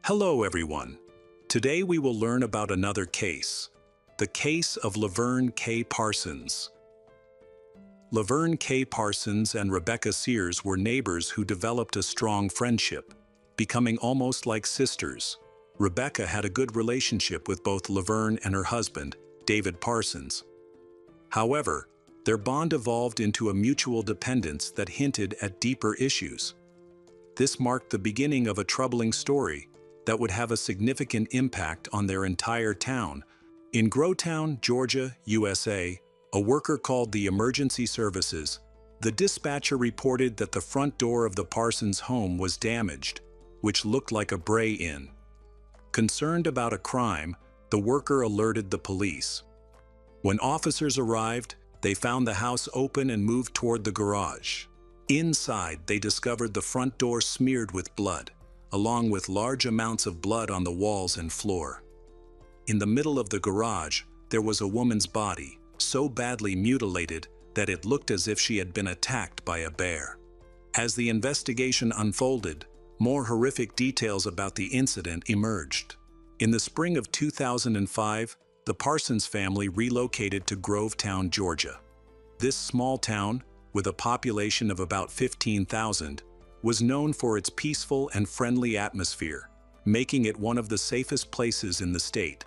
Hello everyone. Today we will learn about another case, the case of Laverne K. Parsons. Laverne K. Parsons and Rebecca Sears were neighbors who developed a strong friendship, becoming almost like sisters. Rebecca had a good relationship with both Laverne and her husband, David Parsons. However, their bond evolved into a mutual dependence that hinted at deeper issues. This marked the beginning of a troubling story that would have a significant impact on their entire town. In Grovetown, Georgia, USA, a worker called the emergency services. The dispatcher reported that the front door of the Parsons home was damaged, which looked like a break-in. Concerned about a crime, the worker alerted the police. When officers arrived, they found the house open and moved toward the garage. Inside, they discovered the front door smeared with blood, along with large amounts of blood on the walls and floor. In the middle of the garage, there was a woman's body, so badly mutilated that it looked as if she had been attacked by a bear. As the investigation unfolded, more horrific details about the incident emerged. In the spring of 2005, the Parsons family relocated to Grovetown, Georgia. This small town, with a population of about 15,000, was known for its peaceful and friendly atmosphere, making it one of the safest places in the state.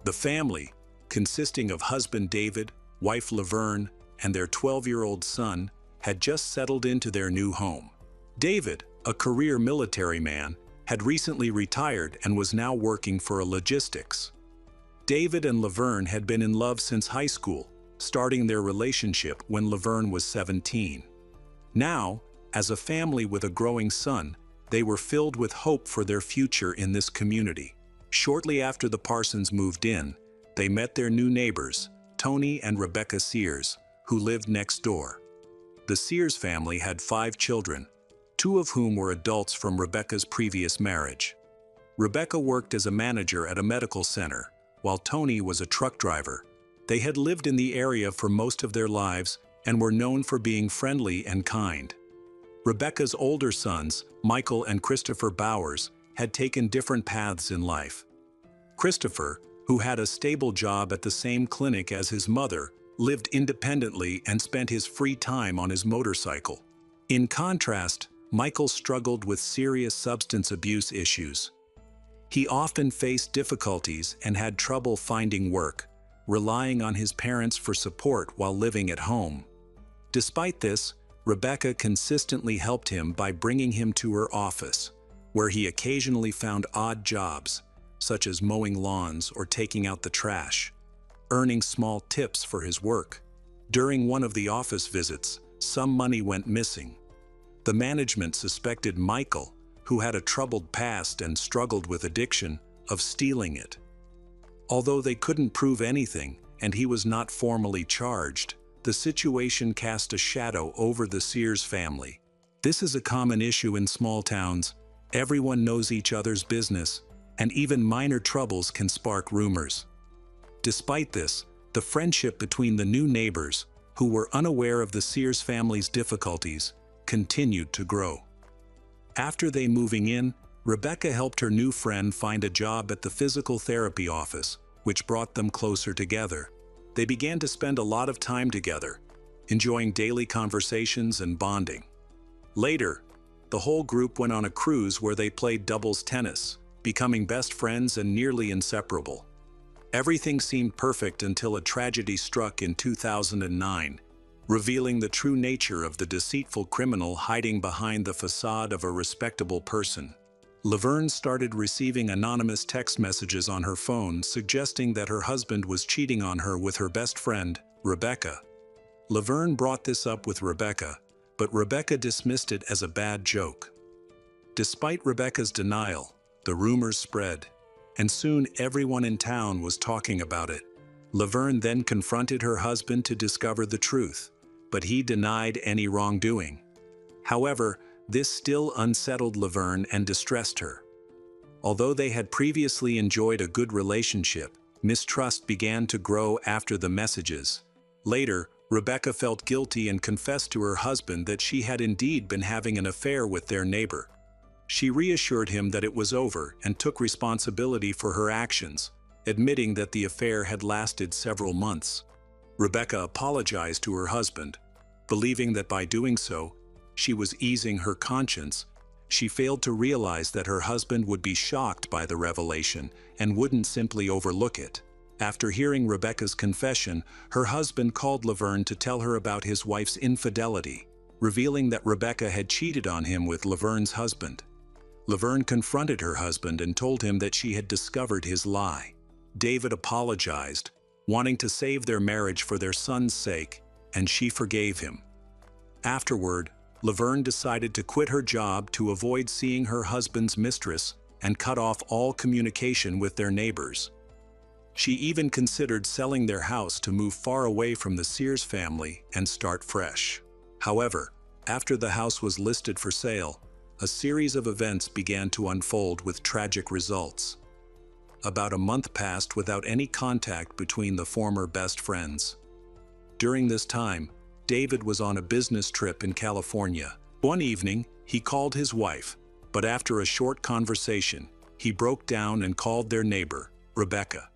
The family, consisting of husband David, wife Laverne, and their 12-year-old son, had just settled into their new home. David, a career military man, had recently retired and was now working for a logistics. David and Laverne had been in love since high school, starting their relationship when Laverne was 17. Now, as a family with a growing son, they were filled with hope for their future in this community. Shortly after the Parsons moved in, they met their new neighbors, Tony and Rebecca Sears, who lived next door. The Sears family had 5 children, 2 of whom were adults from Rebecca's previous marriage. Rebecca worked as a manager at a medical center, while Tony was a truck driver. They had lived in the area for most of their lives and were known for being friendly and kind. Rebecca's older sons, Michael and Christopher Bowers, had taken different paths in life. Christopher, who had a stable job at the same clinic as his mother, lived independently and spent his free time on his motorcycle. In contrast, Michael struggled with serious substance abuse issues. He often faced difficulties and had trouble finding work, relying on his parents for support while living at home. Despite this, Rebecca consistently helped him by bringing him to her office, where he occasionally found odd jobs, such as mowing lawns or taking out the trash, earning small tips for his work. During one of the office visits, some money went missing. The management suspected Michael, who had a troubled past and struggled with addiction, of stealing it. Although they couldn't prove anything, and he was not formally charged, the situation cast a shadow over the Sears family. This is a common issue in small towns. Everyone knows each other's business, and even minor troubles can spark rumors. Despite this, the friendship between the new neighbors, who were unaware of the Sears family's difficulties, continued to grow. After they moving in, Rebecca helped her new friend find a job at the physical therapy office, which brought them closer together. They began to spend a lot of time together, enjoying daily conversations and bonding. Later, the whole group went on a cruise where they played doubles tennis, becoming best friends and nearly inseparable. Everything seemed perfect until a tragedy struck in 2009, revealing the true nature of the deceitful criminal hiding behind the facade of a respectable person. Laverne started receiving anonymous text messages on her phone suggesting that her husband was cheating on her with her best friend, Rebecca. Laverne brought this up with Rebecca, but Rebecca dismissed it as a bad joke. Despite Rebecca's denial, the rumors spread, and soon everyone in town was talking about it. Laverne then confronted her husband to discover the truth, but he denied any wrongdoing. However, this still unsettled Laverne and distressed her. Although they had previously enjoyed a good relationship, mistrust began to grow after the messages. Later, Rebecca felt guilty and confessed to her husband that she had indeed been having an affair with their neighbor. She reassured him that it was over and took responsibility for her actions, admitting that the affair had lasted several months. Rebecca apologized to her husband, believing that by doing so, she was easing her conscience. She failed to realize that her husband would be shocked by the revelation and wouldn't simply overlook it. After hearing Rebecca's confession, her husband called Laverne to tell her about his wife's infidelity, revealing that Rebecca had cheated on him with Laverne's husband. Laverne confronted her husband and told him that she had discovered his lie. David apologized, wanting to save their marriage for their son's sake, and she forgave him. Afterward, Laverne decided to quit her job to avoid seeing her husband's mistress and cut off all communication with their neighbors. She even considered selling their house to move far away from the Sears family and start fresh. However, after the house was listed for sale, a series of events began to unfold with tragic results. About a month passed without any contact between the former best friends. During this time, David was on a business trip in California. One evening, he called his wife, but after a short conversation, he broke down and called their neighbor, Rebecca.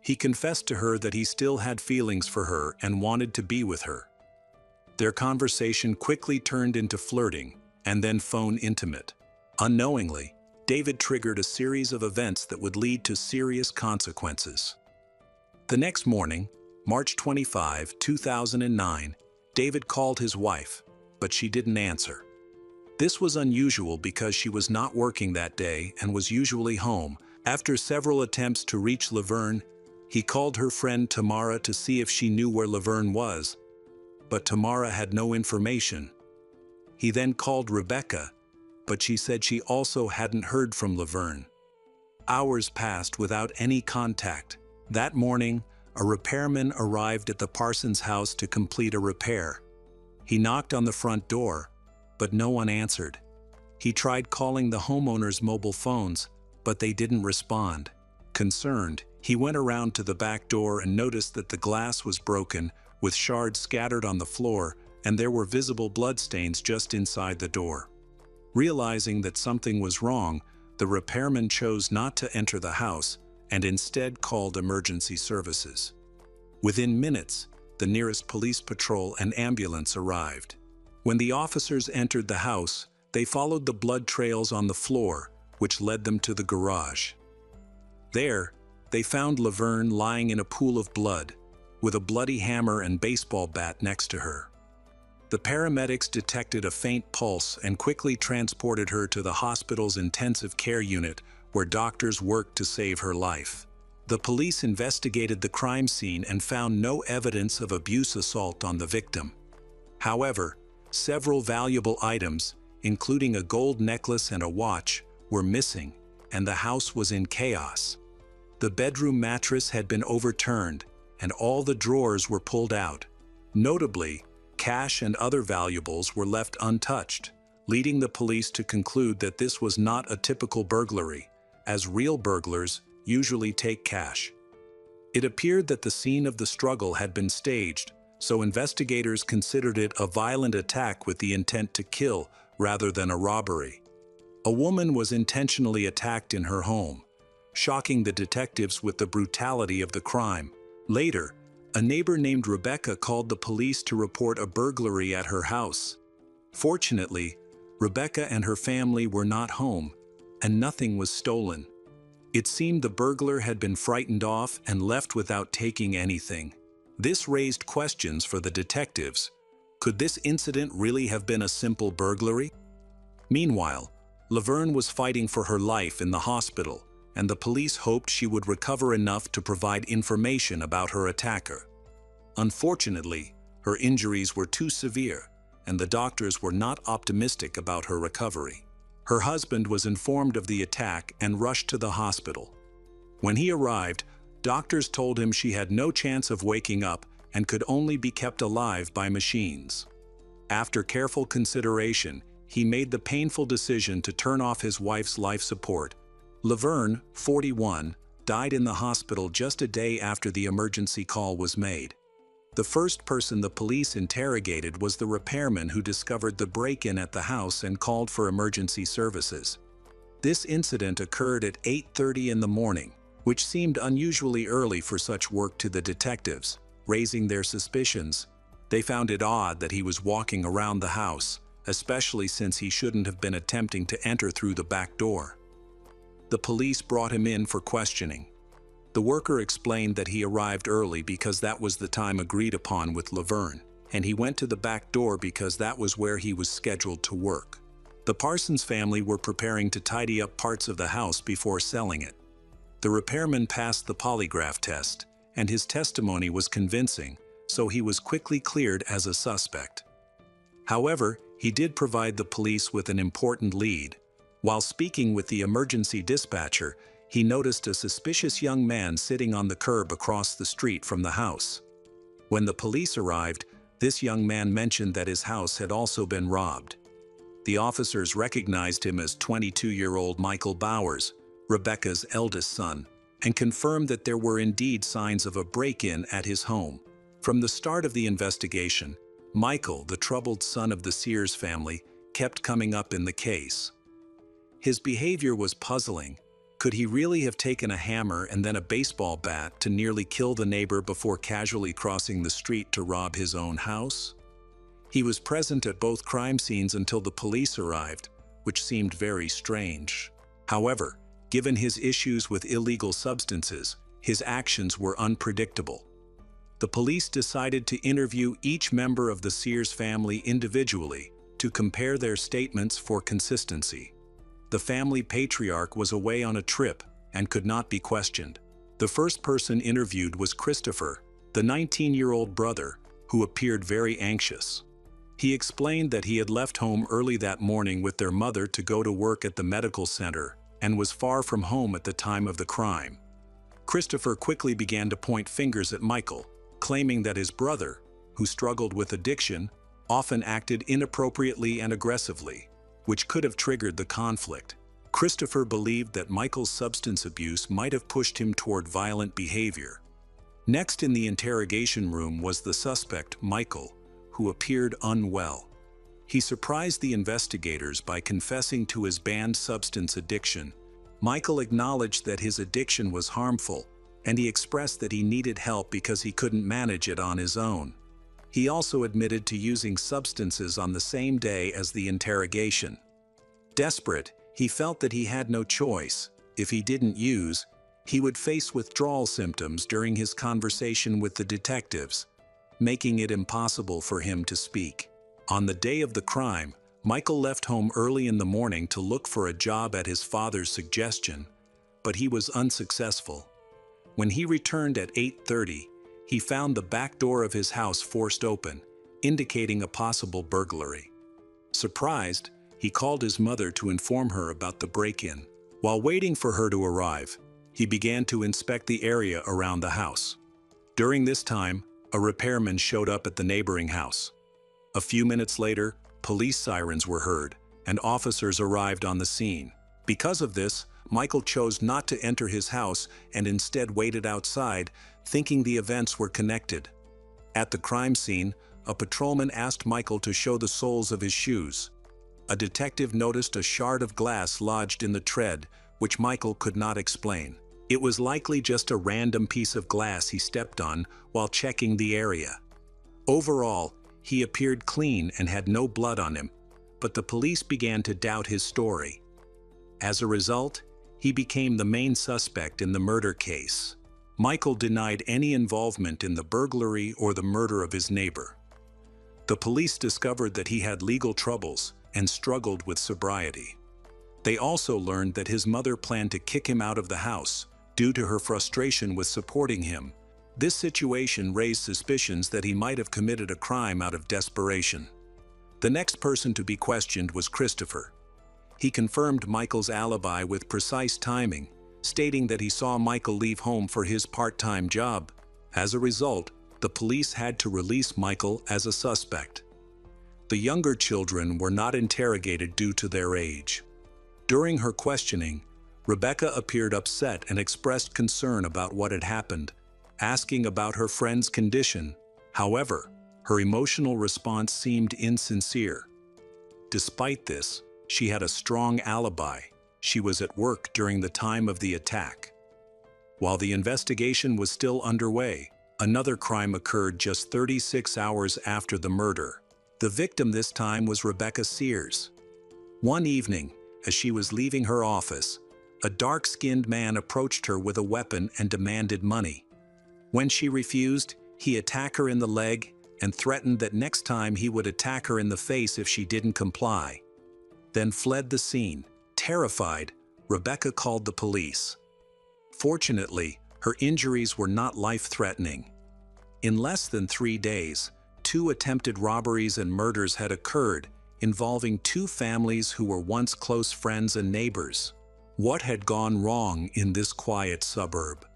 He confessed to her that he still had feelings for her and wanted to be with her. Their conversation quickly turned into flirting and then phone intimate. Unknowingly, David triggered a series of events that would lead to serious consequences. The next morning, March 25, 2009, David called his wife, but she didn't answer. This was unusual because she was not working that day and was usually home. After several attempts to reach Laverne, he called her friend Tamara to see if she knew where Laverne was, but Tamara had no information. He then called Rebecca, but she said she also hadn't heard from Laverne. Hours passed without any contact. That morning, a repairman arrived at the Parsons house to complete a repair. He knocked on the front door, but no one answered. He tried calling the homeowner's mobile phones, but they didn't respond. Concerned, he went around to the back door and noticed that the glass was broken, with shards scattered on the floor, and there were visible bloodstains just inside the door. Realizing that something was wrong, the repairman chose not to enter the house and instead called emergency services. Within minutes, the nearest police patrol and ambulance arrived. When the officers entered the house, they followed the blood trails on the floor, which led them to the garage. There, they found Laverne lying in a pool of blood, with a bloody hammer and baseball bat next to her. The paramedics detected a faint pulse and quickly transported her to the hospital's intensive care unit, where doctors worked to save her life. The police investigated the crime scene and found no evidence of abuse assault on the victim. However, several valuable items, including a gold necklace and a watch, were missing, and the house was in chaos. The bedroom mattress had been overturned, and all the drawers were pulled out. Notably, cash and other valuables were left untouched, leading the police to conclude that this was not a typical burglary, as real burglars usually take cash. It appeared that the scene of the struggle had been staged, so investigators considered it a violent attack with the intent to kill rather than a robbery. A woman was intentionally attacked in her home, shocking the detectives with the brutality of the crime. Later, a neighbor named Rebecca called the police to report a burglary at her house. Fortunately, Rebecca and her family were not home, and nothing was stolen. It seemed the burglar had been frightened off and left without taking anything. This raised questions for the detectives. Could this incident really have been a simple burglary? Meanwhile, Laverne was fighting for her life in the hospital, and the police hoped she would recover enough to provide information about her attacker. Unfortunately, her injuries were too severe, and the doctors were not optimistic about her recovery. Her husband was informed of the attack and rushed to the hospital. When he arrived, doctors told him she had no chance of waking up and could only be kept alive by machines. After careful consideration, he made the painful decision to turn off his wife's life support. Laverne, 41, died in the hospital just a day after the emergency call was made. The first person the police interrogated was the repairman who discovered the break-in at the house and called for emergency services. This incident occurred at 8:30 in the morning, which seemed unusually early for such work to the detectives. Raising their suspicions, they found it odd that he was walking around the house, especially since he shouldn't have been attempting to enter through the back door. The police brought him in for questioning. The worker explained that he arrived early because that was the time agreed upon with Laverne, and he went to the back door because that was where he was scheduled to work. The Parsons family were preparing to tidy up parts of the house before selling it. The repairman passed the polygraph test, and his testimony was convincing, so he was quickly cleared as a suspect. However, he did provide the police with an important lead. While speaking with the emergency dispatcher, he noticed a suspicious young man sitting on the curb across the street from the house. When the police arrived, this young man mentioned that his house had also been robbed. The officers recognized him as 22-year-old Michael Bowers, Rebecca's eldest son, and confirmed that there were indeed signs of a break-in at his home. From the start of the investigation, Michael, the troubled son of the Sears family, kept coming up in the case. His behavior was puzzling. Could he really have taken a hammer and then a baseball bat to nearly kill the neighbor before casually crossing the street to rob his own house? He was present at both crime scenes until the police arrived, which seemed very strange. However, given his issues with illegal substances, his actions were unpredictable. The police decided to interview each member of the Sears family individually to compare their statements for consistency. The family patriarch was away on a trip and could not be questioned. The first person interviewed was Christopher, the 19-year-old brother, who appeared very anxious. He explained that he had left home early that morning with their mother to go to work at the medical center and was far from home at the time of the crime. Christopher quickly began to point fingers at Michael, claiming that his brother, who struggled with addiction, often acted inappropriately and aggressively, which could have triggered the conflict. Christopher believed that Michael's substance abuse might have pushed him toward violent behavior. Next in the interrogation room was the suspect, Michael, who appeared unwell. He surprised the investigators by confessing to his banned substance addiction. Michael acknowledged that his addiction was harmful, and he expressed that he needed help because he couldn't manage it on his own. He also admitted to using substances on the same day as the interrogation. Desperate, he felt that he had no choice. If he didn't use, he would face withdrawal symptoms during his conversation with the detectives, making it impossible for him to speak. On the day of the crime, Michael left home early in the morning to look for a job at his father's suggestion, but he was unsuccessful. When he returned at 8:30, he found the back door of his house forced open, indicating a possible burglary. Surprised, he called his mother to inform her about the break-in. While waiting for her to arrive, he began to inspect the area around the house. During this time, a repairman showed up at the neighboring house. A few minutes later, police sirens were heard, and officers arrived on the scene. Because of this, Michael chose not to enter his house and instead waited outside, thinking the events were connected. At the crime scene, a patrolman asked Michael to show the soles of his shoes. A detective noticed a shard of glass lodged in the tread, which Michael could not explain. It was likely just a random piece of glass he stepped on while checking the area. Overall, he appeared clean and had no blood on him, but the police began to doubt his story. As a result, he became the main suspect in the murder case. Michael denied any involvement in the burglary or the murder of his neighbor. The police discovered that he had legal troubles and struggled with sobriety. They also learned that his mother planned to kick him out of the house due to her frustration with supporting him. This situation raised suspicions that he might have committed a crime out of desperation. The next person to be questioned was Christopher. He confirmed Michael's alibi with precise timing, stating that he saw Michael leave home for his part-time job. As a result, the police had to release Michael as a suspect. The younger children were not interrogated due to their age. During her questioning, Rebecca appeared upset and expressed concern about what had happened, asking about her friend's condition. However, her emotional response seemed insincere. Despite this, she had a strong alibi, She was at work during the time of the attack. While the investigation was still underway, another crime occurred just 36 hours after the murder. The victim this time was Rebecca Sears. One evening, as she was leaving her office, a dark-skinned man approached her with a weapon and demanded money. When she refused, he attacked her in the leg and threatened that next time he would attack her in the face if she didn't comply. Then fled the scene. Terrified, Rebecca called the police. Fortunately, her injuries were not life-threatening. In less than 3 days, 2 attempted robberies and murders had occurred, involving 2 families who were once close friends and neighbors. What had gone wrong in this quiet suburb?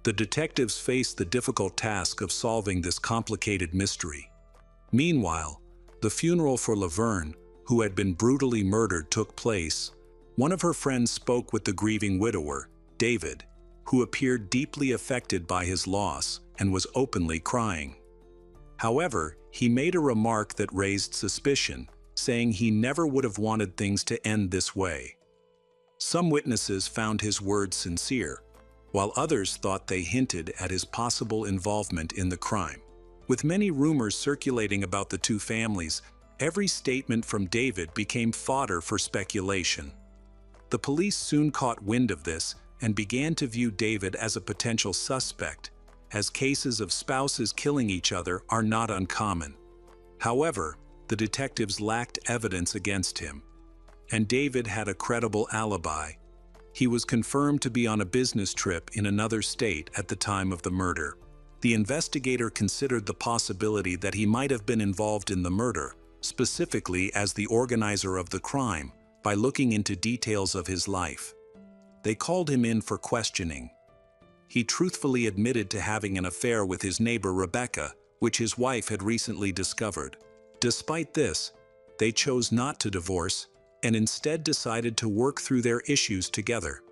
The detectives faced the difficult task of solving this complicated mystery. Meanwhile, the funeral for Laverne, who had been brutally murdered, took place. One of her friends spoke with the grieving widower, David, who appeared deeply affected by his loss and was openly crying. However, he made a remark that raised suspicion, saying he never would have wanted things to end this way. Some witnesses found his words sincere, while others thought they hinted at his possible involvement in the crime. With many rumors circulating about the 2 families, every statement from David became fodder for speculation. The police soon caught wind of this and began to view David as a potential suspect, as cases of spouses killing each other are not uncommon. However, the detectives lacked evidence against him, and David had a credible alibi. He was confirmed to be on a business trip in another state at the time of the murder. The investigator considered the possibility that he might have been involved in the murder, specifically as the organizer of the crime, by looking into details of his life. They called him in for questioning. He truthfully admitted to having an affair with his neighbor Rebecca, which his wife had recently discovered. Despite this, they chose not to divorce and instead decided to work through their issues together.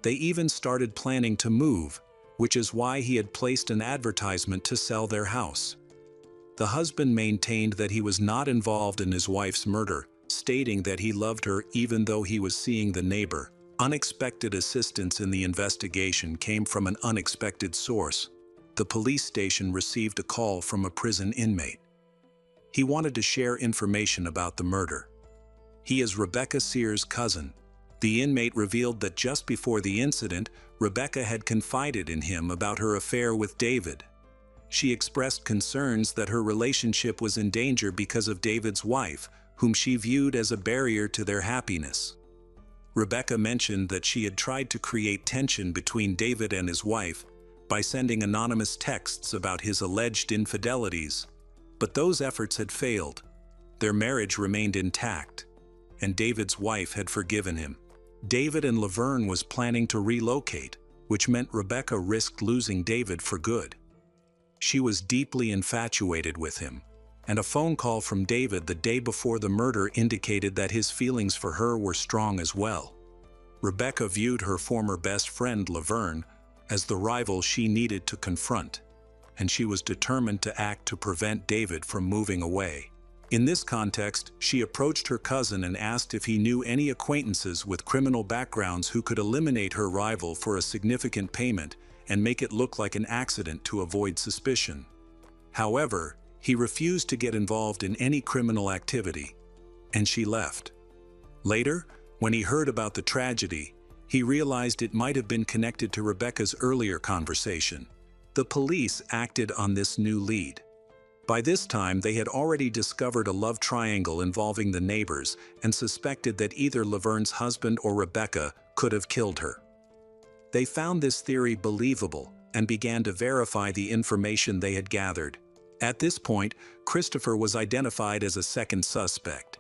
They even started planning to move, which is why he had placed an advertisement to sell their house. The husband maintained that he was not involved in his wife's murder, stating that he loved her even though he was seeing the neighbor. Unexpected assistance in the investigation came from an unexpected source. The police station received a call from a prison inmate. He wanted to share information about the murder. He is Rebecca Sears' cousin. The inmate revealed that just before the incident, Rebecca had confided in him about her affair with David. She expressed concerns that her relationship was in danger because of David's wife, whom she viewed as a barrier to their happiness. Rebecca mentioned that she had tried to create tension between David and his wife by sending anonymous texts about his alleged infidelities, but those efforts had failed. Their marriage remained intact, and David's wife had forgiven him. David and Laverne was planning to relocate, which meant Rebecca risked losing David for good. She was deeply infatuated with him, and a phone call from David the day before the murder indicated that his feelings for her were strong as well. Rebecca viewed her former best friend Laverne as the rival she needed to confront, and she was determined to act to prevent David from moving away. In this context, she approached her cousin and asked if he knew any acquaintances with criminal backgrounds who could eliminate her rival for a significant payment and make it look like an accident to avoid suspicion. However, he refused to get involved in any criminal activity, and she left. Later, when he heard about the tragedy, he realized it might have been connected to Rebecca's earlier conversation. The police acted on this new lead. By this time, they had already discovered a love triangle involving the neighbors and suspected that either Laverne's husband or Rebecca could have killed her. They found this theory believable and began to verify the information they had gathered. At this point, Christopher was identified as a second suspect.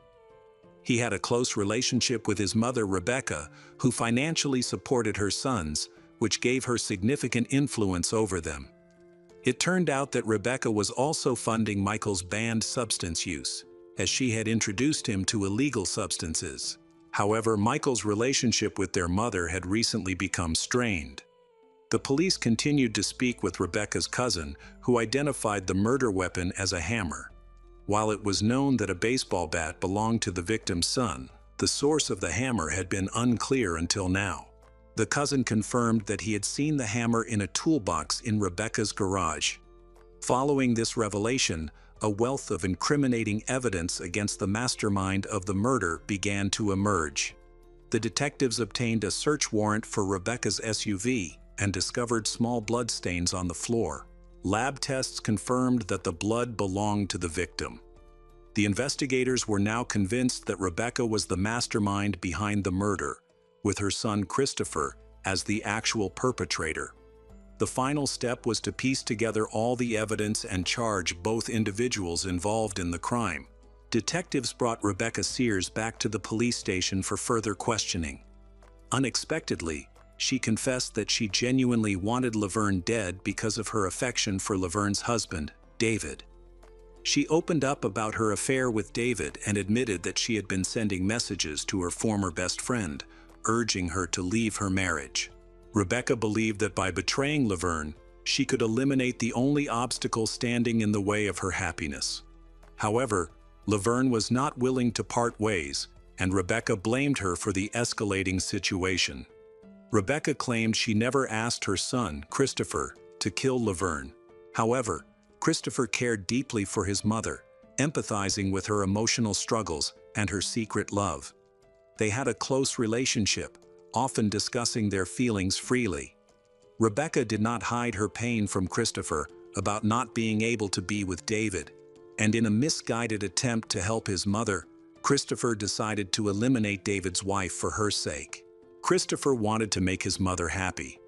He had a close relationship with his mother, Rebecca, who financially supported her sons, which gave her significant influence over them. It turned out that Rebecca was also funding Michael's banned substance use, as she had introduced him to illegal substances. However, Michael's relationship with their mother had recently become strained. The police continued to speak with Rebecca's cousin, who identified the murder weapon as a hammer. While it was known that a baseball bat belonged to the victim's son, The source of the hammer had been unclear until now. The cousin confirmed that he had seen the hammer in a toolbox in Rebecca's garage. Following this revelation, a wealth of incriminating evidence against the mastermind of the murder began to emerge. The detectives obtained a search warrant for Rebecca's SUV and discovered small bloodstains on the floor. Lab tests confirmed that the blood belonged to the victim. The investigators were now convinced that Rebecca was the mastermind behind the murder, with her son Christopher as the actual perpetrator. The final step was to piece together all the evidence and charge both individuals involved in the crime. Detectives brought Rebecca Sears back to the police station for further questioning. Unexpectedly, she confessed that she genuinely wanted Laverne dead because of her affection for Laverne's husband, David. She opened up about her affair with David and admitted that she had been sending messages to her former best friend, urging her to leave her marriage. Rebecca believed that by betraying Laverne, she could eliminate the only obstacle standing in the way of her happiness. However, Laverne was not willing to part ways, and Rebecca blamed her for the escalating situation. Rebecca claimed she never asked her son, Christopher, to kill Laverne. However, Christopher cared deeply for his mother, empathizing with her emotional struggles and her secret love. They had a close relationship, often discussing their feelings freely. Rebecca did not hide her pain from Christopher about not being able to be with David, and in a misguided attempt to help his mother, Christopher decided to eliminate David's wife for her sake. Christopher wanted to make his mother happy,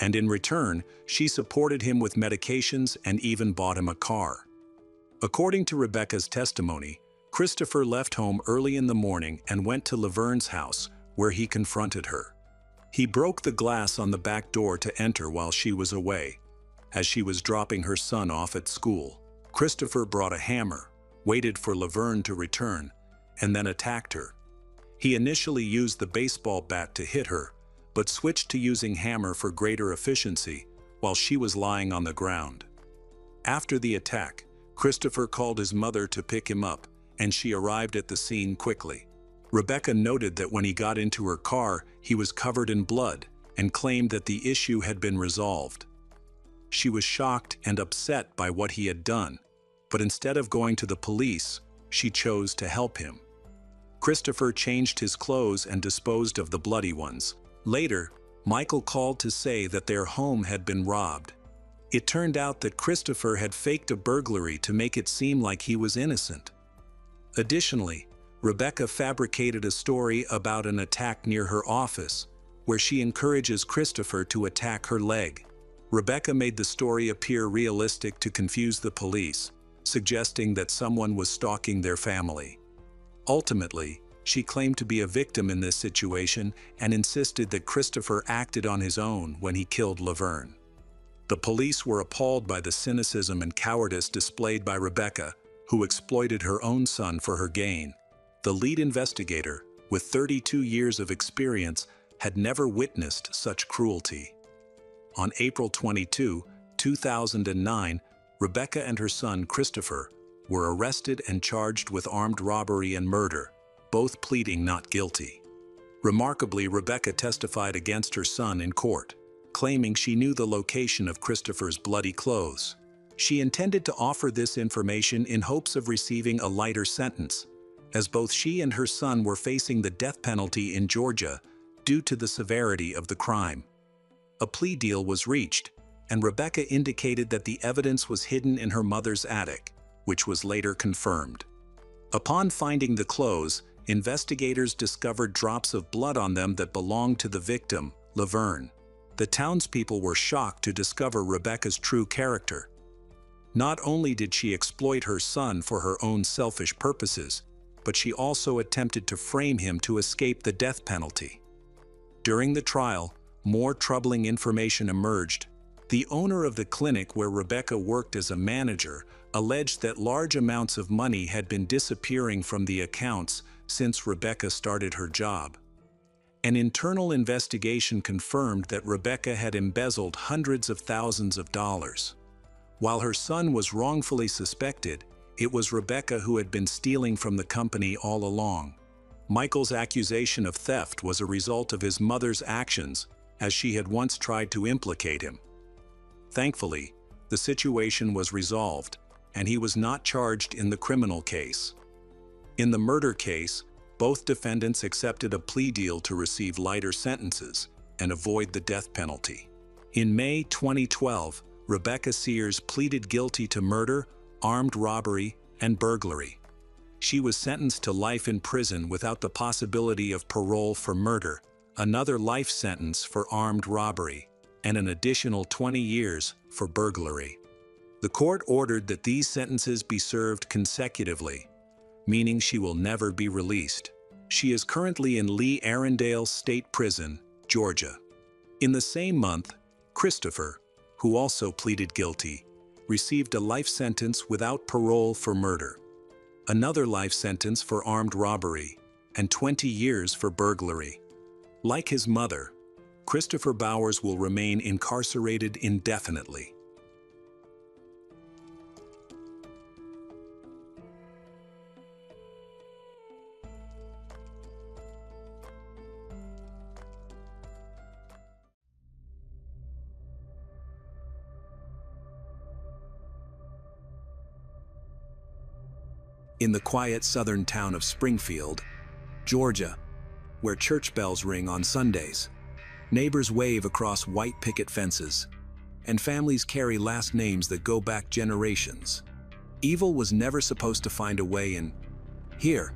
and in return, she supported him with medications and even bought him a car. According to Rebecca's testimony, Christopher left home early in the morning and went to Laverne's house, where he confronted her. He broke the glass on the back door to enter while she was away. As she was dropping her son off at school, Christopher brought a hammer, waited for Laverne to return, and then attacked her. He initially used the baseball bat to hit her, but switched to using hammer for greater efficiency while she was lying on the ground. After the attack, Christopher called his mother to pick him up, and she arrived at the scene quickly. Rebecca noted that when he got into her car, he was covered in blood and claimed that the issue had been resolved. She was shocked and upset by what he had done, but instead of going to the police, she chose to help him. Christopher changed his clothes and disposed of the bloody ones. Later, Michael called to say that their home had been robbed. It turned out that Christopher had faked a burglary to make it seem like he was innocent. Additionally, Rebecca fabricated a story about an attack near her office, where she encourages Christopher to attack her leg. Rebecca made the story appear realistic to confuse the police, suggesting that someone was stalking their family. Ultimately, she claimed to be a victim in this situation and insisted that Christopher acted on his own when he killed Laverne. The police were appalled by the cynicism and cowardice displayed by Rebecca, who exploited her own son for her gain. The lead investigator, with 32 years of experience, had never witnessed such cruelty. On April 22, 2009, Rebecca and her son Christopher were arrested and charged with armed robbery and murder, both pleading not guilty. Remarkably, Rebecca testified against her son in court, claiming she knew the location of Christopher's bloody clothes. She intended to offer this information in hopes of receiving a lighter sentence, as both she and her son were facing the death penalty in Georgia due to the severity of the crime. A plea deal was reached, and Rebecca indicated that the evidence was hidden in her mother's attic, which was later confirmed. Upon finding the clothes, investigators discovered drops of blood on them that belonged to the victim, Laverne. The townspeople were shocked to discover Rebecca's true character. Not only did she exploit her son for her own selfish purposes, but she also attempted to frame him to escape the death penalty. During the trial, more troubling information emerged. The owner of the clinic where Rebecca worked as a manager alleged that large amounts of money had been disappearing from the accounts since Rebecca started her job. An internal investigation confirmed that Rebecca had embezzled hundreds of thousands of dollars. While her son was wrongfully suspected, it was Rebecca who had been stealing from the company all along. Michael's accusation of theft was a result of his mother's actions, as she had once tried to implicate him. Thankfully, the situation was resolved, and he was not charged in the criminal case. In the murder case, both defendants accepted a plea deal to receive lighter sentences and avoid the death penalty. In May 2012, Rebecca Sears pleaded guilty to murder, armed robbery, and burglary. She was sentenced to life in prison without the possibility of parole for murder, another life sentence for armed robbery, and an additional 20 years for burglary. The court ordered that these sentences be served consecutively, meaning she will never be released. She is currently in Lee Arrendale State Prison, Georgia. In the same month, Christopher, who also pleaded guilty, received a life sentence without parole for murder, another life sentence for armed robbery, and 20 years for burglary. Like his mother, Christopher Bowers will remain incarcerated indefinitely. In the quiet southern town of Springfield, Georgia, where church bells ring on Sundays, neighbors wave across white picket fences, and families carry last names that go back generations. Evil was never supposed to find a way in. Here,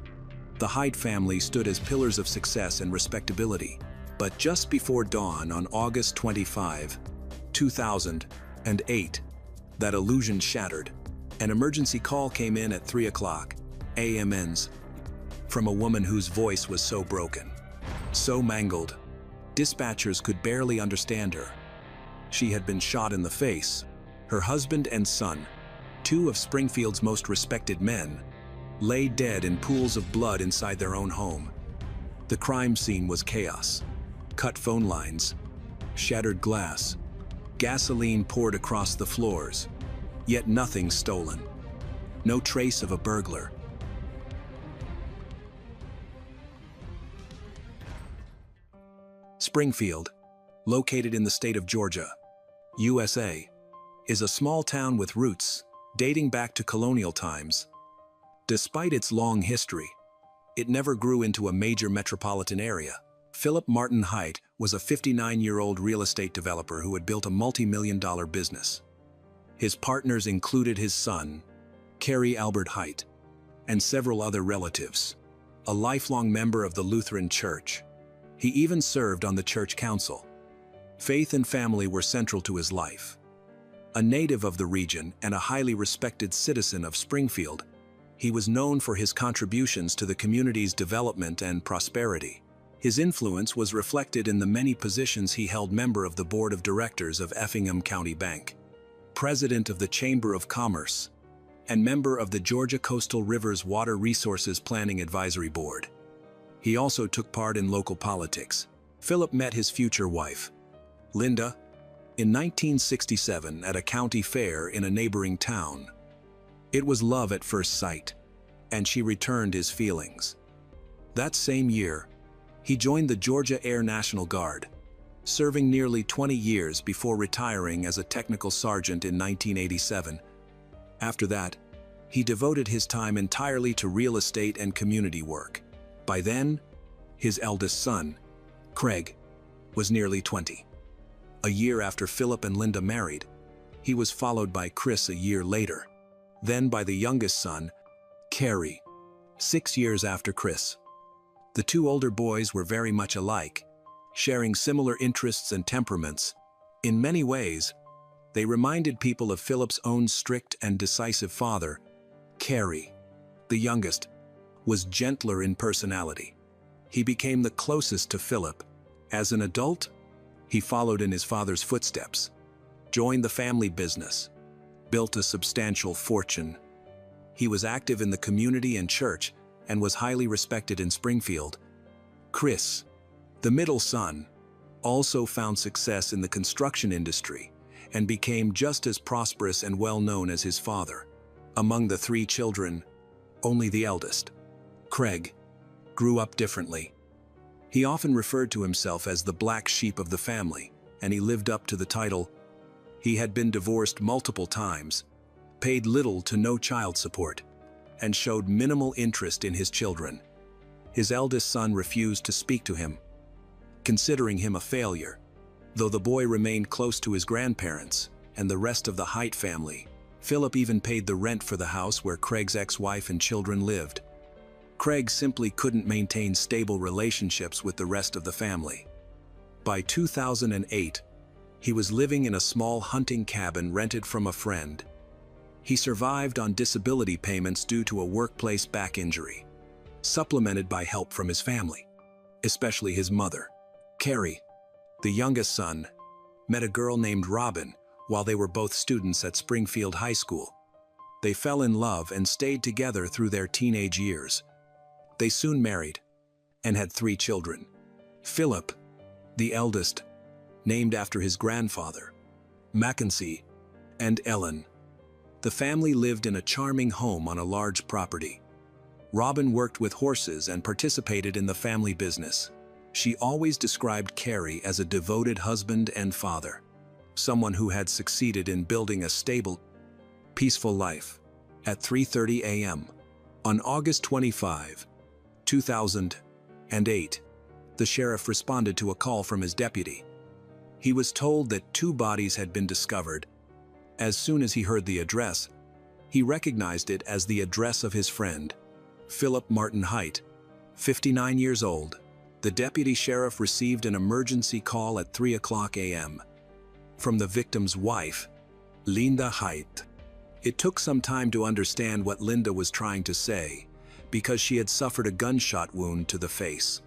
the Hyde family stood as pillars of success and respectability. But just before dawn on August 25, 2008, that illusion shattered. An emergency call came in at 3 o'clock a.m. from a woman whose voice was so broken, so mangled, dispatchers could barely understand her. She had been shot in the face. Her husband and son, two of Springfield's most respected men, lay dead in pools of blood inside their own home. The crime scene was chaos. Cut phone lines, shattered glass, gasoline poured across the floors, yet nothing stolen. No trace of a burglar. Springfield, located in the state of Georgia, USA, is a small town with roots dating back to colonial times. Despite its long history, it never grew into a major metropolitan area. Philip Martin Height was a 59-year-old real estate developer who had built a multi-million-dollar business. His partners included his son, Cary Albert Height, and several other relatives. A lifelong member of the Lutheran Church, he even served on the church council. Faith and family were central to his life. A native of the region and a highly respected citizen of Springfield, he was known for his contributions to the community's development and prosperity. His influence was reflected in the many positions he held: member of the board of directors of Effingham County Bank, president of the Chamber of Commerce, and member of the Georgia Coastal Rivers Water Resources Planning Advisory Board. He also took part in local politics. Philip met his future wife, Linda, in 1967 at a county fair in a neighboring town. It was love at first sight, and she returned his feelings. That same year, he joined the Georgia Air National Guard, serving nearly 20 years before retiring as a technical sergeant in 1987. After that, he devoted his time entirely to real estate and community work. By then, his eldest son, Craig, was nearly 20. A year after Philip and Linda married, he was followed by Chris a year later, then by the youngest son, Cary, 6 years after Chris. The two older boys were very much alike, sharing similar interests and temperaments. In many ways, they reminded people of Philip's own strict and decisive father. Cary, the youngest, was gentler in personality. He became the closest to Philip. As an adult, he followed in his father's footsteps, joined the family business, built a substantial fortune. He was active in the community and church and was highly respected in Springfield. Chris, the middle son, also found success in the construction industry and became just as prosperous and well-known as his father. Among the three children, only the eldest, Craig, grew up differently. He often referred to himself as the black sheep of the family, and he lived up to the title. He had been divorced multiple times, paid little to no child support, and showed minimal interest in his children. His eldest son refused to speak to him, considering him a failure, though the boy remained close to his grandparents and the rest of the Height family. Philip even paid the rent for the house where Craig's ex-wife and children lived. Craig simply couldn't maintain stable relationships with the rest of the family. By 2008, he was living in a small hunting cabin rented from a friend. He survived on disability payments due to a workplace back injury, supplemented by help from his family, especially his mother. Carrie, the youngest son, met a girl named Robin while they were both students at Springfield High School. They fell in love and stayed together through their teenage years. They soon married and had 3 children. Philip, the eldest, named after his grandfather, Mackenzie, and Ellen. The family lived in a charming home on a large property. Robin worked with horses and participated in the family business. She always described Carrie as a devoted husband and father, someone who had succeeded in building a stable, peaceful life. At 3:30 a.m. on August 25, 2008, the sheriff responded to a call from his deputy. He was told that 2 bodies had been discovered. As soon as he heard the address, he recognized it as the address of his friend, Philip Martin Height, 59 years old. The deputy sheriff received an emergency call at 3:00 a.m. from the victim's wife, Linda Height. It took some time to understand what Linda was trying to say, because she had suffered a gunshot wound to the face.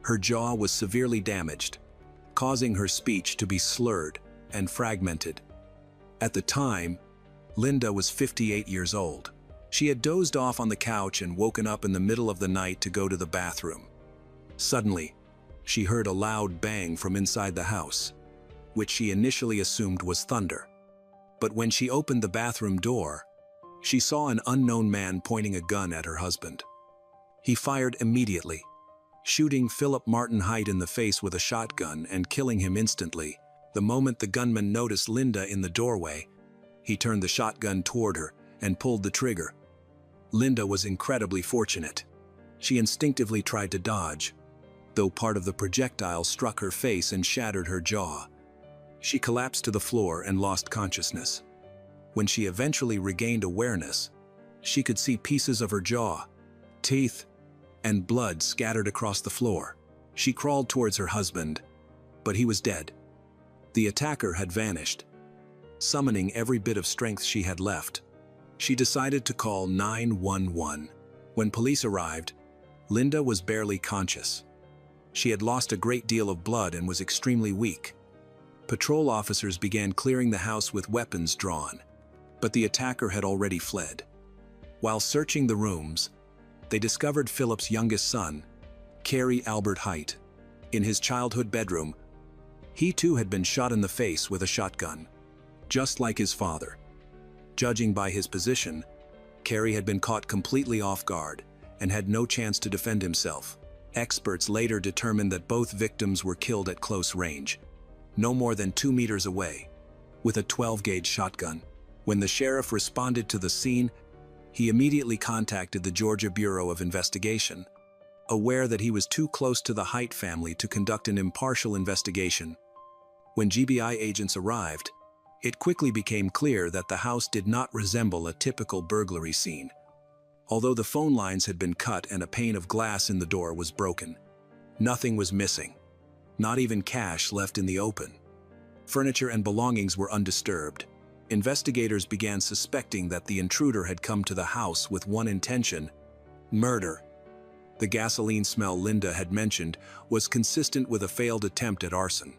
Her jaw was severely damaged, causing her speech to be slurred and fragmented. At the time, Linda was 58 years old. She had dozed off on the couch and woken up in the middle of the night to go to the bathroom. Suddenly, she heard a loud bang from inside the house, which she initially assumed was thunder. But when she opened the bathroom door, she saw an unknown man pointing a gun at her husband. He fired immediately, shooting Philip Martin Height in the face with a shotgun and killing him instantly. The moment the gunman noticed Linda in the doorway, he turned the shotgun toward her and pulled the trigger. Linda was incredibly fortunate. She instinctively tried to dodge, though part of the projectile struck her face and shattered her jaw. She collapsed to the floor and lost consciousness. When she eventually regained awareness, she could see pieces of her jaw, teeth, and blood scattered across the floor. She crawled towards her husband, but he was dead. The attacker had vanished. Summoning every bit of strength she had left, she decided to call 911. When police arrived, Linda was barely conscious. She had lost a great deal of blood and was extremely weak. Patrol officers began clearing the house with weapons drawn, but the attacker had already fled. While searching the rooms, they discovered Philip's youngest son, Carey Albert Height, in his childhood bedroom. He too had been shot in the face with a shotgun, just like his father. Judging by his position, Carey had been caught completely off guard and had no chance to defend himself. Experts later determined that both victims were killed at close range, no more than 2 meters away, with a 12-gauge shotgun. When the sheriff responded to the scene, he immediately contacted the Georgia Bureau of Investigation, aware that he was too close to the Height family to conduct an impartial investigation. When GBI agents arrived, it quickly became clear that the house did not resemble a typical burglary scene. Although the phone lines had been cut and a pane of glass in the door was broken, nothing was missing, not even cash left in the open. Furniture and belongings were undisturbed. Investigators began suspecting that the intruder had come to the house with one intention: murder. The gasoline smell Linda had mentioned was consistent with a failed attempt at arson.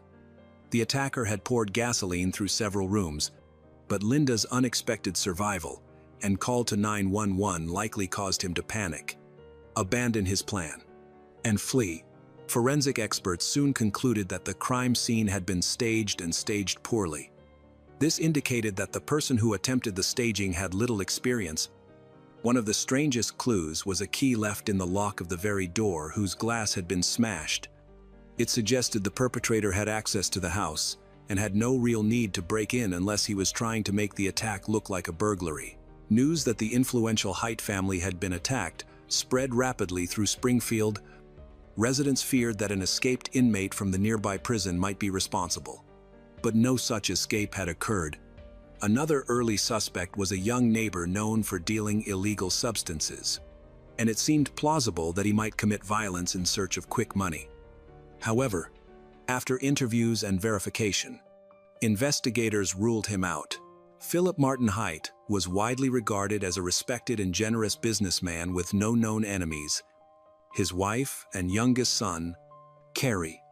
The attacker had poured gasoline through several rooms, but Linda's unexpected survival and call to 911 likely caused him to panic, abandon his plan, and flee. Forensic experts soon concluded that the crime scene had been staged and staged poorly. This indicated that the person who attempted the staging had little experience One of the strangest clues was a key left in the lock of the very door whose glass had been smashed. It suggested the perpetrator had access to the house and had no real need to break in unless he was trying to make the attack look like a burglary. News that the influential Height family had been attacked spread rapidly through Springfield. Residents feared that an escaped inmate from the nearby prison might be responsible. But no such escape had occurred. Another early suspect was a young neighbor known for dealing illegal substances, and it seemed plausible that he might commit violence in search of quick money. However, after interviews and verification, investigators ruled him out. Philip Martin Height was widely regarded as a respected and generous businessman with no known enemies. His wife and youngest son, Carrie,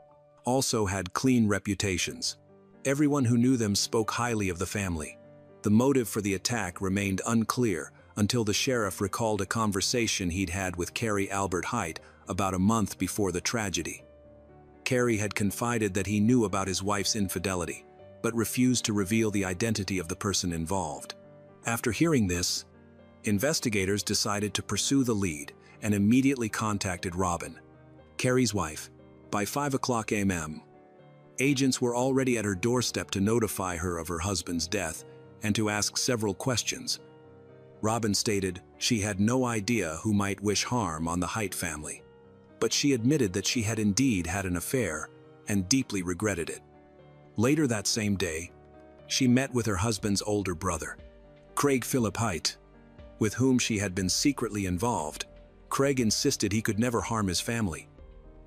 also had clean reputations. Everyone who knew them spoke highly of the family. The motive for the attack remained unclear until the sheriff recalled a conversation he'd had with Carrie Albert Height about a month before the tragedy. Carrie had confided that he knew about his wife's infidelity, but refused to reveal the identity of the person involved. After hearing this, investigators decided to pursue the lead and immediately contacted Robin, Carrie's wife. By 5 a.m., agents were already at her doorstep to notify her of her husband's death and to ask several questions. Robin stated she had no idea who might wish harm on the Height family, but she admitted that she had indeed had an affair and deeply regretted it. Later that same day, she met with her husband's older brother, Craig Philip Height, with whom she had been secretly involved. Craig insisted he could never harm his family,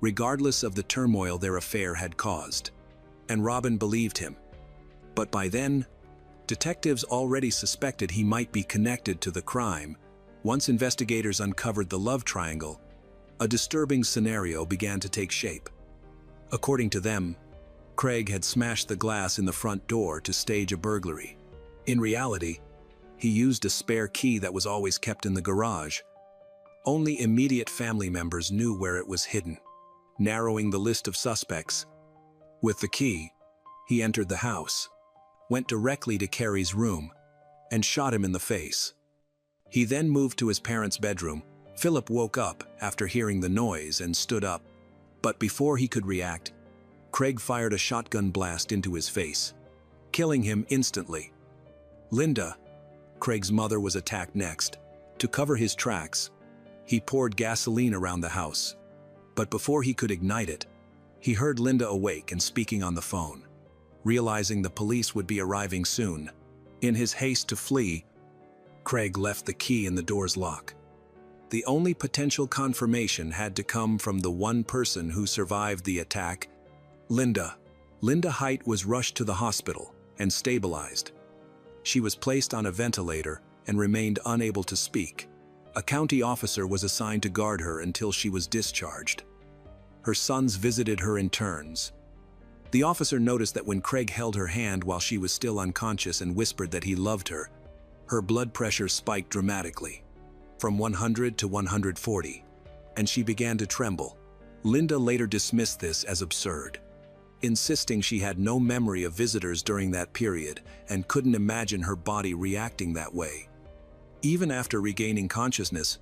regardless of the turmoil their affair had caused, and Robin believed him. But by then, detectives already suspected he might be connected to the crime. Once investigators uncovered the love triangle, a disturbing scenario began to take shape. According to them, Craig had smashed the glass in the front door to stage a burglary. In reality, he used a spare key that was always kept in the garage. Only immediate family members knew where it was hidden, narrowing the list of suspects. With the key, he entered the house, went directly to Carrie's room, and shot him in the face. He then moved to his parents' bedroom. Philip woke up after hearing the noise and stood up. But before he could react, Craig fired a shotgun blast into his face, killing him instantly. Linda, Craig's mother, was attacked next. To cover his tracks, he poured gasoline around the house. But before he could ignite it, he heard Linda awake and speaking on the phone. Realizing the police would be arriving soon, in his haste to flee, Craig left the key in the door's lock. The only potential confirmation had to come from the one person who survived the attack, Linda. Linda Height was rushed to the hospital and stabilized. She was placed on a ventilator and remained unable to speak. A county officer was assigned to guard her until she was discharged. Her sons visited her in turns. The officer noticed that when Craig held her hand while she was still unconscious and whispered that he loved her, her blood pressure spiked dramatically, from 100 to 140, and she began to tremble. Linda later dismissed this as absurd, insisting she had no memory of visitors during that period and couldn't imagine her body reacting that way. Even after regaining consciousness,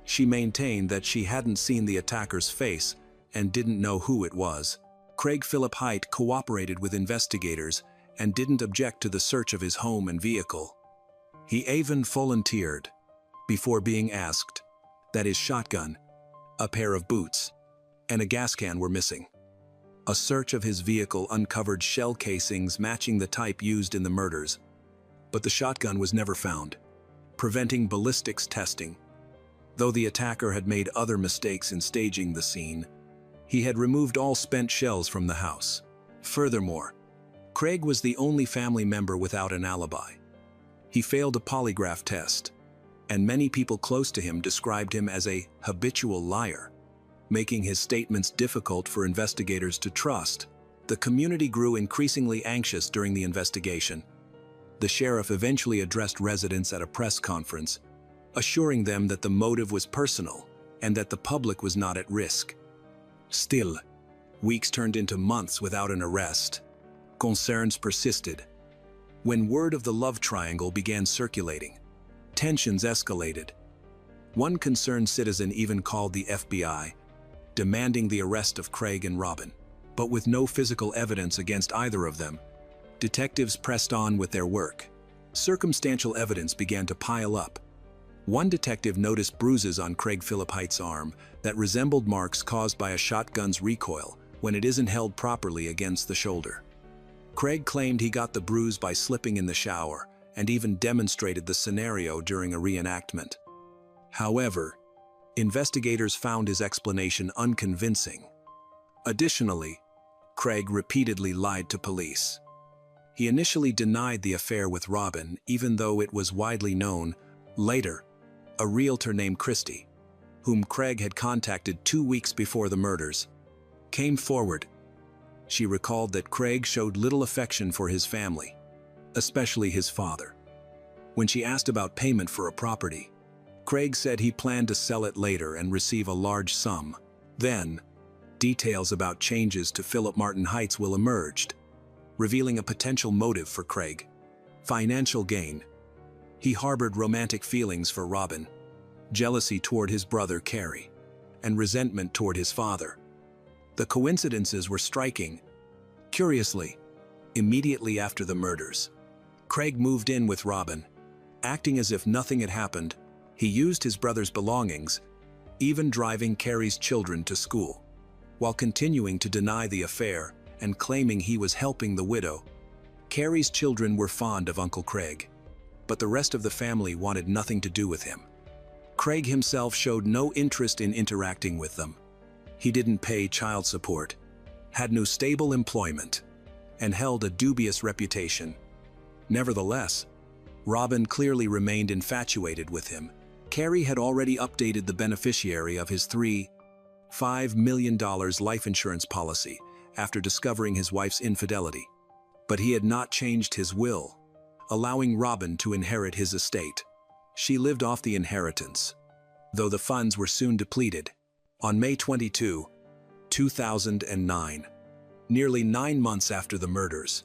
she maintained that she hadn't seen the attacker's face and didn't know who it was. Craig Philip Height cooperated with investigators and didn't object to the search of his home and vehicle. He even volunteered, before being asked, that his shotgun, a pair of boots, and a gas can were missing. A search of his vehicle uncovered shell casings matching the type used in the murders, but the shotgun was never found, preventing ballistics testing. Though the attacker had made other mistakes in staging the scene, he had removed all spent shells from the house. Furthermore, Craig was the only family member without an alibi. He failed a polygraph test, and many people close to him described him as a habitual liar, making his statements difficult for investigators to trust. The community grew increasingly anxious during the investigation. The sheriff eventually addressed residents at a press conference, assuring them that the motive was personal and that the public was not at risk. Still, weeks turned into months without an arrest. Concerns persisted. When word of the love triangle began circulating, tensions escalated. One concerned citizen even called the FBI, demanding the arrest of Craig and Robin. But with no physical evidence against either of them, detectives pressed on with their work. Circumstantial evidence began to pile up. One detective noticed bruises on Craig Philip Height's arm that resembled marks caused by a shotgun's recoil when it isn't held properly against the shoulder. Craig claimed he got the bruise by slipping in the shower and even demonstrated the scenario during a reenactment. However, investigators found his explanation unconvincing. Additionally, Craig repeatedly lied to police. He initially denied the affair with Robin, even though it was widely known. Later, a realtor named Christie, whom Craig had contacted 2 weeks before the murders, came forward. She recalled that Craig showed little affection for his family, especially his father. When she asked about payment for a property, Craig said he planned to sell it later and receive a large sum. Then, details about changes to Philip Martin Heights will emerge, revealing a potential motive for Craig: financial gain. He harbored romantic feelings for Robin, jealousy toward his brother Carey, and resentment toward his father. The coincidences were striking. Curiously, immediately after the murders, Craig moved in with Robin. Acting as if nothing had happened, he used his brother's belongings, even driving Carey's children to school, while continuing to deny the affair and claiming he was helping the widow. Carey's children were fond of Uncle Craig, but the rest of the family wanted nothing to do with him. Craig himself showed no interest in interacting with them. He didn't pay child support, had no stable employment, and held a dubious reputation. Nevertheless, Robin clearly remained infatuated with him. Carey had already updated the beneficiary of his $5 million life insurance policy after discovering his wife's infidelity, but he had not changed his will, allowing Robin to inherit his estate. She lived off the inheritance, though the funds were soon depleted. On May 22, 2009, nearly 9 months after the murders,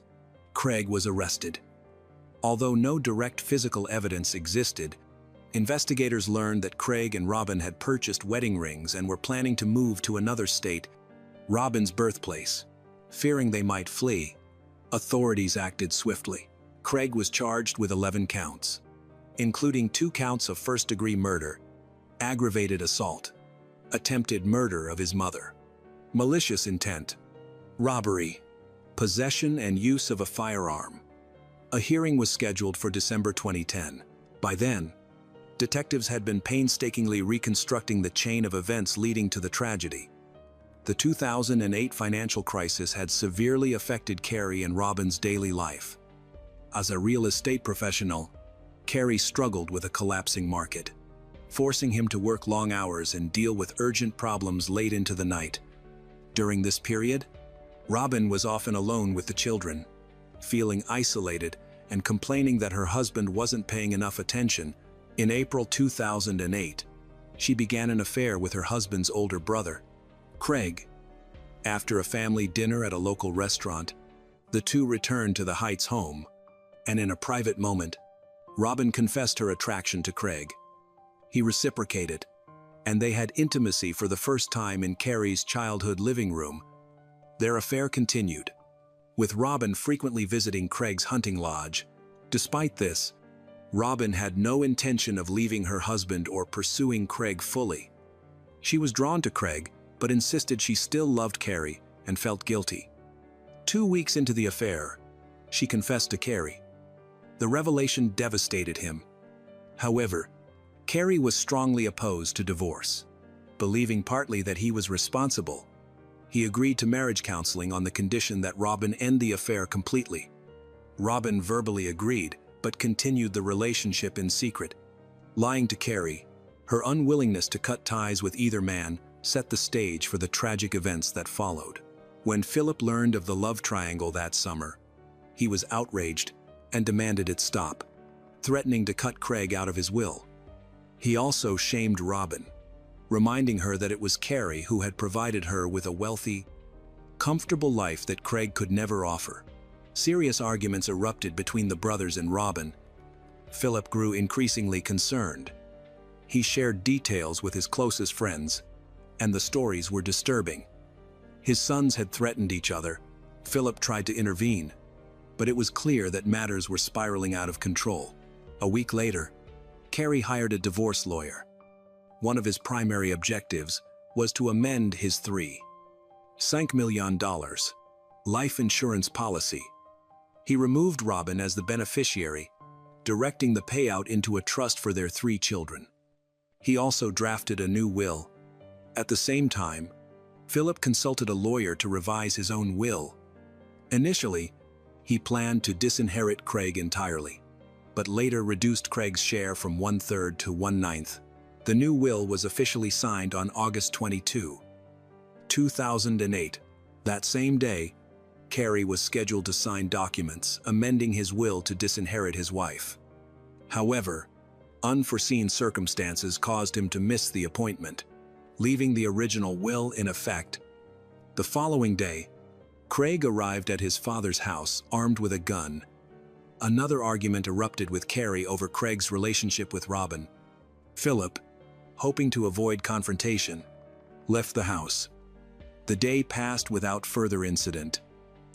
Craig was arrested. Although no direct physical evidence existed, investigators learned that Craig and Robin had purchased wedding rings and were planning to move to another state, Robin's birthplace. Fearing they might flee, authorities acted swiftly. Craig was charged with 11 counts, including 2 counts of first-degree murder, aggravated assault, attempted murder of his mother, malicious intent, robbery, possession and use of a firearm. A hearing was scheduled for December 2010. By then, detectives had been painstakingly reconstructing the chain of events leading to the tragedy. The 2008 financial crisis had severely affected Carey and Robin's daily life. As a real estate professional, Carey struggled with a collapsing market, forcing him to work long hours and deal with urgent problems late into the night. During this period, Robin was often alone with the children, feeling isolated and complaining that her husband wasn't paying enough attention. In April 2008, she began an affair with her husband's older brother, Craig. After a family dinner at a local restaurant, the two returned to the Heights home, and in a private moment, Robin confessed her attraction to Craig. He reciprocated, and they had intimacy for the first time in Carey's childhood living room. Their affair continued, with Robin frequently visiting Craig's hunting lodge. Despite this, Robin had no intention of leaving her husband or pursuing Craig fully. She was drawn to Craig, but insisted she still loved Carey and felt guilty. 2 weeks into the affair, she confessed to Carey. The revelation devastated him. However, Carey was strongly opposed to divorce, believing partly that he was responsible. He agreed to marriage counseling on the condition that Robin end the affair completely. Robin verbally agreed, but continued the relationship in secret. Lying to Carey, her unwillingness to cut ties with either man set the stage for the tragic events that followed. When Philip learned of the love triangle that summer, he was outraged and demanded it stop, threatening to cut Craig out of his will. He also shamed Robin, reminding her that it was Carey who had provided her with a wealthy, comfortable life that Craig could never offer. Serious arguments erupted between the brothers and Robin. Philip grew increasingly concerned. He shared details with his closest friends, and the stories were disturbing. His sons had threatened each other. Philip tried to intervene, but it was clear that matters were spiraling out of control. A week later, Carey hired a divorce lawyer. One of his primary objectives was to amend his $3.5 million life insurance policy. He removed Robin as the beneficiary, directing the payout into a trust for their 3 children. He also drafted a new will. At the same time, Philip consulted a lawyer to revise his own will. Initially, he planned to disinherit Craig entirely, but later reduced Craig's share from 1/3 to 1/9. The new will was officially signed on August 22, 2008. That same day, Carey was scheduled to sign documents amending his will to disinherit his wife. However, unforeseen circumstances caused him to miss the appointment, leaving the original will in effect. The following day, Craig arrived at his father's house armed with a gun. Another argument erupted with Carey over Craig's relationship with Robin. Philip, hoping to avoid confrontation, left the house. The day passed without further incident,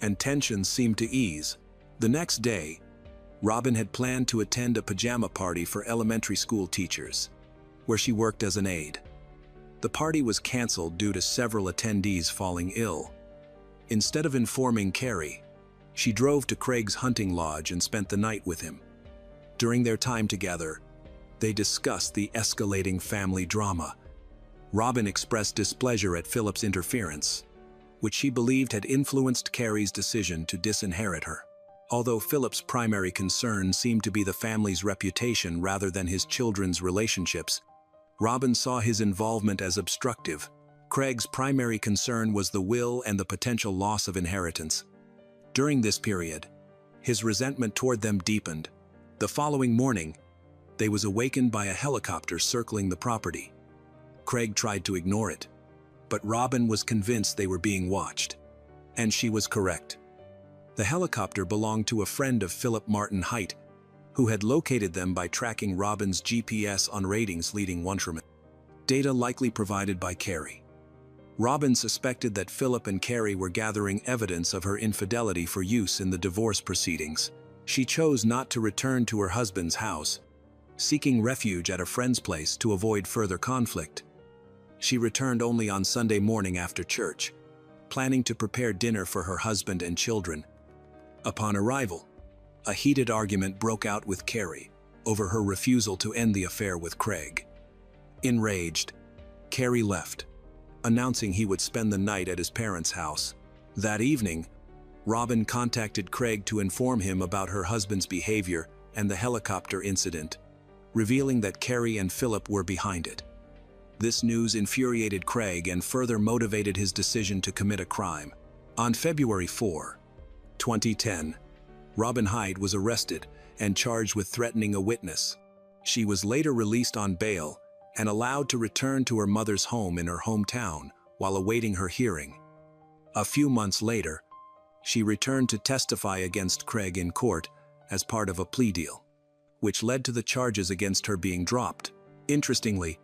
and tensions seemed to ease. The next day, Robin had planned to attend a pajama party for elementary school teachers, where she worked as an aide. The party was canceled due to several attendees falling ill. Instead of informing Carey, she drove to Craig's hunting lodge and spent the night with him. During their time together, they discussed the escalating family drama. Robin expressed displeasure at Philip's interference, which she believed had influenced Carey's decision to disinherit her. Although Philip's primary concern seemed to be the family's reputation rather than his children's relationships, Robin saw his involvement as obstructive. Craig's primary concern was the will and the potential loss of inheritance. During this period, his resentment toward them deepened. The following morning, they was awakened by a helicopter circling the property. Craig tried to ignore it, but Robin was convinced they were being watched. And she was correct. The helicopter belonged to a friend of Philip, Martin Height, who had located them by tracking Robin's GPS on ratings leading Wunderman. Data likely provided by Carey. Robin suspected that Philip and Carey were gathering evidence of her infidelity for use in the divorce proceedings. She chose not to return to her husband's house, seeking refuge at a friend's place to avoid further conflict. She returned only on Sunday morning after church, planning to prepare dinner for her husband and children. Upon arrival, a heated argument broke out with Carey over her refusal to end the affair with Craig. Enraged, Carey left, announcing he would spend the night at his parents' house. That evening, Robin contacted Craig to inform him about her husband's behavior and the helicopter incident, revealing that Carey and Philip were behind it. This news infuriated Craig and further motivated his decision to commit a crime. On February 4, 2010, Robin Hyde was arrested and charged with threatening a witness. She was later released on bail and allowed to return to her mother's home in her hometown while awaiting her hearing. A few months later, she returned to testify against Craig in court as part of a plea deal, which led to the charges against her being dropped. Interestingly,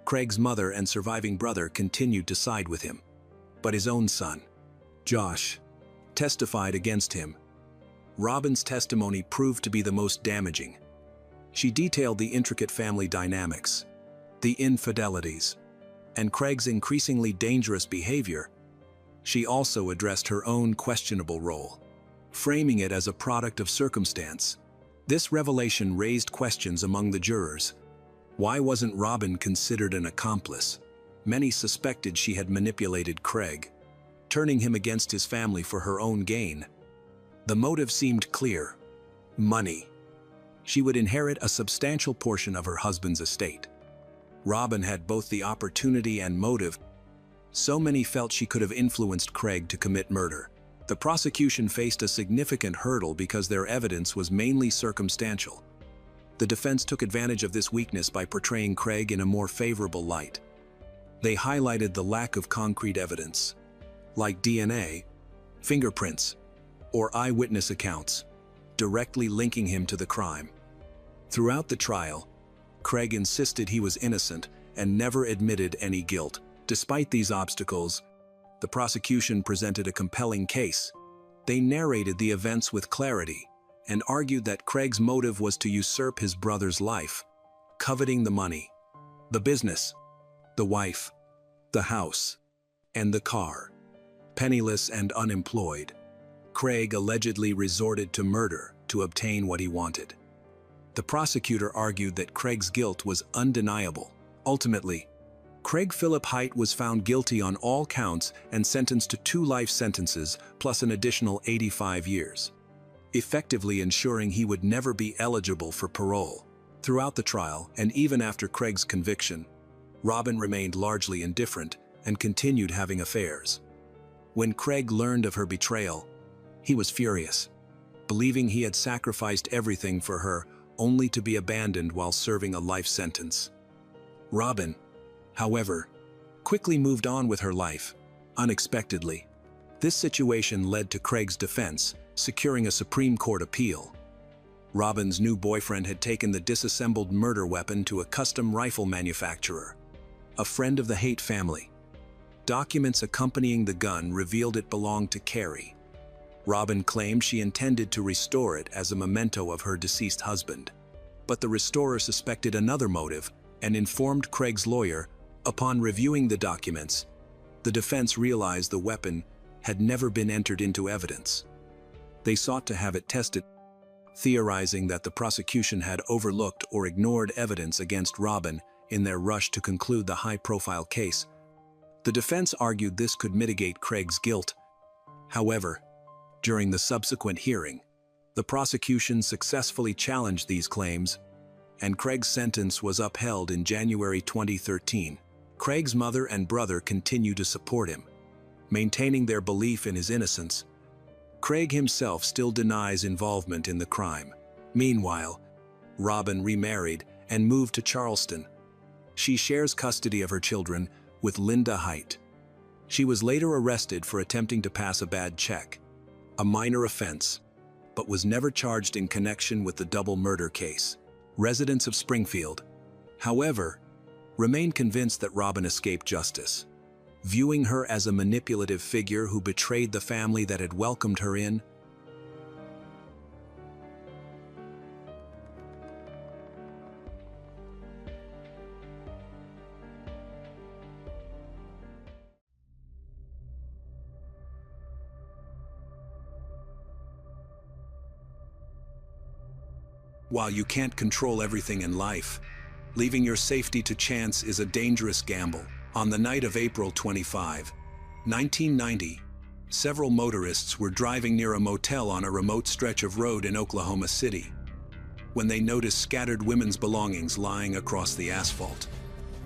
Craig's mother and surviving brother continued to side with him, but his own son, Josh, testified against him. Robin's testimony proved to be the most damaging. She detailed the intricate family dynamics, the infidelities, and Craig's increasingly dangerous behavior. She also addressed her own questionable role, framing it as a product of circumstance. This revelation raised questions among the jurors. Why wasn't Robin considered an accomplice? Many suspected she had manipulated Craig, turning him against his family for her own gain. The motive seemed clear: money. She would inherit a substantial portion of her husband's estate. Robin had both the opportunity and motive. So many felt she could have influenced Craig to commit murder. The prosecution faced a significant hurdle because their evidence was mainly circumstantial. The defense took advantage of this weakness by portraying Craig in a more favorable light. They highlighted the lack of concrete evidence, like DNA, fingerprints, or eyewitness accounts, directly linking him to the crime. Throughout the trial, Craig insisted he was innocent and never admitted any guilt. Despite these obstacles, the prosecution presented a compelling case. They narrated the events with clarity and argued that Craig's motive was to usurp his brother's life, coveting the money, the business, the wife, the house, and the car. Penniless and unemployed, Craig allegedly resorted to murder to obtain what he wanted. The prosecutor argued that Craig's guilt was undeniable. Ultimately, Craig Philip Height was found guilty on all counts and sentenced to 2 life sentences plus an additional 85 years, effectively ensuring he would never be eligible for parole. Throughout the trial, and even after Craig's conviction, Robin remained largely indifferent and continued having affairs. When Craig learned of her betrayal, he was furious, believing he had sacrificed everything for her only to be abandoned while serving a life sentence. Robin, however, quickly moved on with her life, unexpectedly. This situation led to Craig's defense, securing a Supreme Court appeal. Robin's new boyfriend had taken the disassembled murder weapon to a custom rifle manufacturer, a friend of the Haight family. Documents accompanying the gun revealed it belonged to Carrie. Robin claimed she intended to restore it as a memento of her deceased husband. But the restorer suspected another motive and informed Craig's lawyer. Upon reviewing the documents, the defense realized the weapon had never been entered into evidence. They sought to have it tested, theorizing that the prosecution had overlooked or ignored evidence against Robin in their rush to conclude the high-profile case. The defense argued this could mitigate Craig's guilt. However, during the subsequent hearing, the prosecution successfully challenged these claims, and Craig's sentence was upheld in January 2013. Craig's mother and brother continue to support him, maintaining their belief in his innocence. Craig himself still denies involvement in the crime. Meanwhile, Robin remarried and moved to Charleston. She shares custody of her children with Linda Height. She was later arrested for attempting to pass a bad check, a minor offense, but was never charged in connection with the double murder case. Residents of Springfield, however, remain convinced that Robin escaped justice, viewing her as a manipulative figure who betrayed the family that had welcomed her in. While you can't control everything in life, leaving your safety to chance is a dangerous gamble. On the night of April 25, 1990, several motorists were driving near a motel on a remote stretch of road in Oklahoma City when they noticed scattered women's belongings lying across the asphalt.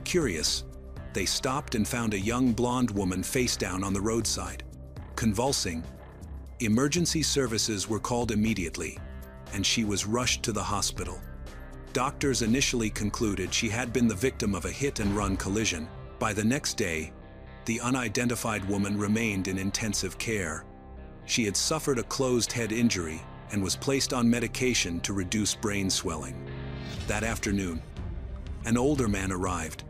Curious, they stopped and found a young blonde woman face down on the roadside, convulsing. Emergency services were called immediately, and she was rushed to the hospital. Doctors initially concluded she had been the victim of a hit-and-run collision. By the next day, the unidentified woman remained in intensive care. She had suffered a closed head injury and was placed on medication to reduce brain swelling. That afternoon, an older man arrived,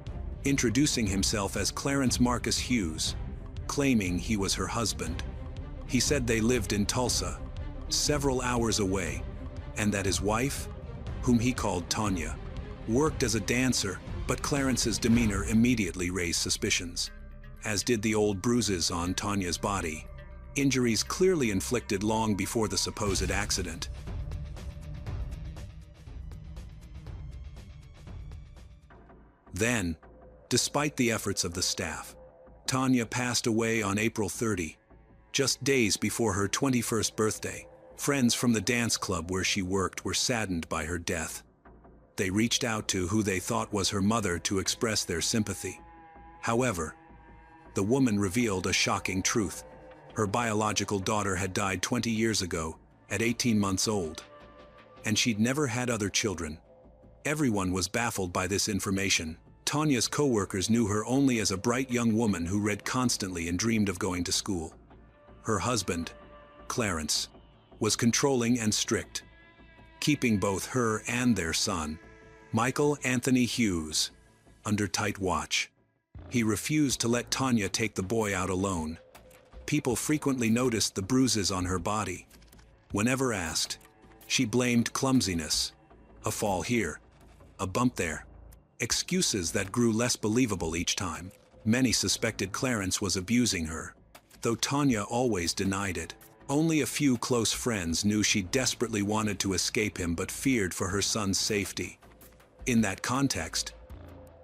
introducing himself as Clarence Marcus Hughes, claiming he was her husband. He said they lived in Tulsa, several hours away, and that his wife, whom he called Tanya, worked as a dancer, but Clarence's demeanor immediately raised suspicions, as did the old bruises on Tanya's body, injuries clearly inflicted long before the supposed accident. Then, despite the efforts of the staff, Tanya passed away on April 30, just days before her 21st birthday. Friends from the dance club where she worked were saddened by her death. They reached out to who they thought was her mother to express their sympathy. However, the woman revealed a shocking truth. Her biological daughter had died 20 years ago, at 18 months old, and she'd never had other children. Everyone was baffled by this information. Tanya's co-workers knew her only as a bright young woman who read constantly and dreamed of going to school. Her husband, Clarence, was controlling and strict, keeping both her and their son Michael Anthony Hughes, under tight watch. He refused to let Tanya take the boy out alone. People frequently noticed the bruises on her body. Whenever asked, she blamed clumsiness. A fall here, a bump there. Excuses that grew less believable each time. Many suspected Clarence was abusing her, though Tanya always denied it. Only a few close friends knew she desperately wanted to escape him but feared for her son's safety. In that context,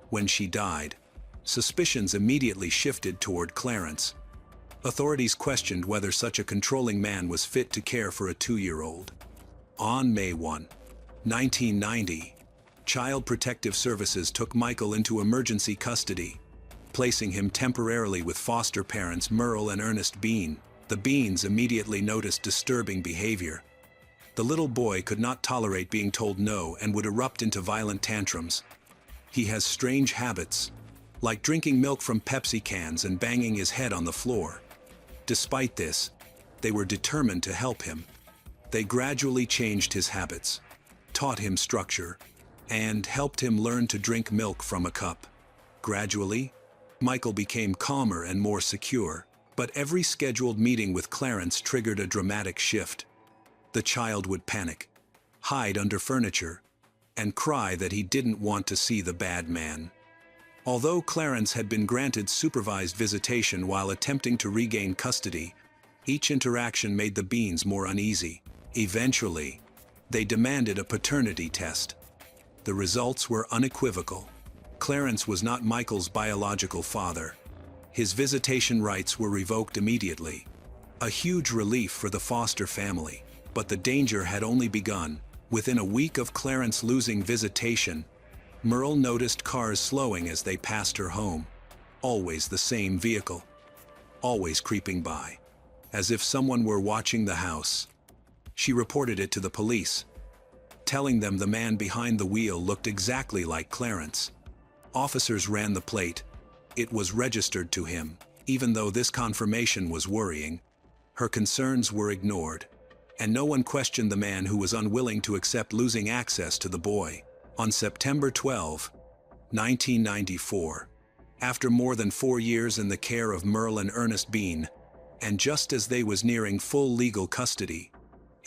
when she died, suspicions immediately shifted toward Clarence. Authorities questioned whether such a controlling man was fit to care for a 2-year-old. On May 1, 1990, Child Protective Services took Michael into emergency custody, placing him temporarily with foster parents Merle and Ernest Bean. The Beans immediately noticed disturbing behavior. The little boy could not tolerate being told no and would erupt into violent tantrums. He has strange habits, like drinking milk from Pepsi cans and banging his head on the floor. Despite this, they were determined to help him. They gradually changed his habits, taught him structure, and helped him learn to drink milk from a cup. Gradually, Michael became calmer and more secure, but every scheduled meeting with Clarence triggered a dramatic shift. The child would panic, hide under furniture, and cry that he didn't want to see the bad man. Although Clarence had been granted supervised visitation while attempting to regain custody, each interaction made the Beans more uneasy. Eventually, they demanded a paternity test. The results were unequivocal. Clarence was not Michael's biological father. His visitation rights were revoked immediately. A huge relief for the foster family, but the danger had only begun. Within a week of Clarence losing visitation, Merle noticed cars slowing as they passed her home. Always the same vehicle, always creeping by, as if someone were watching the house. She reported it to the police, telling them the man behind the wheel looked exactly like Clarence. Officers ran the plate. It was registered to him. Even though this confirmation was worrying, her concerns were ignored, and no one questioned the man who was unwilling to accept losing access to the boy. On September 12, 1994, after more than 4 years in the care of Merle and Ernest Bean, and just as they was nearing full legal custody,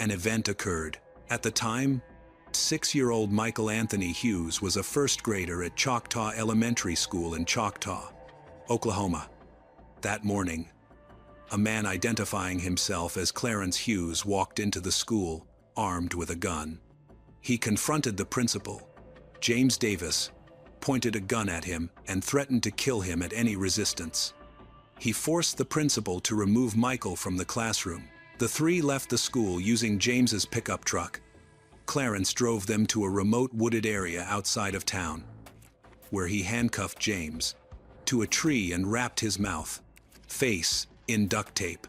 an event occurred. At the time, 6-year-old Michael Anthony Hughes was a first grader at Choctaw Elementary School in Choctaw, Oklahoma. That morning, a man identifying himself as Clarence Hughes walked into the school, armed with a gun. He confronted the principal, James Davis, pointed a gun at him, and threatened to kill him at any resistance. He forced the principal to remove Michael from the classroom. The three left the school using James's pickup truck. Clarence drove them to a remote wooded area outside of town, where he handcuffed James to a tree and wrapped his mouth, face in duct tape.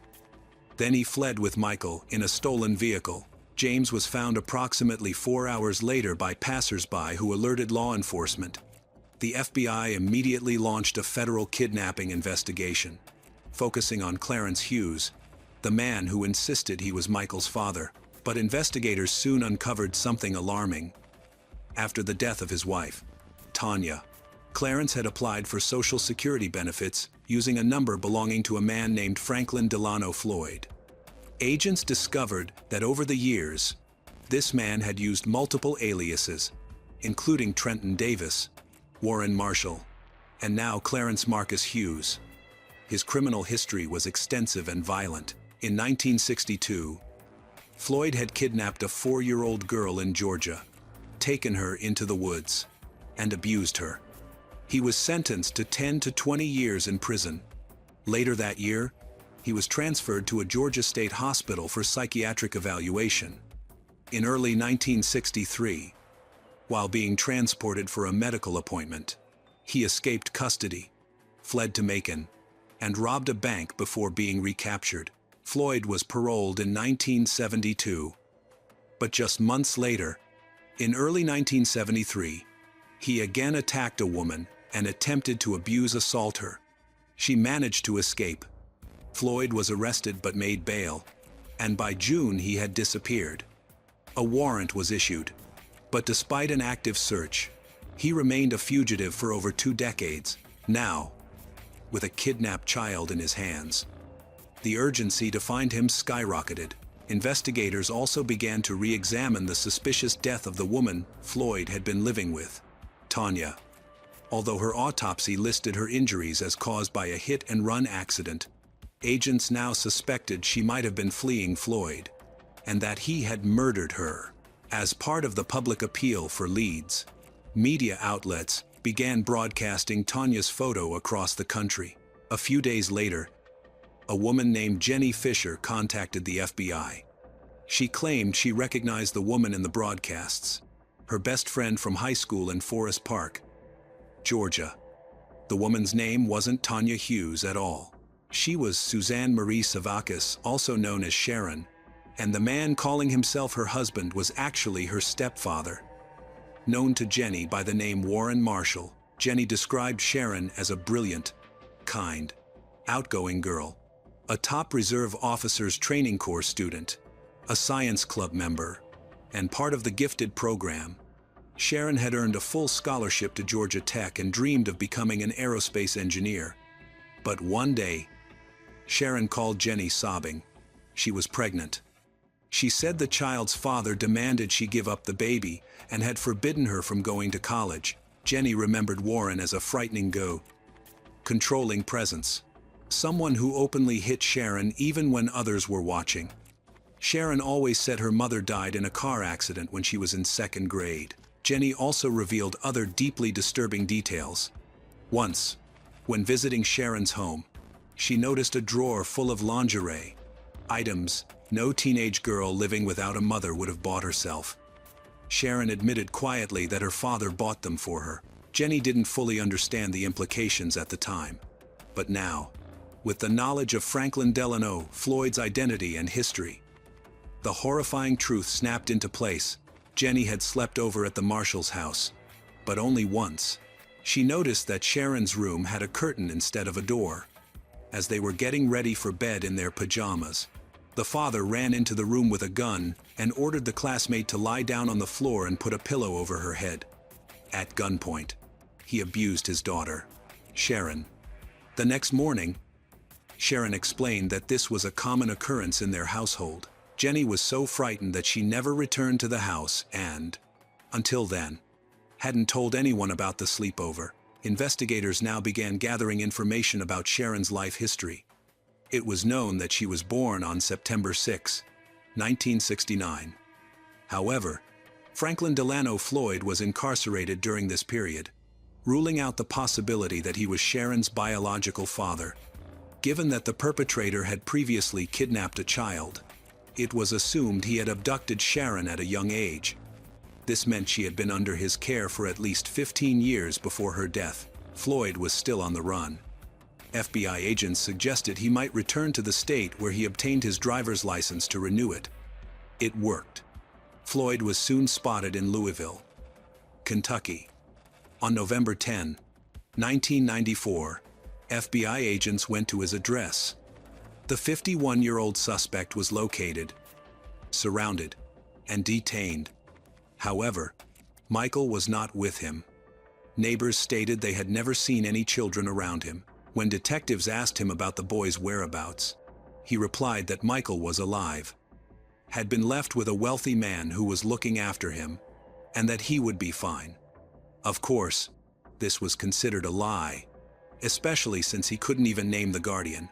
Then he fled with Michael in a stolen vehicle. James was found approximately 4 hours later by passers-by who alerted law enforcement. The FBI immediately launched a federal kidnapping investigation, focusing on Clarence Hughes, the man who insisted he was Michael's father. But investigators soon uncovered something alarming. After the death of his wife, Tanya, Clarence had applied for Social Security benefits using a number belonging to a man named Franklin Delano Floyd. Agents discovered that over the years, this man had used multiple aliases, including Trenton Davis, Warren Marshall, and now Clarence Marcus Hughes. His criminal history was extensive and violent. In 1962, Floyd had kidnapped a 4-year-old girl in Georgia, taken her into the woods, and abused her. He was sentenced to 10 to 20 years in prison. Later that year, he was transferred to a Georgia State hospital for psychiatric evaluation. In early 1963, while being transported for a medical appointment, he escaped custody, fled to Macon, and robbed a bank before being recaptured. Floyd was paroled in 1972, but just months later, in early 1973, he again attacked a woman and attempted to assault her. She managed to escape. Floyd was arrested but made bail, and by June he had disappeared. A warrant was issued, but despite an active search, He remained a fugitive for over 2 decades, now, with a kidnapped child in his hands. The urgency to find him skyrocketed. Investigators also began to re-examine the suspicious death of the woman Floyd had been living with, Tanya. Although her autopsy listed her injuries as caused by a hit-and-run accident, agents now suspected she might have been fleeing Floyd, and that he had murdered her. As part of the public appeal for leads, media outlets began broadcasting Tanya's photo across the country. A few days later, a woman named Jenny Fisher contacted the FBI. She claimed she recognized the woman in the broadcasts, her best friend from high school in Forest Park, Georgia. The woman's name wasn't Tanya Hughes at all. She was Suzanne Marie Savakis, also known as Sharon, and the man calling himself her husband was actually her stepfather. Known to Jenny by the name Warren Marshall, Jenny described Sharon as a brilliant, kind, outgoing girl, a top reserve officers training corps student, a science club member, and part of the gifted program. Sharon had earned a full scholarship to Georgia Tech and dreamed of becoming an aerospace engineer. But one day, Sharon called Jenny sobbing. She was pregnant. She said the child's father demanded she give up the baby and had forbidden her from going to college. Jenny remembered Warren as a frightening controlling presence. Someone who openly hit Sharon even when others were watching. Sharon always said her mother died in a car accident when she was in 2nd grade. Jenny also revealed other deeply disturbing details. Once, when visiting Sharon's home, she noticed a drawer full of lingerie, items no teenage girl living without a mother would have bought herself. Sharon admitted quietly that her father bought them for her. Jenny didn't fully understand the implications at the time. But now, with the knowledge of Franklin Delano, Floyd's identity and history, the horrifying truth snapped into place. Jenny had slept over at the Marshall's house, but only once. She noticed that Sharon's room had a curtain instead of a door. As they were getting ready for bed in their pajamas, the father ran into the room with a gun and ordered the classmate to lie down on the floor and put a pillow over her head. At gunpoint, he abused his daughter, Sharon. The next morning, Sharon explained that this was a common occurrence in their household. Jenny was so frightened that she never returned to the house and, until then, hadn't told anyone about the sleepover. Investigators now began gathering information about Sharon's life history. It was known that she was born on September 6, 1969. However, Franklin Delano Floyd was incarcerated during this period, ruling out the possibility that he was Sharon's biological father. Given that the perpetrator had previously kidnapped a child, it was assumed he had abducted Sharon at a young age. This meant she had been under his care for at least 15 years before her death. Floyd was still on the run. FBI agents suggested he might return to the state where he obtained his driver's license to renew it. It worked. Floyd was soon spotted in Louisville, Kentucky. On November 10, 1994, FBI agents went to his address. The 51-year-old suspect was located, surrounded, and detained. However, Michael was not with him. Neighbors stated they had never seen any children around him. When detectives asked him about the boy's whereabouts, he replied that Michael was alive, had been left with a wealthy man who was looking after him, and that he would be fine. Of course, this was considered a lie, especially since he couldn't even name the guardian.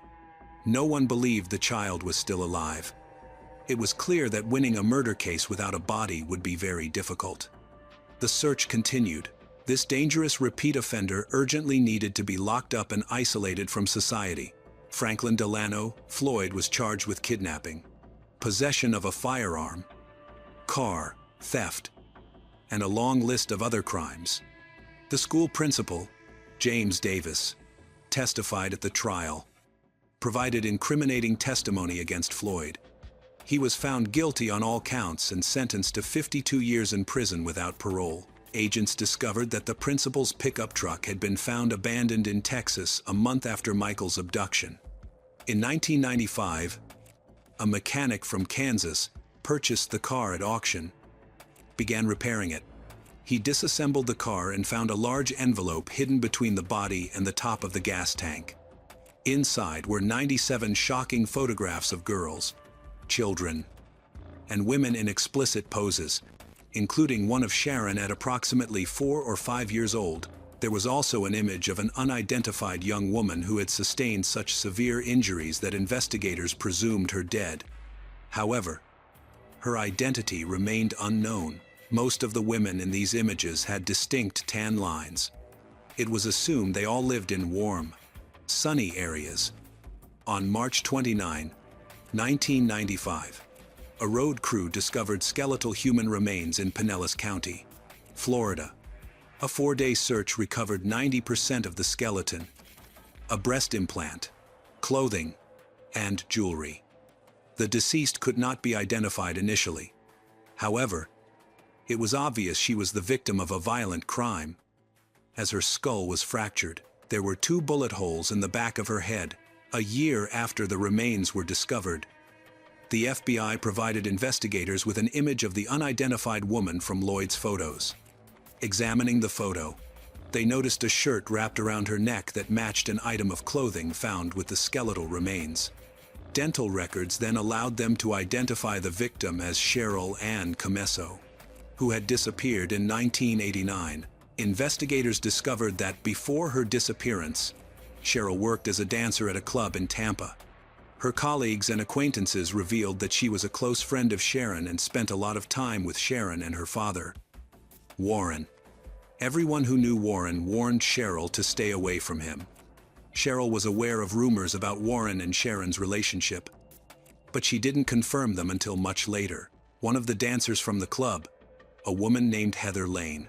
No one believed the child was still alive. It was clear that winning a murder case without a body would be very difficult. The search continued. This dangerous repeat offender urgently needed to be locked up and isolated from society. Franklin Delano Floyd was charged with kidnapping, possession of a firearm, car theft, and a long list of other crimes. The school principal, James Davis, testified at the trial, provided incriminating testimony against Floyd. He was found guilty on all counts and sentenced to 52 years in prison without parole. Agents discovered that the principal's pickup truck had been found abandoned in Texas a month after Michael's abduction. In 1995, a mechanic from Kansas purchased the car at auction, began repairing it. He disassembled the car and found a large envelope hidden between the body and the top of the gas tank. Inside were 97 shocking photographs of girls, children, and women in explicit poses, including one of Sharon at approximately 4 or 5 years old. There was also an image of an unidentified young woman who had sustained such severe injuries that investigators presumed her dead. However, her identity remained unknown. Most of the women in these images had distinct tan lines. It was assumed they all lived in warm, sunny areas. On March 29, 1995, a road crew discovered skeletal human remains in Pinellas County, Florida. A 4-day search recovered 90% of the skeleton, a breast implant, clothing, and jewelry. The deceased could not be identified initially. However, it was obvious she was the victim of a violent crime. As her skull was fractured, there were 2 bullet holes in the back of her head. A year after the remains were discovered, the FBI provided investigators with an image of the unidentified woman from Lloyd's photos. Examining the photo, they noticed a shirt wrapped around her neck that matched an item of clothing found with the skeletal remains. Dental records then allowed them to identify the victim as Cheryl Ann Comesso, who had disappeared in 1989. Investigators discovered that before her disappearance, Cheryl worked as a dancer at a club in Tampa. Her colleagues and acquaintances revealed that she was a close friend of Sharon and spent a lot of time with Sharon and her father, Warren. Everyone who knew Warren warned Cheryl to stay away from him. Cheryl was aware of rumors about Warren and Sharon's relationship, but she didn't confirm them until much later. One of the dancers from the club, a woman named Heather Lane,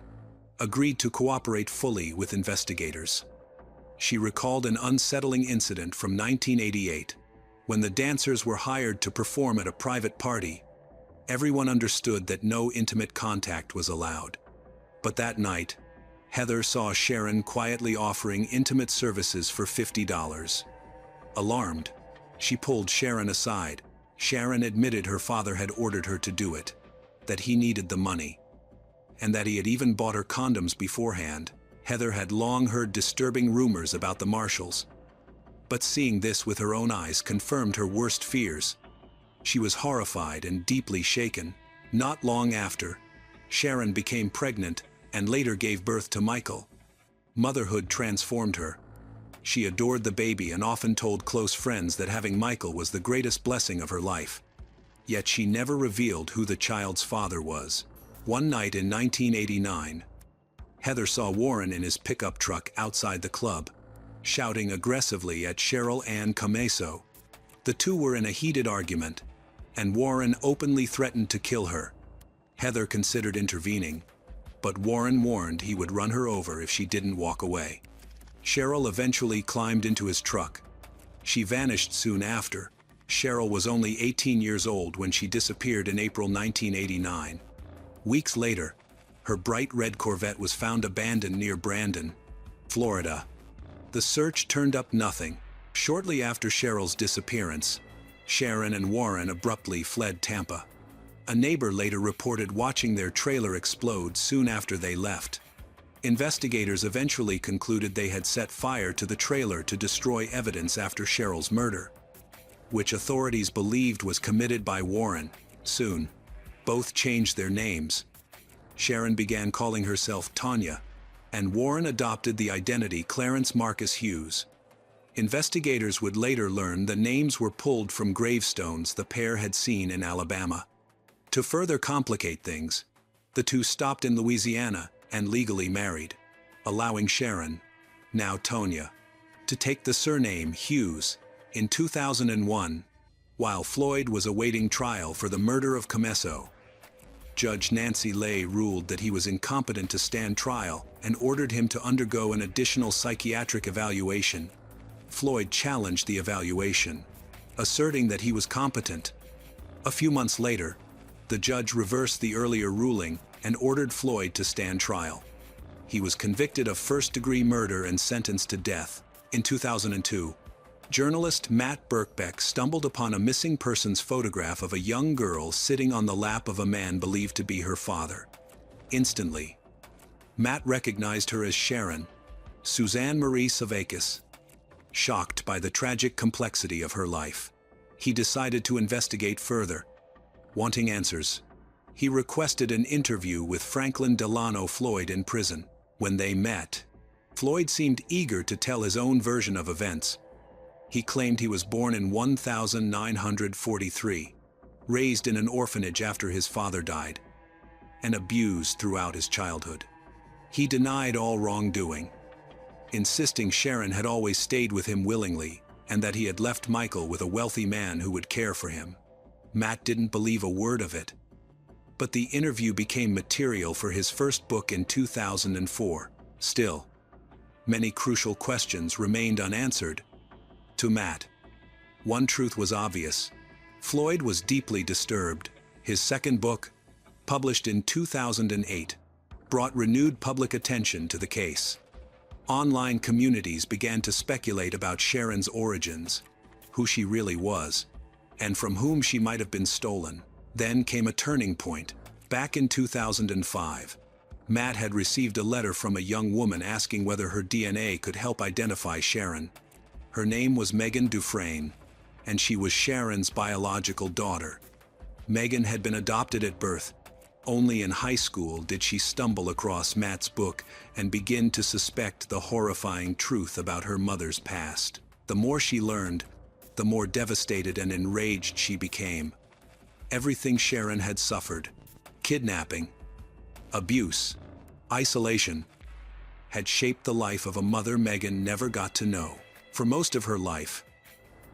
agreed to cooperate fully with investigators. She recalled an unsettling incident from 1988, when the dancers were hired to perform at a private party. Everyone understood that no intimate contact was allowed. But that night, Heather saw Sharon quietly offering intimate services for $50. Alarmed, she pulled Sharon aside. Sharon admitted her father had ordered her to do it, that he needed the money, and that he had even bought her condoms beforehand. Heather had long heard disturbing rumors about the Marshalls, but seeing this with her own eyes confirmed her worst fears. She was horrified and deeply shaken. Not long after, Sharon became pregnant and later gave birth to Michael. Motherhood transformed her. She adored the baby and often told close friends that having Michael was the greatest blessing of her life. Yet she never revealed who the child's father was. One night in 1989, Heather saw Warren in his pickup truck outside the club, shouting aggressively at Cheryl Ann Comesso. The two were in a heated argument, and Warren openly threatened to kill her. Heather considered intervening, but Warren warned he would run her over if she didn't walk away. Cheryl eventually climbed into his truck. She vanished soon after. Cheryl was only 18 years old when she disappeared in April 1989. Weeks later, her bright red Corvette was found abandoned near Brandon, Florida. The search turned up nothing. Shortly after Cheryl's disappearance, Sharon and Warren abruptly fled Tampa. A neighbor later reported watching their trailer explode soon after they left. Investigators eventually concluded they had set fire to the trailer to destroy evidence after Cheryl's murder, which authorities believed was committed by Warren. Soon, both changed their names. Sharon began calling herself Tanya, and Warren adopted the identity Clarence Marcus Hughes. Investigators would later learn the names were pulled from gravestones the pair had seen in Alabama. To further complicate things, the two stopped in Louisiana and legally married, allowing Sharon, now Tonya, to take the surname Hughes. In 2001, while Floyd was awaiting trial for the murder of Comesso, Judge Nancy Lay ruled that he was incompetent to stand trial and ordered him to undergo an additional psychiatric evaluation. Floyd challenged the evaluation, asserting that he was competent. A few months later, the judge reversed the earlier ruling and ordered Floyd to stand trial. He was convicted of first-degree murder and sentenced to death. In 2002, journalist Matt Birkbeck stumbled upon a missing persons photograph of a young girl sitting on the lap of a man believed to be her father. Instantly, Matt recognized her as Sharon, Suzanne Marie Savakis. Shocked by the tragic complexity of her life, he decided to investigate further. Wanting answers, he requested an interview with Franklin Delano Floyd in prison. When they met, Floyd seemed eager to tell his own version of events. He claimed he was born in 1943, raised in an orphanage after his father died, and abused throughout his childhood. He denied all wrongdoing, insisting Sharon had always stayed with him willingly and that he had left Michael with a wealthy man who would care for him. Matt didn't believe a word of it. But the interview became material for his first book in 2004. Still, many crucial questions remained unanswered. To Matt, one truth was obvious. Floyd was deeply disturbed. His second book, published in 2008, brought renewed public attention to the case. Online communities began to speculate about Sharon's origins, who she really was, and from whom she might have been stolen. Then came a turning point. Back in 2005, Matt had received a letter from a young woman asking whether her DNA could help identify Sharon. Her name was Megan Dufresne, and she was Sharon's biological daughter. Megan had been adopted at birth. Only in high school did she stumble across Matt's book and begin to suspect the horrifying truth about her mother's past. The more she learned, the more devastated and enraged she became. Everything Sharon had suffered, kidnapping, abuse, isolation, had shaped the life of a mother Megan never got to know. For most of her life,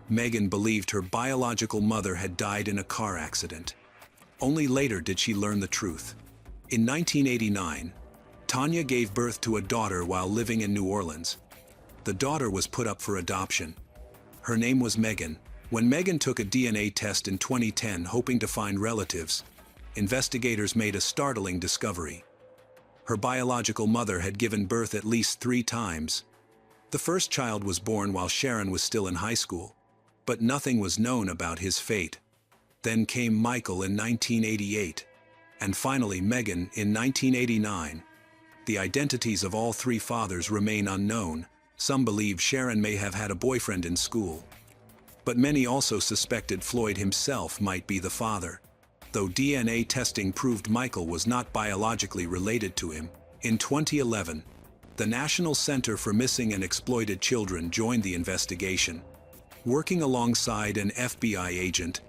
Megan believed her biological mother had died in a car accident. Only later did she learn the truth. In 1989, Tanya gave birth to a daughter while living in New Orleans. The daughter was put up for adoption. Her name was Megan. When Megan took a DNA test in 2010 hoping to find relatives, investigators made a startling discovery. Her biological mother had given birth at least 3 times. The first child was born while Sharon was still in high school, but nothing was known about his fate. Then came Michael in 1988, and finally Megan in 1989. The identities of all 3 fathers remain unknown. Some believe Sharon may have had a boyfriend in school, but many also suspected Floyd himself might be the father, though DNA testing proved Michael was not biologically related to him. In 2011, the National Center for Missing and Exploited Children joined the investigation. Working alongside an FBI agent,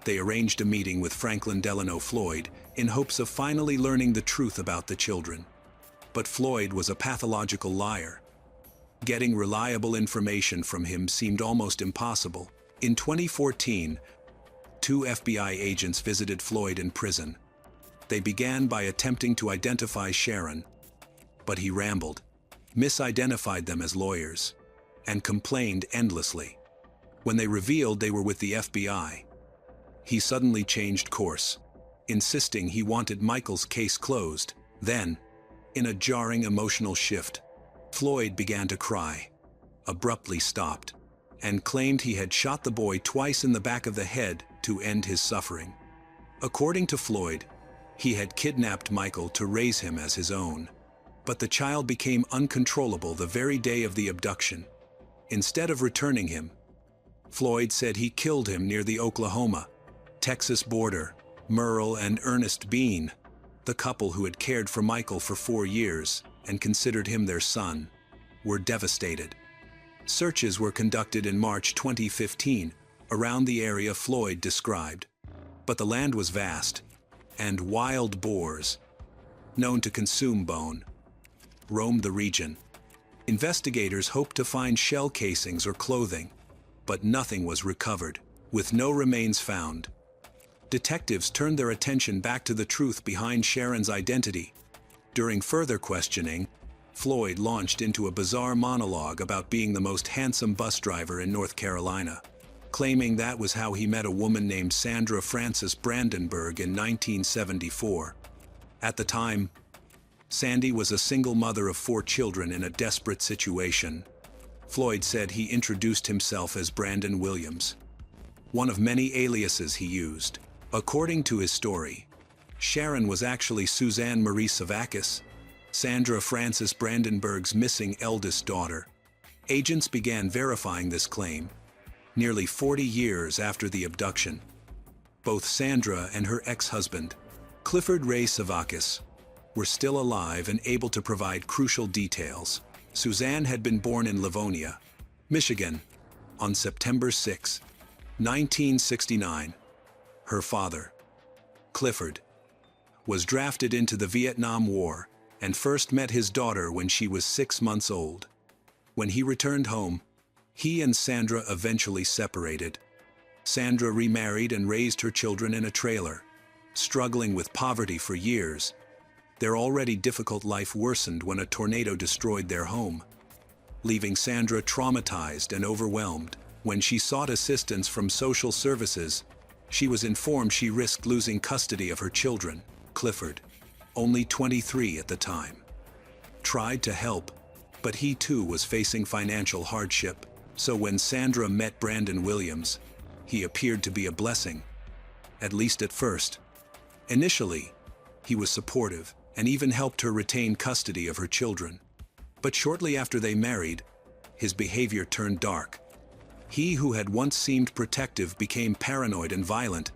they arranged a meeting with Franklin Delano Floyd in hopes of finally learning the truth about the children. But Floyd was a pathological liar. Getting reliable information from him seemed almost impossible. In 2014, 2 FBI agents visited Floyd in prison. They began by attempting to identify Sharon, but he rambled, misidentified them as lawyers, and complained endlessly. When they revealed they were with the FBI, he suddenly changed course, insisting he wanted Michael's case closed. Then, in a jarring emotional shift, Floyd began to cry, abruptly stopped, and claimed he had shot the boy twice in the back of the head to end his suffering. According to Floyd, he had kidnapped Michael to raise him as his own. But the child became uncontrollable the very day of the abduction. Instead of returning him, Floyd said he killed him near the Oklahoma-Texas border. Merle and Ernest Bean, the couple who had cared for Michael for 4 years and considered him their son, were devastated. Searches were conducted in March 2015 around the area Floyd described, but the land was vast, and wild boars, known to consume bone, roamed the region. Investigators hoped to find shell casings or clothing, but nothing was recovered. With no remains found, detectives turned their attention back to the truth behind Sharon's identity. During further questioning, Floyd launched into a bizarre monologue about being the most handsome bus driver in North Carolina, claiming that was how he met a woman named Sandra Frances Brandenburg in 1974. At the time, Sandy was a single mother of 4 children in a desperate situation. Floyd said he introduced himself as Brandon Williams, one of many aliases he used. According to his story, Sharon was actually Suzanne Marie Savakis, Sandra Frances Brandenburg's missing eldest daughter. Agents began verifying this claim, nearly 40 years after the abduction. Both Sandra and her ex-husband, Clifford Ray Savakis, were still alive and able to provide crucial details. Suzanne had been born in Livonia, Michigan, on September 6, 1969. Her father, Clifford, was drafted into the Vietnam War and first met his daughter when she was 6 months old. When he returned home, he and Sandra eventually separated. Sandra remarried and raised her children in a trailer. Struggling with poverty for years, their already difficult life worsened when a tornado destroyed their home, leaving Sandra traumatized and overwhelmed. When she sought assistance from social services, she was informed she risked losing custody of her children. Clifford, only 23 at the time, tried to help, but he too was facing financial hardship. So when Sandra met Brandon Williams, he appeared to be a blessing, at least at first. Initially, he was supportive and even helped her retain custody of her children. But shortly after they married, his behavior turned dark. He who had once seemed protective became paranoid and violent.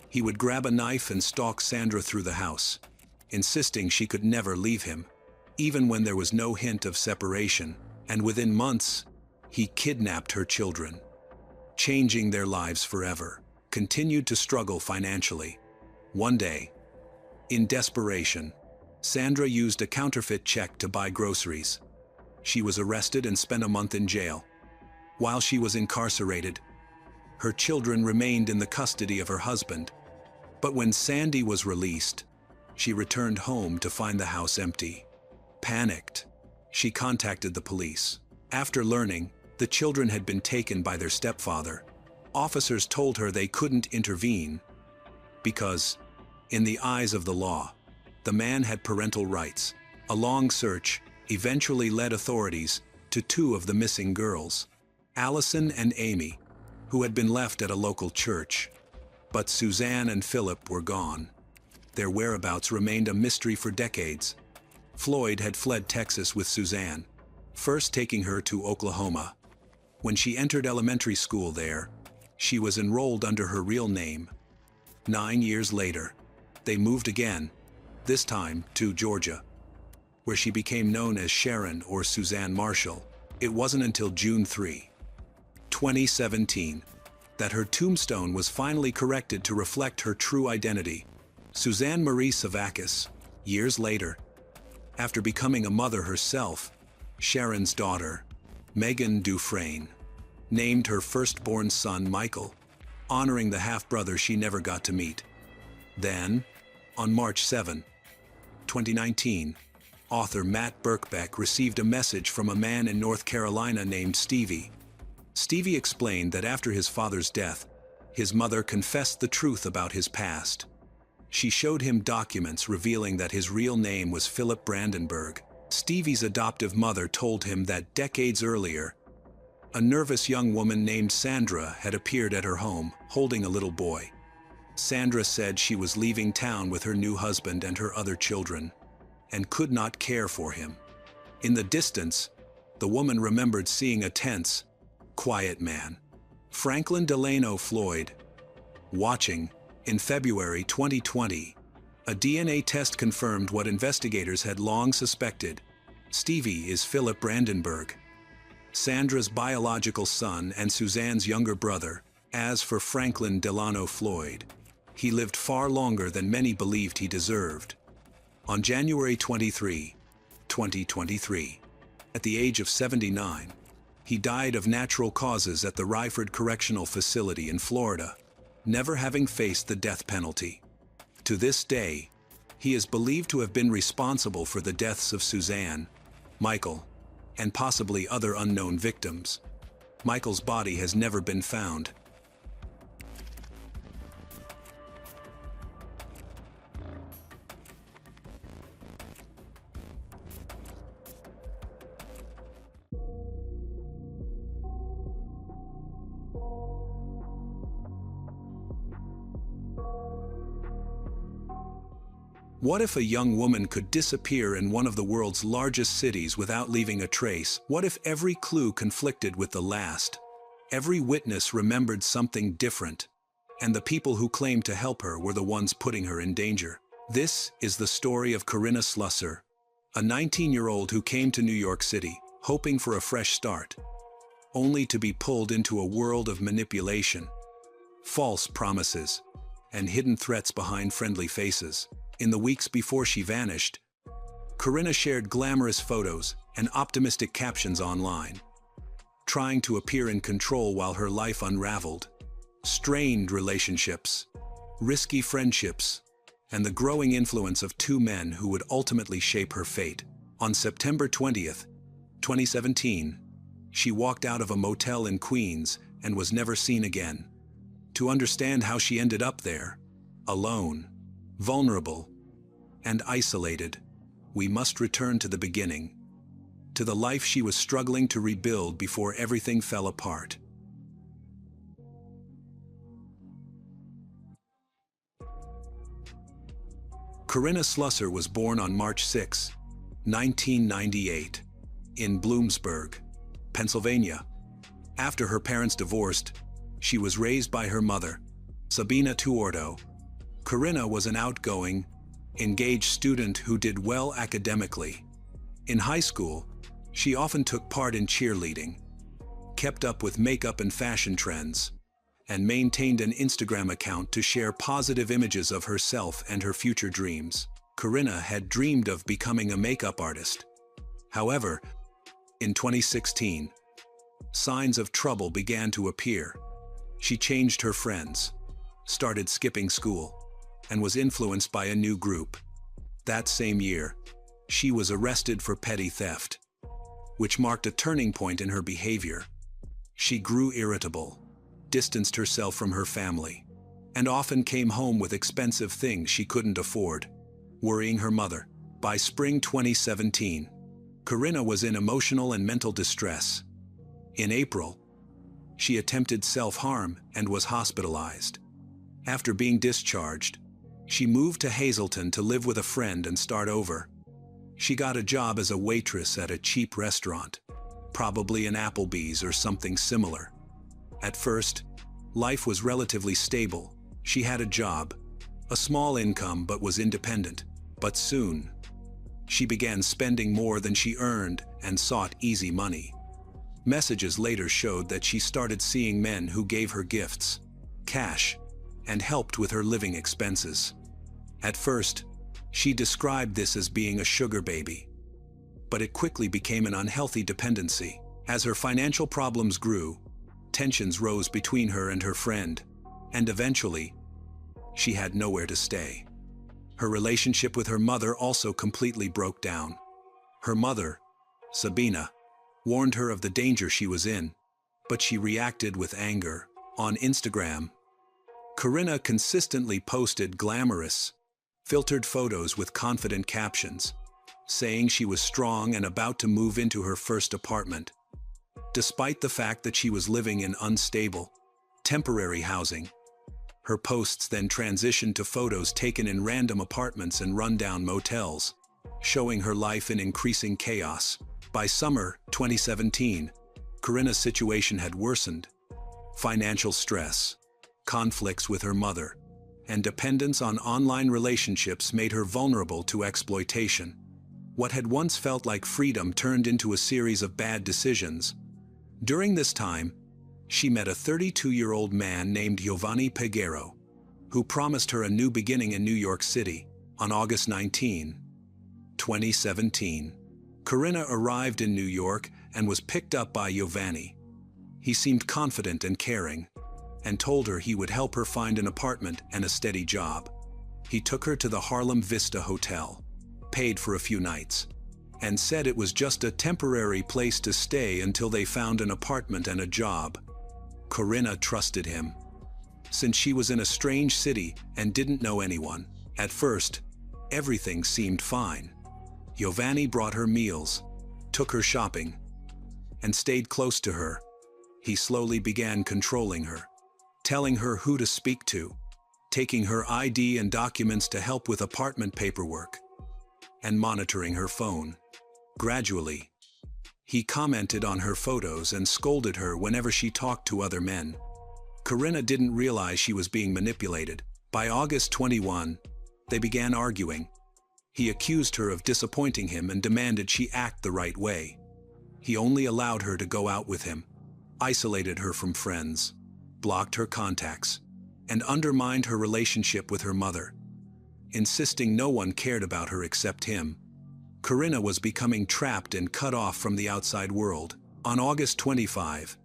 He would grab a knife and stalk Sandra through the house, insisting she could never leave him, even when there was no hint of separation. And within months, he kidnapped her children, changing their lives forever. Continued to struggle financially. One day, in desperation, Sandra used a counterfeit check to buy groceries. She was arrested and spent a month in jail. While she was incarcerated, her children remained in the custody of her husband. But when Sandy was released, she returned home to find the house empty. Panicked, she contacted the police. After learning the children had been taken by their stepfather, officers told her they couldn't intervene because, in the eyes of the law, the man had parental rights. A long search eventually led authorities to 2 of the missing girls, Allison and Amy, who had been left at a local church. But Suzanne and Philip were gone. Their whereabouts remained a mystery for decades. Floyd had fled Texas with Suzanne, first taking her to Oklahoma. When she entered elementary school there, she was enrolled under her real name. 9 years later, they moved again, this time to Georgia, where she became known as Sharon or Suzanne Marshall. It wasn't until June 3, 2017, that her tombstone was finally corrected to reflect her true identity, Suzanne Marie Savakis. Years later, after becoming a mother herself, Sharon's daughter, Megan Dufresne, named her firstborn son Michael, honoring the half-brother she never got to meet. Then, on March 7, 2019, author Matt Birkbeck received a message from a man in North Carolina named Stevie. Stevie explained that after his father's death, his mother confessed the truth about his past. She showed him documents revealing that his real name was Philip Brandenburg. Stevie's adoptive mother told him that decades earlier, a nervous young woman named Sandra had appeared at her home, holding a little boy. Sandra said she was leaving town with her new husband and her other children, and could not care for him. In the distance, the woman remembered seeing a tense, quiet man, Franklin Delano Floyd, watching. In February 2020, a DNA test confirmed what investigators had long suspected. Stevie is Philip Brandenburg, Sandra's biological son and Suzanne's younger brother. As for Franklin Delano Floyd, he lived far longer than many believed he deserved. On January 23, 2023, at the age of 79, he died of natural causes at the Ryford Correctional Facility in Florida, never having faced the death penalty. To this day, he is believed to have been responsible for the deaths of Suzanne, Michael, and possibly other unknown victims. Michael's body has never been found. What if a young woman could disappear in one of the world's largest cities without leaving a trace? What if every clue conflicted with the last? Every witness remembered something different, and the people who claimed to help her were the ones putting her in danger. This is the story of Corinna Slusser, a 19-year-old who came to New York City, hoping for a fresh start, only to be pulled into a world of manipulation, false promises, and hidden threats behind friendly faces. In the weeks before she vanished, Corinna shared glamorous photos and optimistic captions online, trying to appear in control while her life unraveled. Strained relationships, risky friendships, and the growing influence of two men who would ultimately shape her fate. On September 20th, 2017, she walked out of a motel in Queens and was never seen again. To understand how she ended up there, alone, vulnerable, and isolated, we must return to the beginning, to the life she was struggling to rebuild before everything fell apart. Corinna Slusser was born on March 6, 1998, in Bloomsburg, Pennsylvania. After her parents divorced, she was raised by her mother, Sabina Tuordo. Corinna was an outgoing, engaged student who did well academically. In high school, she often took part in cheerleading, kept up with makeup and fashion trends, and maintained an Instagram account to share positive images of herself and her future dreams. Corinna had dreamed of becoming a makeup artist. However, in 2016, signs of trouble began to appear. She changed her friends, started skipping school, and was influenced by a new group. That same year, she was arrested for petty theft, which marked a turning point in her behavior. She grew irritable, distanced herself from her family, and often came home with expensive things she couldn't afford, worrying her mother. By spring 2017, Corinna was in emotional and mental distress. In April, she attempted self-harm and was hospitalized. After being discharged, she moved to Hazleton to live with a friend and start over. She got a job as a waitress at a cheap restaurant, probably an Applebee's or something similar. At first, life was relatively stable. She had a job, a small income, but was independent. But soon, she began spending more than she earned and sought easy money. Messages later showed that she started seeing men who gave her gifts, cash, and helped with her living expenses. At first, she described this as being a sugar baby, but it quickly became an unhealthy dependency. As her financial problems grew, tensions rose between her and her friend, and eventually, she had nowhere to stay. Her relationship with her mother also completely broke down. Her mother, Sabina, warned her of the danger she was in, but she reacted with anger. On Instagram, Corinna consistently posted glamorous, filtered photos with confident captions, saying she was strong and about to move into her first apartment. Despite the fact that she was living in unstable, temporary housing, her posts then transitioned to photos taken in random apartments and rundown motels, showing her life in increasing chaos. By summer 2017, Corinna's situation had worsened. Financial stress, conflicts with her mother, and dependence on online relationships made her vulnerable to exploitation. What had once felt like freedom turned into a series of bad decisions. During this time, she met a 32-year-old man named Giovanni Peguero, who promised her a new beginning in New York City. On August 19, 2017, Corinna arrived in New York and was picked up by Giovanni. He seemed confident and caring, and told her he would help her find an apartment and a steady job. He took her to the Harlem Vista Hotel, paid for a few nights, and said it was just a temporary place to stay until they found an apartment and a job. Corinna trusted him, since she was in a strange city and didn't know anyone. At first, everything seemed fine. Giovanni brought her meals, took her shopping, and stayed close to her. He slowly began controlling her, telling her who to speak to, taking her ID and documents to help with apartment paperwork, and monitoring her phone. Gradually, he commented on her photos and scolded her whenever she talked to other men. Corinna didn't realize she was being manipulated. By August 21, they began arguing. He accused her of disappointing him and demanded she act the right way. He only allowed her to go out with him, isolated her from friends, blocked her contacts, and undermined her relationship with her mother, insisting no one cared about her except him. Corinna was becoming trapped and cut off from the outside world. On August 25,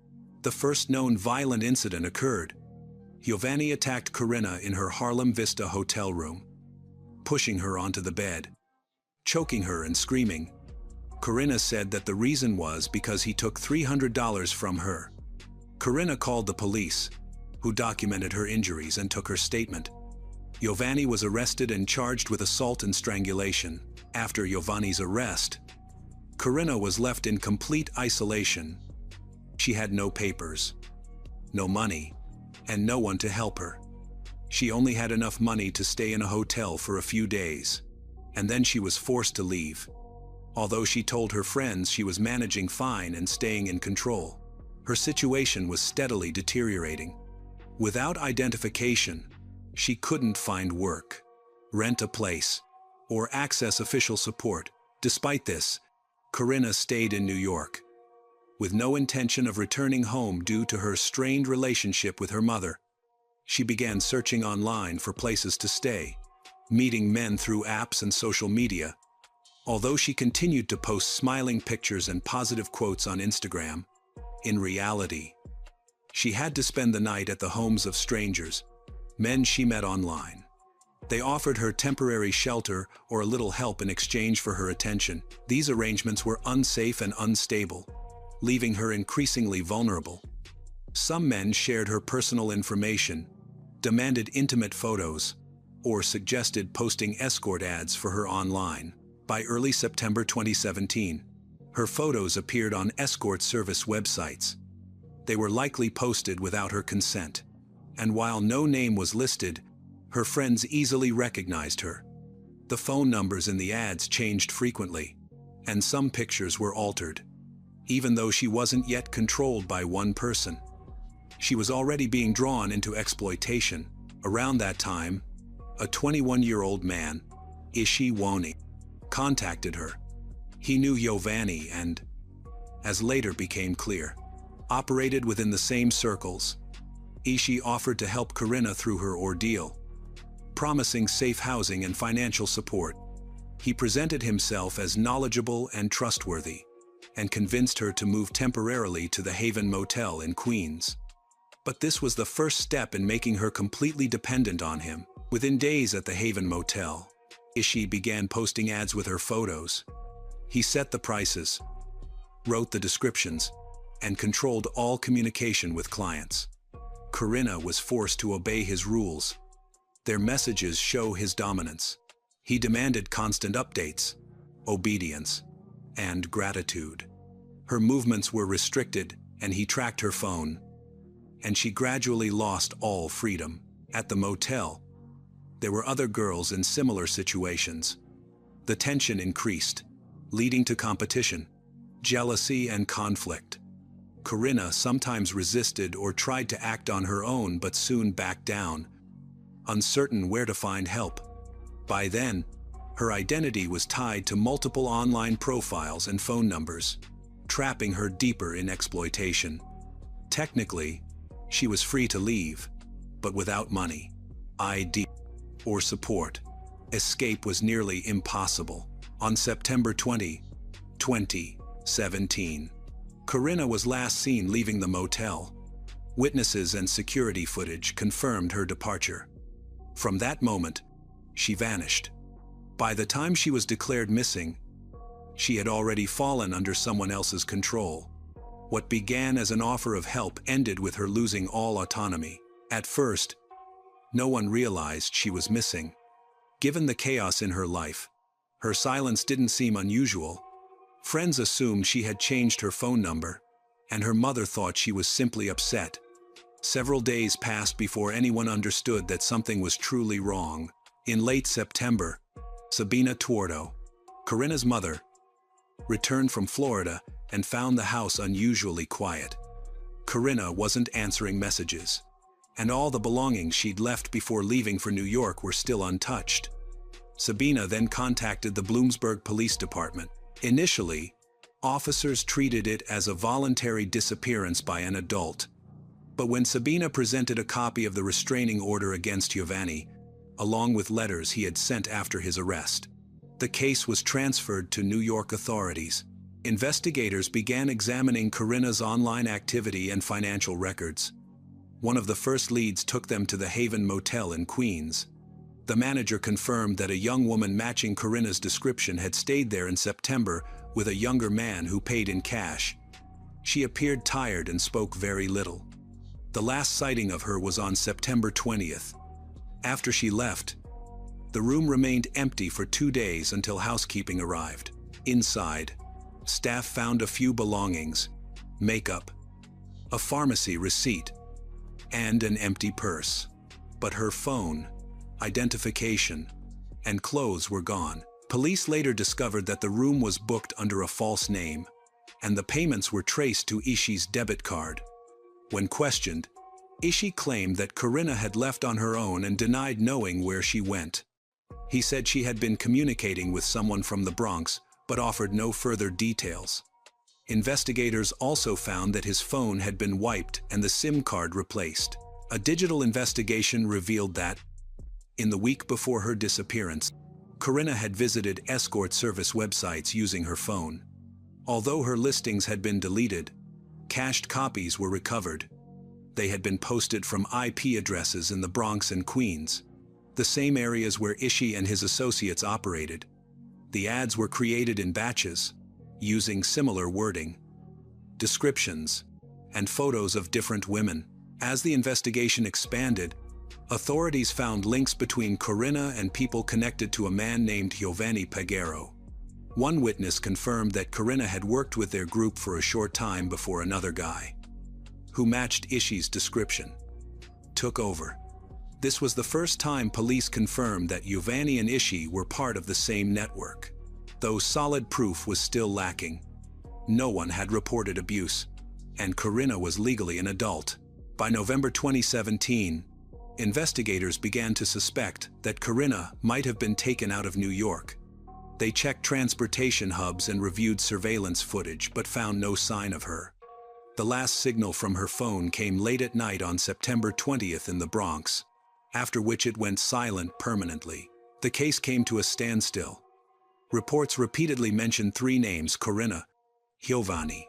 the first known violent incident occurred. Giovanni attacked Corinna in her Harlem Vista hotel room, pushing her onto the bed, choking her and screaming. Corinna said that the reason was because he took $300 from her. Corinna called the police, who documented her injuries and took her statement. Giovanni was arrested and charged with assault and strangulation. After Giovanni's arrest, Corinna was left in complete isolation. She had no papers, no money, and no one to help her. She only had enough money to stay in a hotel for a few days, and then she was forced to leave. Although she told her friends she was managing fine and staying in control, her situation was steadily deteriorating. Without identification, she couldn't find work, rent a place, or access official support. Despite this, Corinna stayed in New York, with no intention of returning home due to her strained relationship with her mother. She began searching online for places to stay, meeting men through apps and social media. Although she continued to post smiling pictures and positive quotes on Instagram, in reality, she had to spend the night at the homes of strangers, men she met online. They offered her temporary shelter or a little help in exchange for her attention. These arrangements were unsafe and unstable, leaving her increasingly vulnerable. Some men shared her personal information, demanded intimate photos, or suggested posting escort ads for her online. By early September 2017, her photos appeared on escort service websites. They were likely posted without her consent, and while no name was listed, her friends easily recognized her. The phone numbers in the ads changed frequently, and some pictures were altered. Even though she wasn't yet controlled by one person, she was already being drawn into exploitation. Around that time, a 21-year-old man, Ishi Woni, contacted her. He knew Giovanni and, as later became clear, operated within the same circles. Ishi offered to help Corinna through her ordeal, promising safe housing and financial support. He presented himself as knowledgeable and trustworthy, and convinced her to move temporarily to the Haven Motel in Queens. But this was the first step in making her completely dependent on him. Within days at the Haven Motel, Ishi began posting ads with her photos. He set the prices, wrote the descriptions, and controlled all communication with clients. Corinna was forced to obey his rules. Their messages show his dominance. He demanded constant updates, obedience, and gratitude. Her movements were restricted, and he tracked her phone, and she gradually lost all freedom. At the motel, there were other girls in similar situations. The tension increased, leading to competition, jealousy, and conflict. Corinna sometimes resisted or tried to act on her own but soon backed down, uncertain where to find help. By then, her identity was tied to multiple online profiles and phone numbers, trapping her deeper in exploitation. Technically, she was free to leave, but without money, ID, or support, escape was nearly impossible. On September 20, 2017, Corinna was last seen leaving the motel. Witnesses and security footage confirmed her departure. From that moment, she vanished. By the time she was declared missing, she had already fallen under someone else's control. What began as an offer of help ended with her losing all autonomy. At first, no one realized she was missing. Given the chaos in her life, her silence didn't seem unusual. Friends assumed she had changed her phone number, and her mother thought she was simply upset. Several days passed before anyone understood that something was truly wrong. In late September, Sabina Tuordo, Corinna's mother, returned from Florida and found the house unusually quiet. Corinna wasn't answering messages, and all the belongings she'd left before leaving for New York were still untouched. Sabina then contacted the Bloomsburg Police Department. Initially, officers treated it as a voluntary disappearance by an adult. But when Sabina presented a copy of the restraining order against Giovanni, along with letters he had sent after his arrest, the case was transferred to New York authorities. Investigators began examining Corinna's online activity and financial records. One of the first leads took them to the Haven Motel in Queens. The manager confirmed that a young woman matching Corinna's description had stayed there in September with a younger man who paid in cash. She appeared tired and spoke very little. The last sighting of her was on September 20th. After she left, the room remained empty for 2 days until housekeeping arrived. Inside, staff found a few belongings: makeup, a pharmacy receipt, and an empty purse. But her phone, identification, and clothes were gone. Police later discovered that the room was booked under a false name, and the payments were traced to Ishii's debit card. When questioned, Ishii claimed that Corinna had left on her own and denied knowing where she went. He said she had been communicating with someone from the Bronx, but offered no further details. Investigators also found that his phone had been wiped and the SIM card replaced. A digital investigation revealed that, in the week before her disappearance, Corinna had visited escort service websites using her phone. Although her listings had been deleted, cached copies were recovered. They had been posted from IP addresses in the Bronx and Queens, the same areas where Ishii and his associates operated. The ads were created in batches, using similar wording, descriptions, and photos of different women. As the investigation expanded, authorities found links between Corinna and people connected to a man named Giovanni Pagero. One witness confirmed that Corinna had worked with their group for a short time before another guy, who matched Ishii's description, took over. This was the first time police confirmed that Giovanni and Ishii were part of the same network. Though solid proof was still lacking, no one had reported abuse, and Corinna was legally an adult. By November 2017, investigators began to suspect that Corinna might have been taken out of New York. They checked transportation hubs and reviewed surveillance footage, but found no sign of her. The last signal from her phone came late at night on September 20th in the Bronx, after which it went silent permanently. The case came to a standstill. Reports repeatedly mentioned 3 names: Corinna, Giovanni,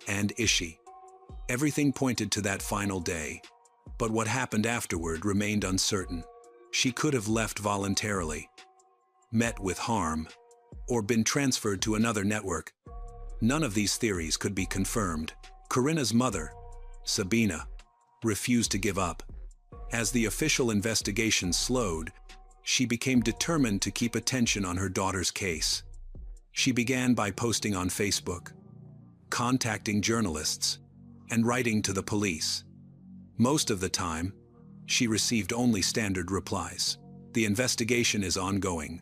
and Ishii. Everything pointed to that final day, but what happened afterward remained uncertain. She could have left voluntarily, met with harm, or been transferred to another network. None of these theories could be confirmed. Corinna's mother, Sabina, refused to give up. As the official investigation slowed, she became determined to keep attention on her daughter's case. She began by posting on Facebook, contacting journalists, and writing to the police. Most of the time, she received only standard replies. The investigation is ongoing.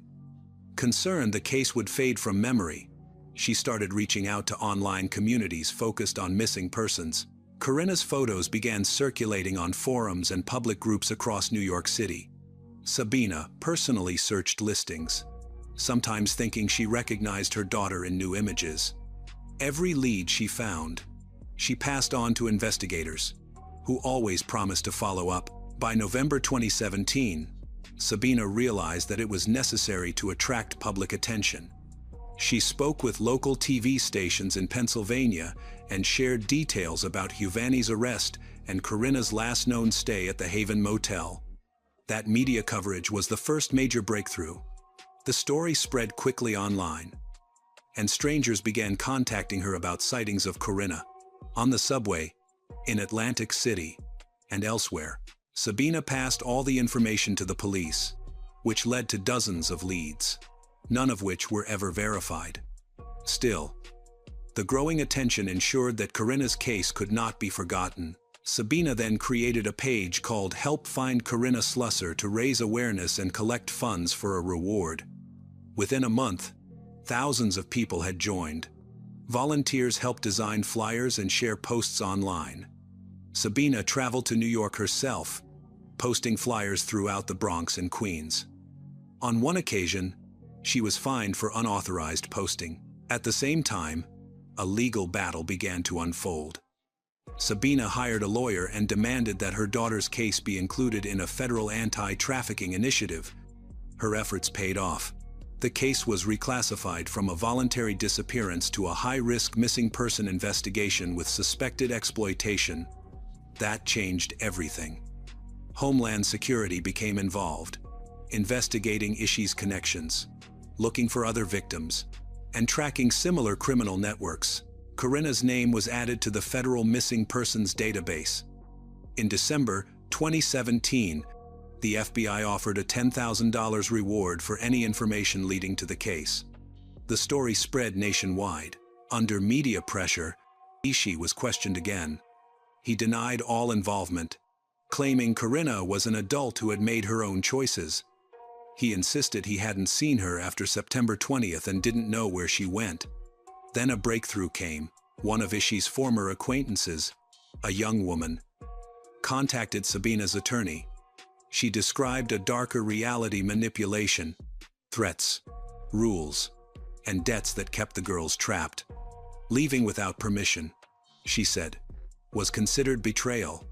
Concerned the case would fade from memory, she started reaching out to online communities focused on missing persons. Corinna's photos began circulating on forums and public groups across New York City. Sabina personally searched listings, sometimes thinking she recognized her daughter in new images. Every lead she found, she passed on to investigators, who always promised to follow up. By November 2017, Sabina realized that it was necessary to attract public attention. She spoke with local TV stations in Pennsylvania and shared details about Giovanni's arrest and Corinna's last known stay at the Haven Motel. That media coverage was the first major breakthrough. The story spread quickly online, and strangers began contacting her about sightings of Corinna. On the subway, in Atlantic City, and elsewhere, Sabina passed all the information to the police, which led to dozens of leads, none of which were ever verified. Still, the growing attention ensured that Corinna's case could not be forgotten. Sabina then created a page called Help Find Corinna Slusser to raise awareness and collect funds for a reward. Within a month, thousands of people had joined. Volunteers helped design flyers and share posts online. Sabina traveled to New York herself, posting flyers throughout the Bronx and Queens. On one occasion, she was fined for unauthorized posting. At the same time, a legal battle began to unfold. Sabina hired a lawyer and demanded that her daughter's case be included in a federal anti-trafficking initiative. Her efforts paid off. The case was reclassified from a voluntary disappearance to a high-risk missing person investigation with suspected exploitation. That changed everything. Homeland Security became involved, investigating Ishi's connections, looking for other victims, and tracking similar criminal networks. Corinna's name was added to the federal missing persons database. In December 2017, the FBI offered a $10,000 reward for any information leading to the case. The story spread nationwide. Under media pressure, Ishi was questioned again. He denied all involvement, claiming Corinna was an adult who had made her own choices. He insisted he hadn't seen her after September 20th and didn't know where she went. Then a breakthrough came. One of Ishi's former acquaintances, a young woman, contacted Sabina's attorney. She described a darker reality: manipulation, threats, rules, and debts that kept the girls trapped. Leaving without permission, she said, was considered betrayal.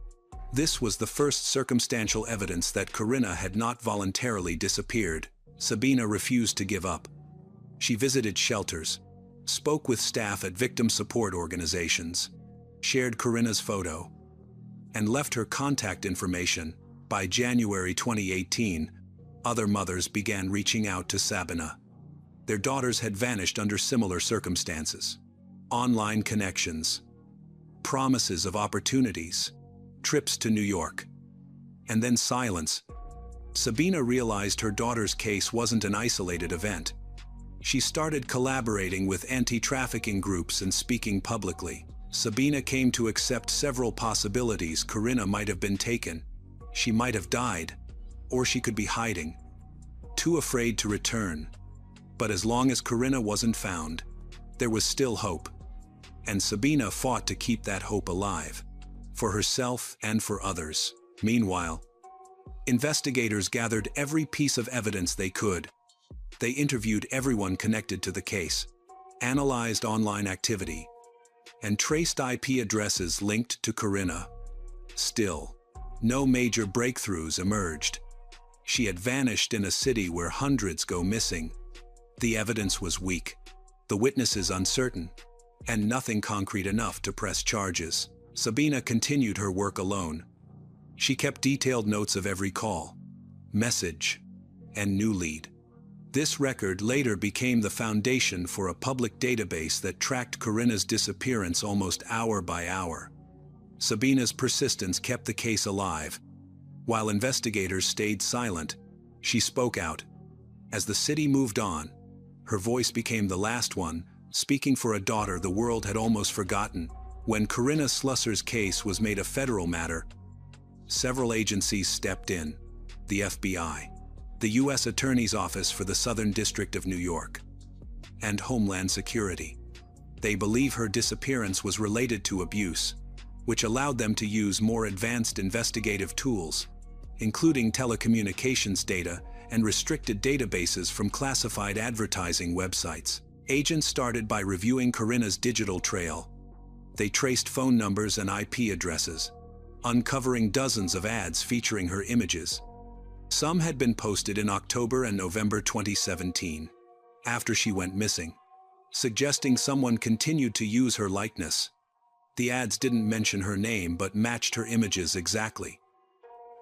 This was the first circumstantial evidence that Corinna had not voluntarily disappeared. Sabina refused to give up. She visited shelters, spoke with staff at victim support organizations, shared Corinna's photo, and left her contact information. By January 2018, other mothers began reaching out to Sabina. Their daughters had vanished under similar circumstances. Online connections, promises of opportunities, trips to New York, and then silence. Sabina realized her daughter's case wasn't an isolated event. She started collaborating with anti-trafficking groups and speaking publicly. Sabina came to accept several possibilities. Corinna might have been taken. She might have died, or she could be hiding, too afraid to return. But as long as Corinna wasn't found, there was still hope. And Sabina fought to keep that hope alive, for herself and for others. Meanwhile, investigators gathered every piece of evidence they could. They interviewed everyone connected to the case, analyzed online activity, and traced IP addresses linked to Corinna. Still, no major breakthroughs emerged. She had vanished in a city where hundreds go missing. The evidence was weak, the witnesses uncertain, and nothing concrete enough to press charges. Sabina continued her work alone. She kept detailed notes of every call, message, and new lead. This record later became the foundation for a public database that tracked Corinna's disappearance almost hour by hour. Sabina's persistence kept the case alive. While investigators stayed silent, she spoke out. As the city moved on, her voice became the last one, speaking for a daughter the world had almost forgotten. When Corinna Slusser's case was made a federal matter, several agencies stepped in. The FBI, the U.S. Attorney's Office for the Southern District of New York, and Homeland Security. They believe her disappearance was related to abuse, which allowed them to use more advanced investigative tools, including telecommunications data and restricted databases from classified advertising websites. Agents started by reviewing Corinna's digital trail. They traced phone numbers and IP addresses, uncovering dozens of ads featuring her images. Some had been posted in October and November 2017, after she went missing, suggesting someone continued to use her likeness. The ads didn't mention her name but matched her images exactly,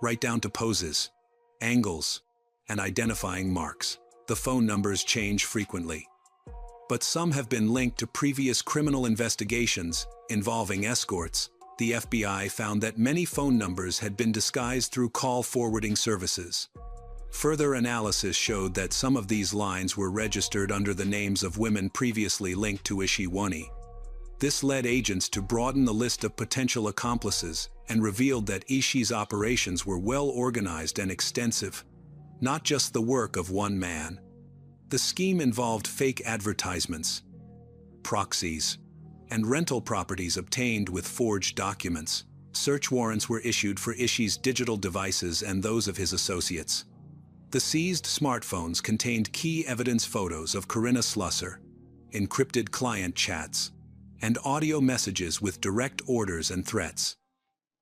right down to poses, angles, and identifying marks. The phone numbers change frequently, but some have been linked to previous criminal investigations involving escorts. The FBI found that many phone numbers had been disguised through call forwarding services. Further analysis showed that some of these lines were registered under the names of women previously linked to Ishi. This led agents to broaden the list of potential accomplices and revealed that Ishii's operations were well organized and extensive, not just the work of one man. The scheme involved fake advertisements, proxies, and rental properties obtained with forged documents. Search warrants were issued for Ishii's digital devices and those of his associates. The seized smartphones contained key evidence photos of Corinna Slusser, encrypted client chats, and audio messages with direct orders and threats.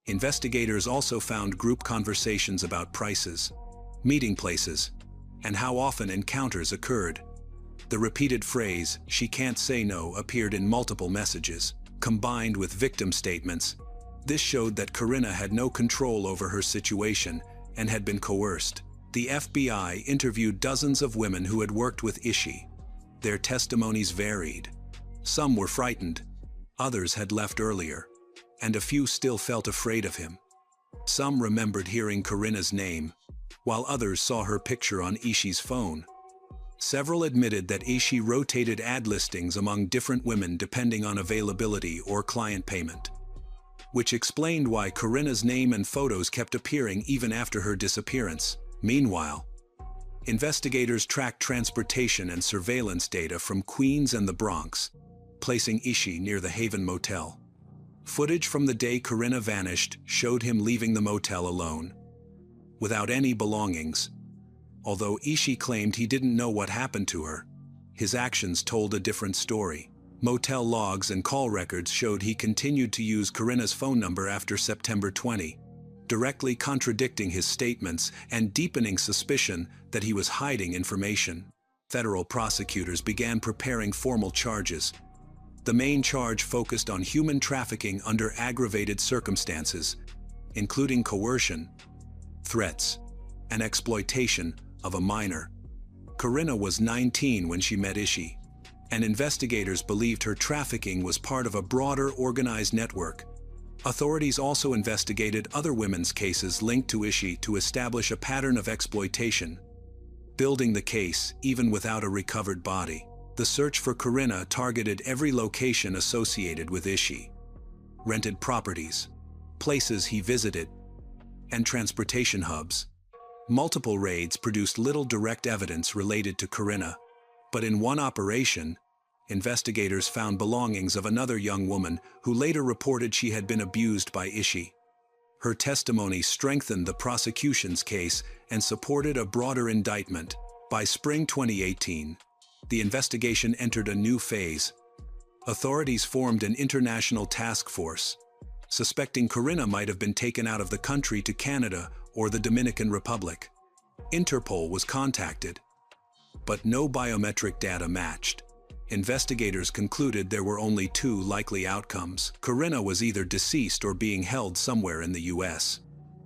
Investigators also found group conversations about prices, meeting places, and how often encounters occurred. The repeated phrase, "she can't say no," appeared in multiple messages, combined with victim statements. This showed that Corinna had no control over her situation and had been coerced. The FBI interviewed dozens of women who had worked with Ishii. Their testimonies varied. Some were frightened, others had left earlier, and a few still felt afraid of him. Some remembered hearing Corinna's name, while others saw her picture on Ishii's phone. Several admitted that Ishii rotated ad listings among different women depending on availability or client payment, which explained why Corinna's name and photos kept appearing even after her disappearance. Meanwhile, investigators tracked transportation and surveillance data from Queens and the Bronx, placing Ishii near the Haven Motel. Footage from the day Corinna vanished showed him leaving the motel alone, without any belongings. Although Ishii claimed he didn't know what happened to her, his actions told a different story. Motel logs and call records showed he continued to use Corinna's phone number after September 20, directly contradicting his statements and deepening suspicion that he was hiding information. Federal prosecutors began preparing formal charges. The main charge focused on human trafficking under aggravated circumstances, including coercion, threats, and exploitation of a minor. Corinna was 19 when she met Ishii, and investigators believed her trafficking was part of a broader organized network. Authorities also investigated other women's cases linked to Ishii to establish a pattern of exploitation, building the case even without a recovered body. The search for Corinna targeted every location associated with Ishii: rented properties, places he visited, and transportation hubs. Multiple raids produced little direct evidence related to Corinna, but in one operation, investigators found belongings of another young woman who later reported she had been abused by Ishii. Her testimony strengthened the prosecution's case and supported a broader indictment. By spring 2018, the investigation entered a new phase. Authorities formed an international task force, suspecting Corinna might have been taken out of the country to Canada or the Dominican Republic. Interpol was contacted, but no biometric data matched. Investigators concluded there were only two likely outcomes. Corinna was either deceased or being held somewhere in the US.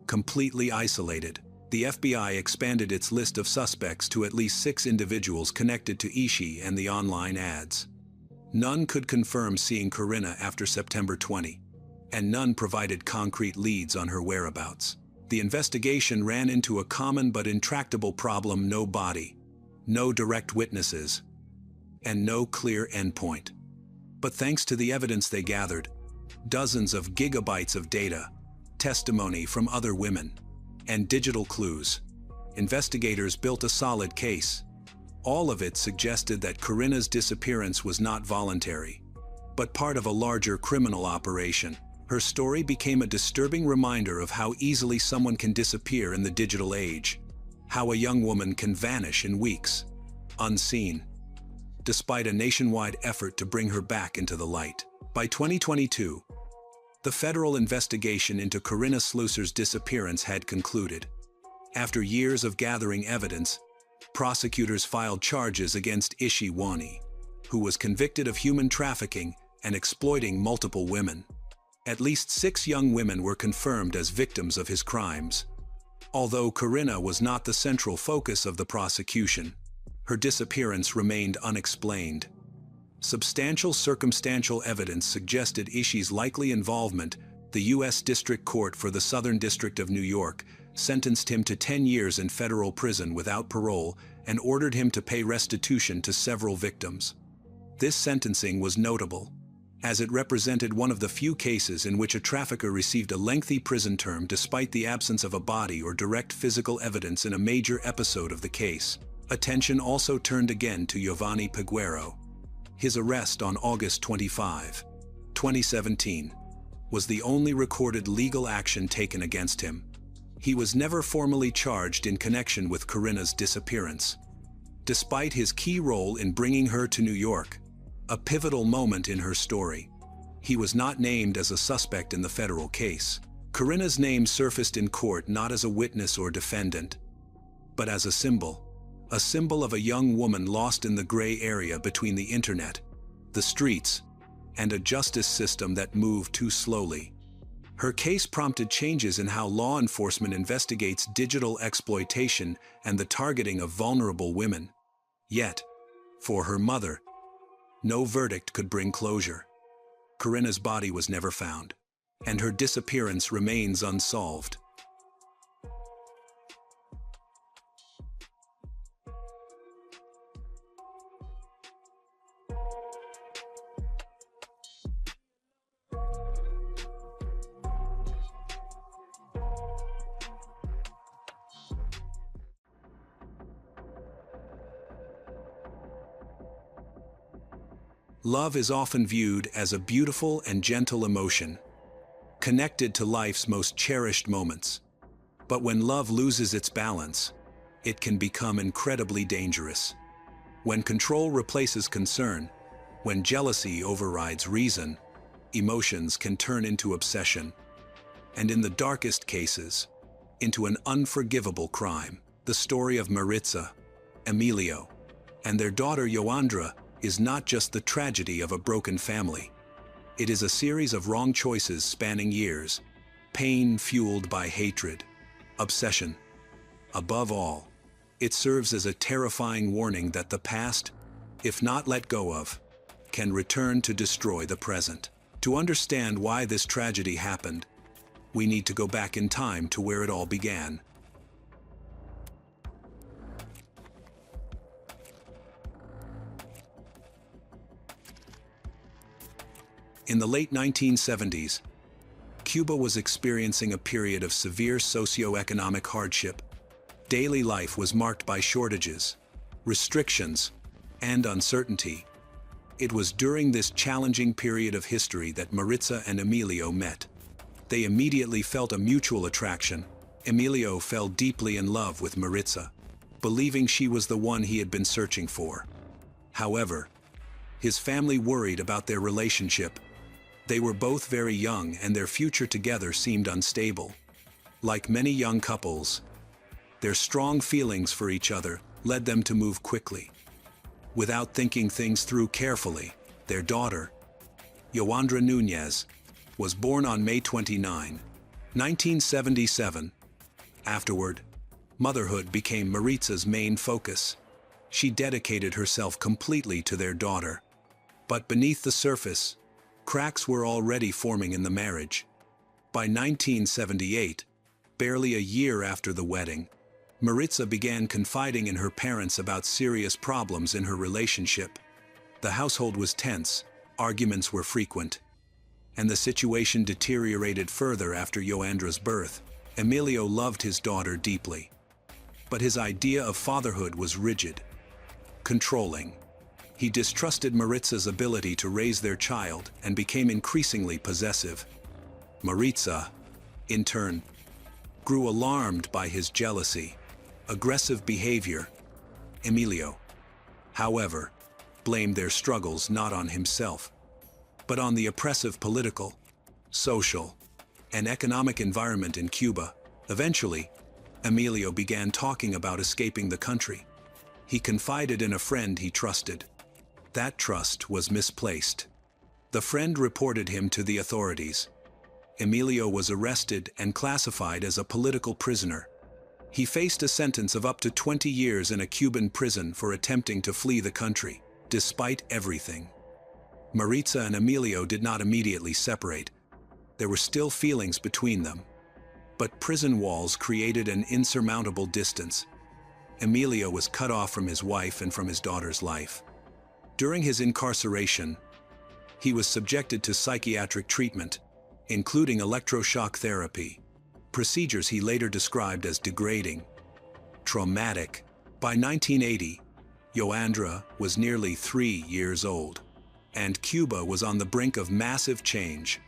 Completely isolated, the FBI expanded its list of suspects to at least 6 individuals connected to Ishii and the online ads. None could confirm seeing Corinna after September 20, and none provided concrete leads on her whereabouts. The investigation ran into a common but intractable problem: no body, no direct witnesses, and no clear endpoint. But thanks to the evidence they gathered, dozens of gigabytes of data, testimony from other women, and digital clues, investigators built a solid case. All of it suggested that Corinna's disappearance was not voluntary, but part of a larger criminal operation. Her story became a disturbing reminder of how easily someone can disappear in the digital age, how a young woman can vanish in weeks, unseen, despite a nationwide effort to bring her back into the light. By 2022, the federal investigation into Corinna Slusser's disappearance had concluded. After years of gathering evidence, prosecutors filed charges against Ishii Wani, who was convicted of human trafficking and exploiting multiple women. At least 6 young women were confirmed as victims of his crimes. Although Corinna was not the central focus of the prosecution, her disappearance remained unexplained. Substantial circumstantial evidence suggested Ishii's likely involvement. The U.S. District Court for the Southern District of New York sentenced him to 10 years in federal prison without parole and ordered him to pay restitution to several victims. This sentencing was notable. as it represented one of the few cases in which a trafficker received a lengthy prison term despite the absence of a body or direct physical evidence in a major episode of the case. Attention also turned again to Giovanni Peguero. His arrest on August 25, 2017, was the only recorded legal action taken against him. He was never formally charged in connection with Corinna's disappearance. Despite his key role in bringing her to New York, a pivotal moment in her story, he was not named as a suspect in the federal case. Corinna's name surfaced in court not as a witness or defendant, but as a symbol of a young woman lost in the gray area between the internet, the streets, and a justice system that moved too slowly. Her case prompted changes in how law enforcement investigates digital exploitation and the targeting of vulnerable women. Yet, for her mother, no verdict could bring closure. Corinna's body was never found, and her disappearance remains unsolved. Love is often viewed as a beautiful and gentle emotion, connected to life's most cherished moments. But when love loses its balance, it can become incredibly dangerous. When control replaces concern, when jealousy overrides reason, emotions can turn into obsession, and in the darkest cases, into an unforgivable crime. The story of Maritza, Emilio, and their daughter Joandra is not just the tragedy of a broken family. It is a series of wrong choices spanning years, pain fueled by hatred, obsession. Above all, it serves as a terrifying warning that the past, if not let go of, can return to destroy the present. To understand why this tragedy happened, we need to go back in time to where it all began. In the late 1970s, Cuba was experiencing a period of severe socioeconomic hardship. Daily life was marked by shortages, restrictions, and uncertainty. It was during this challenging period of history that Maritza and Emilio met. They immediately felt a mutual attraction. Emilio fell deeply in love with Maritza, believing she was the one he had been searching for. However, his family worried about their relationship. They were both very young and their future together seemed unstable. Like many young couples, their strong feelings for each other led them to move quickly. Without thinking things through carefully, their daughter, Joandra Núñez, was born on May 29, 1977. Afterward, motherhood became Maritza's main focus. She dedicated herself completely to their daughter. But beneath the surface, cracks were already forming in the marriage. By 1978, barely a year after the wedding, Maritza began confiding in her parents about serious problems in her relationship. The household was tense, arguments were frequent, and the situation deteriorated further after Joandra's birth. Emilio loved his daughter deeply, but his idea of fatherhood was rigid, controlling. He distrusted Maritza's ability to raise their child and became increasingly possessive. Maritza, in turn, grew alarmed by his jealousy, aggressive behavior. Emilio, however, blamed their struggles not on himself, but on the oppressive political, social, and economic environment in Cuba. Eventually, Emilio began talking about escaping the country. He confided in a friend he trusted. That trust was misplaced. The friend reported him to the authorities. Emilio was arrested and classified as a political prisoner. He faced a sentence of up to 20 years in a Cuban prison for attempting to flee the country. Despite everything, Maritza and Emilio did not immediately separate. There were still feelings between them. But prison walls created an insurmountable distance. Emilio was cut off from his wife and from his daughter's life. During his incarceration, He was subjected to psychiatric treatment, including electroshock therapy, procedures he later described as degrading, traumatic. By 1980, Yoandra was nearly 3 years old, and Cuba was on the brink of massive change.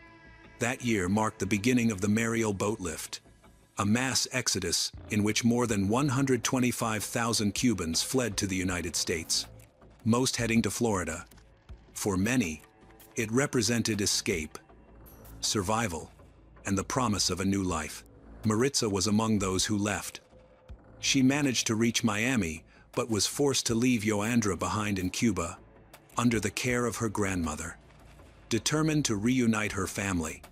That year marked the beginning of the Mariel boat lift, a mass exodus in which more than 125,000 Cubans fled to the United States, most heading to Florida. For many, it represented escape, survival, and the promise of a new life. Maritza was among those who left. She managed to reach Miami, but was forced to leave Yoandra behind in Cuba, under the care of her grandmother. Determined to reunite her family,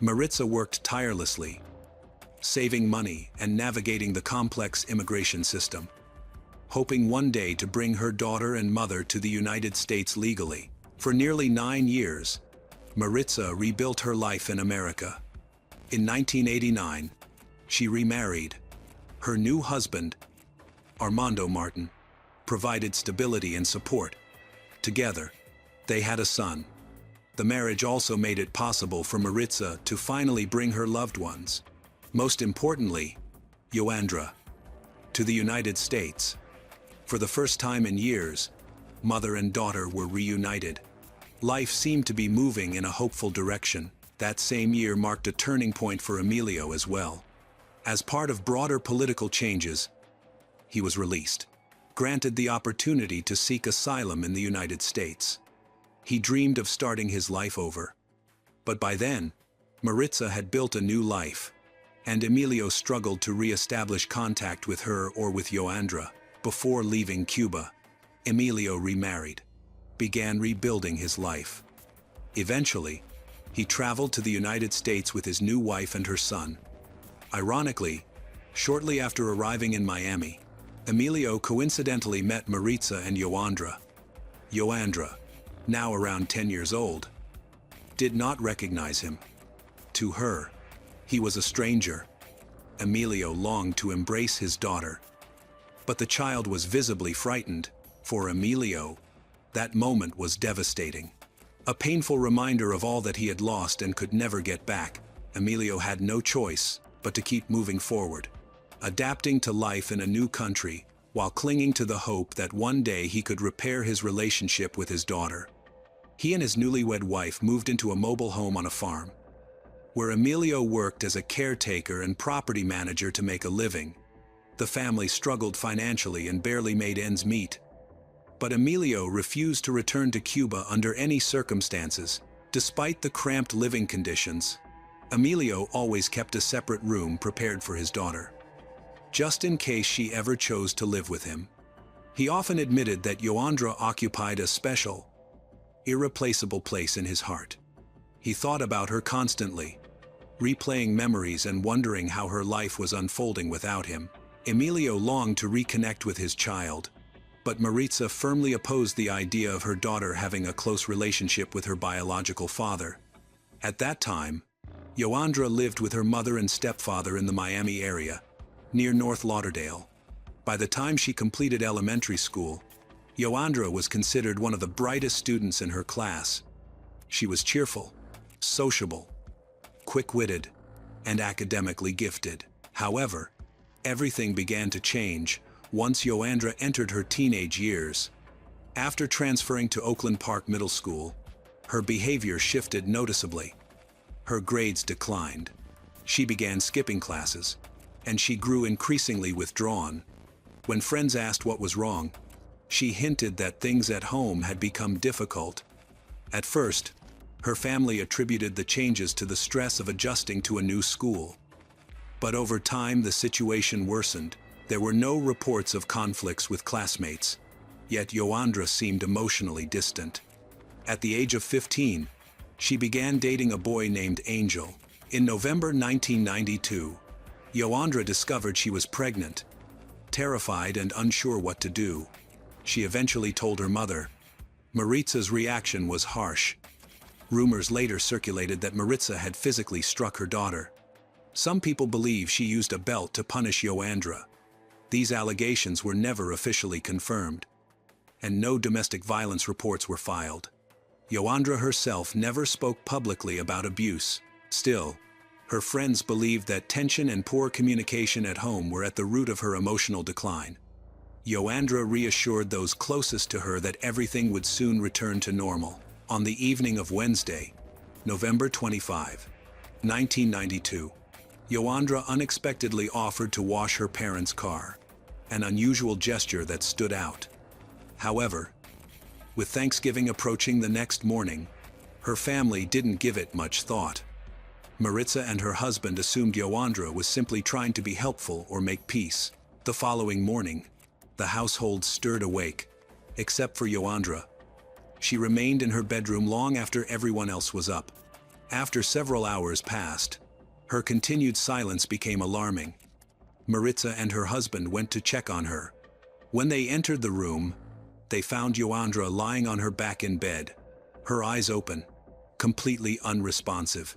Maritza worked tirelessly, saving money and navigating the complex immigration system, hoping one day to bring her daughter and mother to the United States legally. For nearly 9 years, Maritza rebuilt her life in America. In 1989, she remarried. Her new husband, Armando Martin, provided stability and support. Together, they had a son. The marriage also made it possible for Maritza to finally bring her loved ones, most importantly, Yoandra, to the United States. For the first time in years, mother and daughter were reunited. Life seemed to be moving in a hopeful direction. That same year marked a turning point for Emilio as well. As part of broader political changes, he was released, granted the opportunity to seek asylum in the United States. He dreamed of starting his life over. But by then, Maritza had built a new life, and Emilio struggled to re-establish contact with her or with Yoandra. Before leaving Cuba, Emilio remarried, began rebuilding his life. Eventually, he traveled to the United States with his new wife and her son. Ironically, shortly after arriving in Miami, Emilio coincidentally met Maritza and Yoandra. Yoandra, now around 10 years old, did not recognize him. To her, he was a stranger. Emilio longed to embrace his daughter, but the child was visibly frightened. For Emilio, that moment was devastating. A painful reminder of all that he had lost and could never get back. Emilio had no choice but to keep moving forward, adapting to life in a new country, while clinging to the hope that one day he could repair his relationship with his daughter. He and his newlywed wife moved into a mobile home on a farm, where Emilio worked as a caretaker and property manager to make a living. The family struggled financially and barely made ends meet. But Emilio refused to return to Cuba under any circumstances. Despite the cramped living conditions, Emilio always kept a separate room prepared for his daughter, just in case she ever chose to live with him. He often admitted that Yoandra occupied a special, irreplaceable place in his heart. He thought about her constantly, replaying memories and wondering how her life was unfolding without him. Emilio longed to reconnect with his child, but Maritza firmly opposed the idea of her daughter having a close relationship with her biological father. At that time, Yoandra lived with her mother and stepfather in the Miami area, near North Lauderdale. By the time she completed elementary school, Yoandra was considered one of the brightest students in her class. She was cheerful, sociable, quick-witted, and academically gifted. However, everything began to change once Yoandra entered her teenage years. After transferring to Oakland Park Middle School, her behavior shifted noticeably. Her grades declined. She began skipping classes, and she grew increasingly withdrawn. When friends asked what was wrong, she hinted that things at home had become difficult. At first, her family attributed the changes to the stress of adjusting to a new school. But over time, the situation worsened. There were no reports of conflicts with classmates, yet Yoandra seemed emotionally distant. At the age of 15, she began dating a boy named Angel. In November 1992, Yoandra discovered she was pregnant. Terrified and unsure what to do, she eventually told her mother. Maritza's reaction was harsh. Rumors later circulated that Maritza had physically struck her daughter. Some people believe she used a belt to punish Yoandra. These allegations were never officially confirmed, and no domestic violence reports were filed. Joandra herself never spoke publicly about abuse. Still, her friends believed that tension and poor communication at home were at the root of her emotional decline. Joandra reassured those closest to her that everything would soon return to normal. On the evening of Wednesday, November 25, 1992, Joandra unexpectedly offered to wash her parents' car, an unusual gesture that stood out. However, with Thanksgiving approaching the next morning, her family didn't give it much thought. Maritza and her husband assumed Joandra was simply trying to be helpful or make peace. The following morning, the household stirred awake, except for Joandra. She remained in her bedroom long after everyone else was up. After several hours passed, her continued silence became alarming. Maritza and her husband went to check on her. When they entered the room, they found Joandra lying on her back in bed, her eyes open, completely unresponsive.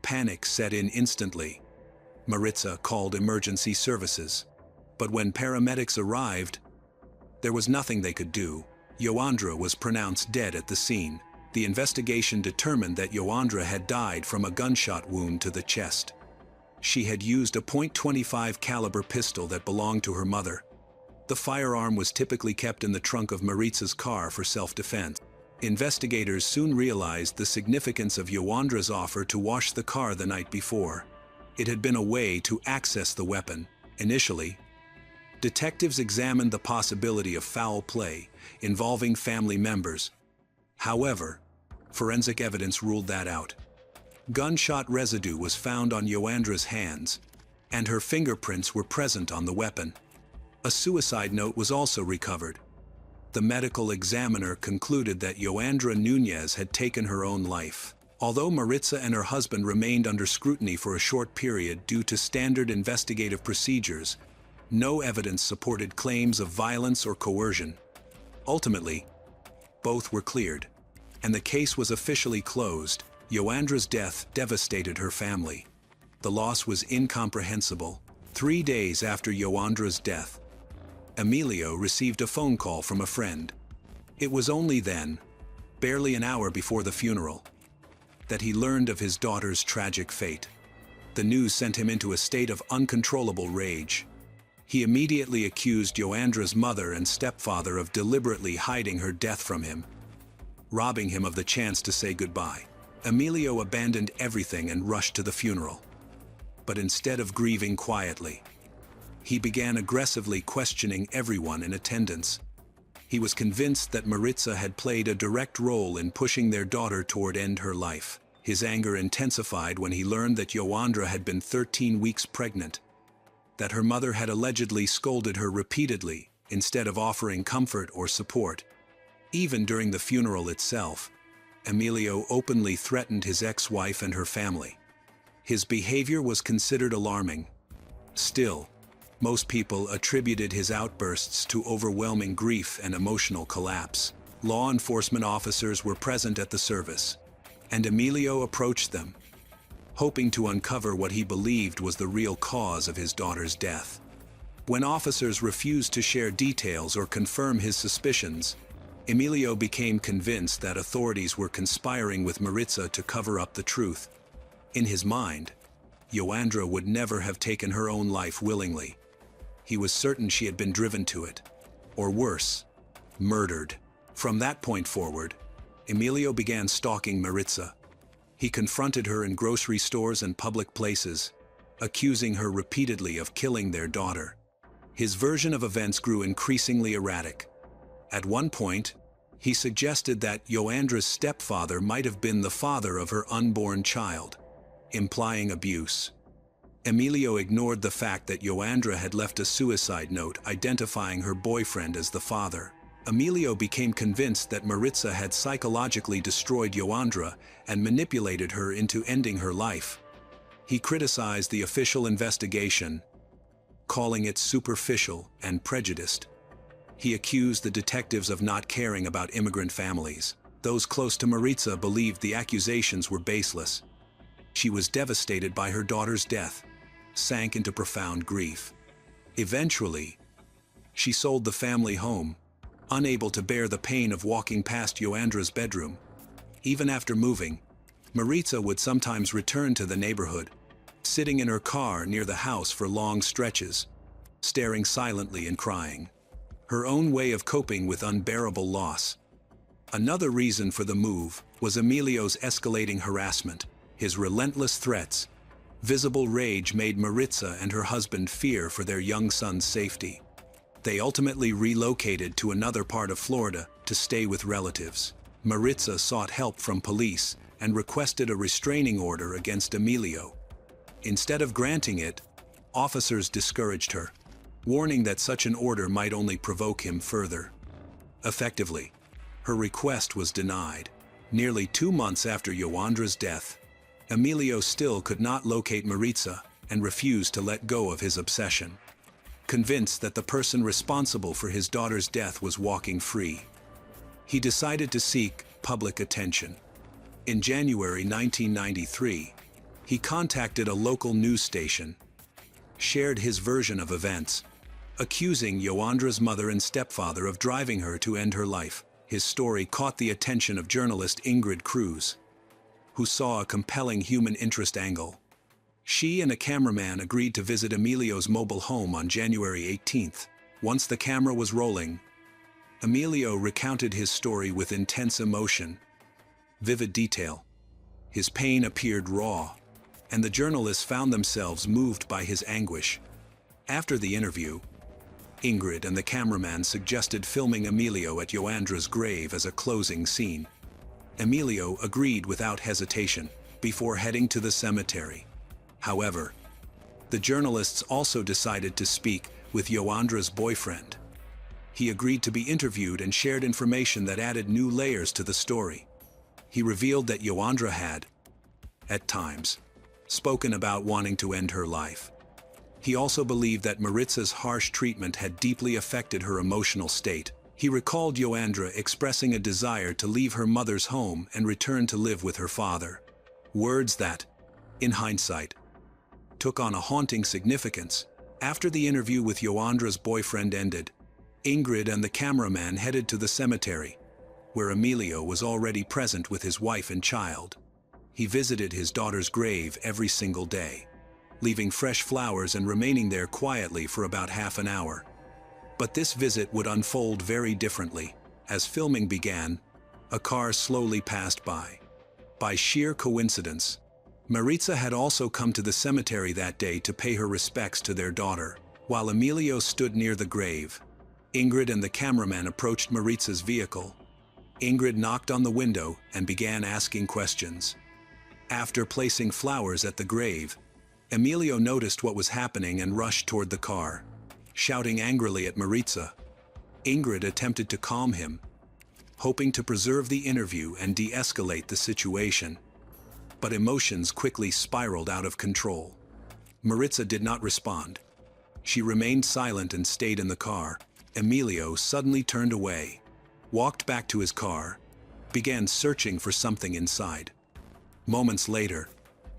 Panic set in instantly. Maritza called emergency services. But when paramedics arrived, there was nothing they could do. Joandra was pronounced dead at the scene. The investigation determined that Joandra had died from a gunshot wound to the chest. She had used a .25 caliber pistol that belonged to her mother. The firearm was typically kept in the trunk of Maritza's car for self-defense. Investigators soon realized the significance of Joandra's offer to wash the car the night before. It had been a way to access the weapon. Initially, detectives examined the possibility of foul play involving family members. However, forensic evidence ruled that out. Gunshot residue was found on Joandra's hands, and her fingerprints were present on the weapon. A suicide note was also recovered. The medical examiner concluded that Joandra Nunez had taken her own life. Although Maritza and her husband remained under scrutiny for a short period due to standard investigative procedures, no evidence supported claims of violence or coercion. Ultimately, both were cleared, and the case was officially closed. Joandra's death devastated her family. The loss was incomprehensible. 3 days after Joandra's death, Emilio received a phone call from a friend. It was only then, barely an hour before the funeral, that he learned of his daughter's tragic fate. The news sent him into a state of uncontrollable rage. He immediately accused Joandra's mother and stepfather of deliberately hiding her death from him, robbing him of the chance to say goodbye. Emilio abandoned everything and rushed to the funeral. But instead of grieving quietly, he began aggressively questioning everyone in attendance. He was convinced that Maritza had played a direct role in pushing their daughter toward end her life. His anger intensified when he learned that Joandra had been 13 weeks pregnant, that her mother had allegedly scolded her repeatedly instead of offering comfort or support. Even during the funeral itself, Emilio openly threatened his ex-wife and her family. His behavior was considered alarming. Still, most people attributed his outbursts to overwhelming grief and emotional collapse. Law enforcement officers were present at the service, and Emilio approached them, hoping to uncover what he believed was the real cause of his daughter's death. When officers refused to share details or confirm his suspicions, Emilio became convinced that authorities were conspiring with Maritza to cover up the truth. In his mind, Joandra would never have taken her own life willingly. He was certain she had been driven to it, or worse, murdered. From that point forward, Emilio began stalking Maritza. He confronted her in grocery stores and public places, accusing her repeatedly of killing their daughter. His version of events grew increasingly erratic. At one point, he suggested that Joandra's stepfather might have been the father of her unborn child, implying abuse. Emilio ignored the fact that Joandra had left a suicide note identifying her boyfriend as the father. Emilio became convinced that Maritza had psychologically destroyed Joandra and manipulated her into ending her life. He criticized the official investigation, calling it superficial and prejudiced. He accused the detectives of not caring about immigrant families. Those close to Maritza believed the accusations were baseless. She was devastated by her daughter's death, sank into profound grief. Eventually, she sold the family home, unable to bear the pain of walking past Joandra's bedroom. Even after moving, Maritza would sometimes return to the neighborhood, sitting in her car near the house for long stretches, staring silently and crying. Her own way of coping with unbearable loss. Another reason for the move was Emilio's escalating harassment. His relentless threats, visible rage made Maritza and her husband fear for their young son's safety. They ultimately relocated to another part of Florida to stay with relatives. Maritza sought help from police and requested a restraining order against Emilio. Instead of granting it, officers discouraged her, warning that such an order might only provoke him further. Effectively, her request was denied. Nearly 2 months after Yoandra's death, Emilio still could not locate Maritza and refused to let go of his obsession. Convinced that the person responsible for his daughter's death was walking free, he decided to seek public attention. In January 1993, he contacted a local news station, shared his version of events, accusing Yoandra's mother and stepfather of driving her to end her life. His story caught the attention of journalist Ingrid Cruz, who saw a compelling human interest angle. She and a cameraman agreed to visit Emilio's mobile home on January 18th. Once the camera was rolling, Emilio recounted his story with intense emotion, vivid detail. His pain appeared raw, and the journalists found themselves moved by his anguish. After the interview, Ingrid and the cameraman suggested filming Emilio at Yoandra's grave as a closing scene. Emilio agreed without hesitation, before heading to the cemetery. However, the journalists also decided to speak with Yoandra's boyfriend. He agreed to be interviewed and shared information that added new layers to the story. He revealed that Yoandra had, at times, spoken about wanting to end her life. He also believed that Maritza's harsh treatment had deeply affected her emotional state. He recalled Yoandra expressing a desire to leave her mother's home and return to live with her father. Words that, in hindsight, took on a haunting significance. After the interview with Yoandra's boyfriend ended, Ingrid and the cameraman headed to the cemetery, where Emilio was already present with his wife and child. He visited his daughter's grave every single day, leaving fresh flowers and remaining there quietly for about half an hour. But this visit would unfold very differently. As filming began, a car slowly passed by. By sheer coincidence, Maritza had also come to the cemetery that day to pay her respects to their daughter. While Emilio stood near the grave, Ingrid and the cameraman approached Maritza's vehicle. Ingrid knocked on the window and began asking questions. After placing flowers at the grave, Emilio noticed what was happening and rushed toward the car, shouting angrily at Maritza. Ingrid attempted to calm him, hoping to preserve the interview and de-escalate the situation. But emotions quickly spiraled out of control. Maritza did not respond. She remained silent and stayed in the car. Emilio suddenly turned away, walked back to his car, began searching for something inside. Moments later,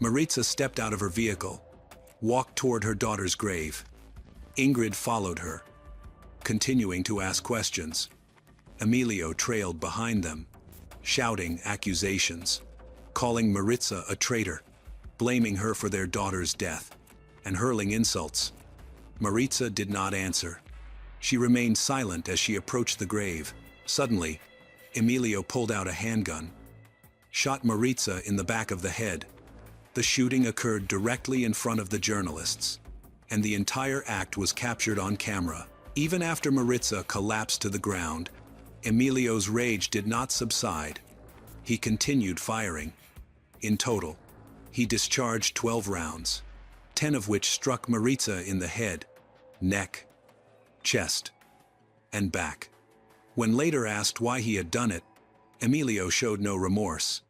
Maritza stepped out of her vehicle, walked toward her daughter's grave. Ingrid followed her, continuing to ask questions. Emilio trailed behind them, shouting accusations, calling Maritza a traitor, blaming her for their daughter's death, and hurling insults. Maritza did not answer. She remained silent as she approached the grave. Suddenly, Emilio pulled out a handgun, shot Maritza in the back of the head. The shooting occurred directly in front of the journalists, and the entire act was captured on camera. Even after Maritza collapsed to the ground, Emilio's rage did not subside. He continued firing. In total, he discharged 12 rounds, 10 of which struck Maritza in the head, neck, chest, and back. When later asked why he had done it, Emilio showed no remorse.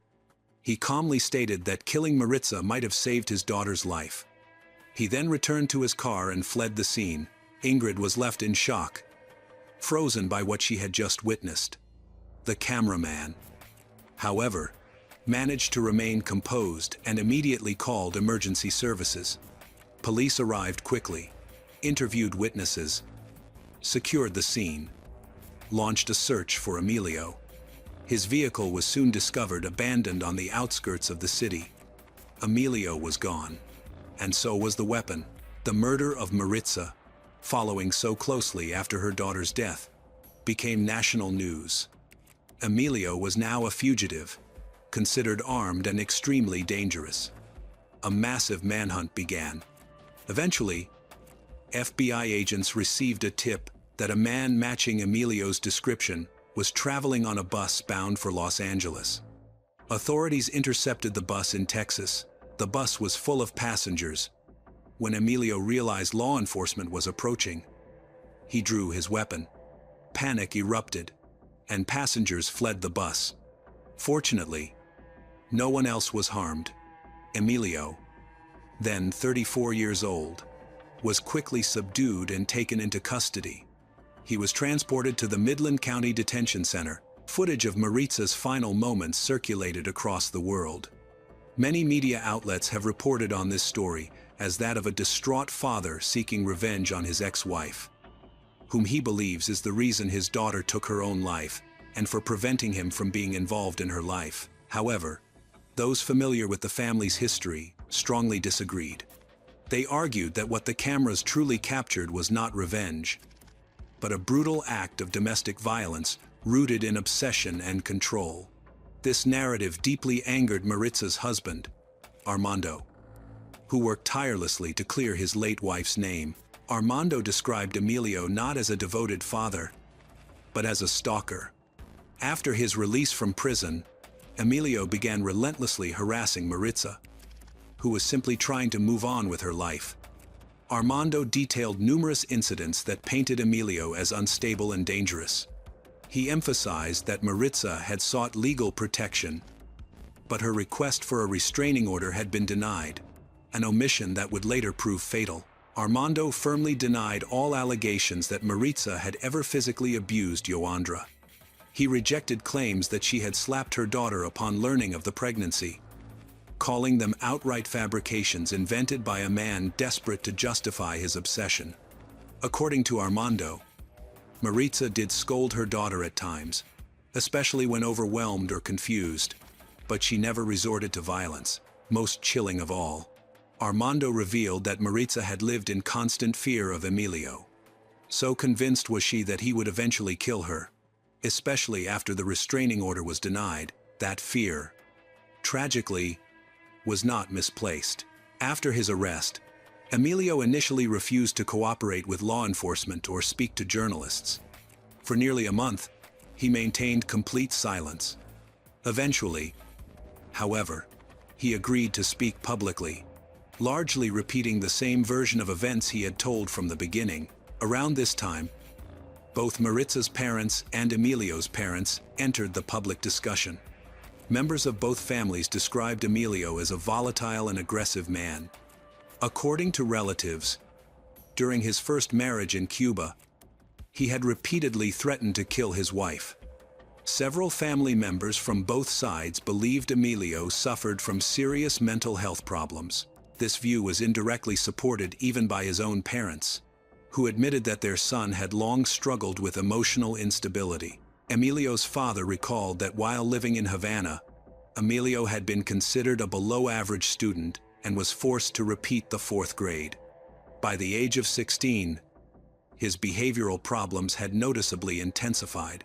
He calmly stated that killing Maritza might have saved his daughter's life. He then returned to his car and fled the scene. Ingrid was left in shock, frozen by what she had just witnessed. The cameraman, however, managed to remain composed and immediately called emergency services. Police arrived quickly, interviewed witnesses, secured the scene, launched a search for Emilio. His vehicle was soon discovered abandoned on the outskirts of the city. Emilio was gone. And so was the weapon. The murder of Maritza, following so closely after her daughter's death, became national news. Emilio was now a fugitive, considered armed and extremely dangerous. A massive manhunt began. Eventually, FBI agents received a tip that a man matching Emilio's description was traveling on a bus bound for Los Angeles. Authorities intercepted the bus in Texas. The bus was full of passengers. When Emilio realized law enforcement was approaching, he drew his weapon. Panic erupted, and passengers fled the bus. Fortunately, no one else was harmed. Emilio, then 34 years old, was quickly subdued and taken into custody. He was transported to the Midland County Detention Center. Footage of Maritza's final moments circulated across the world. Many media outlets have reported on this story as that of a distraught father seeking revenge on his ex-wife, whom he believes is the reason his daughter took her own life, and for preventing him from being involved in her life. However, those familiar with the family's history strongly disagreed. They argued that what the cameras truly captured was not revenge, but a brutal act of domestic violence rooted in obsession and control. This narrative deeply angered Maritza's husband, Armando, who worked tirelessly to clear his late wife's name. Armando described Emilio not as a devoted father, but as a stalker. After his release from prison, Emilio began relentlessly harassing Maritza, who was simply trying to move on with her life. Armando detailed numerous incidents that painted Emilio as unstable and dangerous. He emphasized that Maritza had sought legal protection, but her request for a restraining order had been denied, an omission that would later prove fatal. Armando firmly denied all allegations that Maritza had ever physically abused Yoandra. He rejected claims that she had slapped her daughter upon learning of the pregnancy, calling them outright fabrications invented by a man desperate to justify his obsession. According to Armando, Maritza did scold her daughter at times, especially when overwhelmed or confused, but she never resorted to violence. Most chilling of all, Armando revealed that Maritza had lived in constant fear of Emilio. So convinced was she that he would eventually kill her, especially after the restraining order was denied. That fear, tragically, was not misplaced. After his arrest, Emilio initially refused to cooperate with law enforcement or speak to journalists. For nearly a month, he maintained complete silence. Eventually, however, he agreed to speak publicly, largely repeating the same version of events he had told from the beginning. Around this time, both Maritza's parents and Emilio's parents entered the public discussion. Members of both families described Emilio as a volatile and aggressive man. According to relatives, during his first marriage in Cuba, he had repeatedly threatened to kill his wife. Several family members from both sides believed Emilio suffered from serious mental health problems. This view was indirectly supported even by his own parents, who admitted that their son had long struggled with emotional instability. Emilio's father recalled that while living in Havana, Emilio had been considered a below-average student and was forced to repeat the 4th grade. By the age of 16, his behavioral problems had noticeably intensified,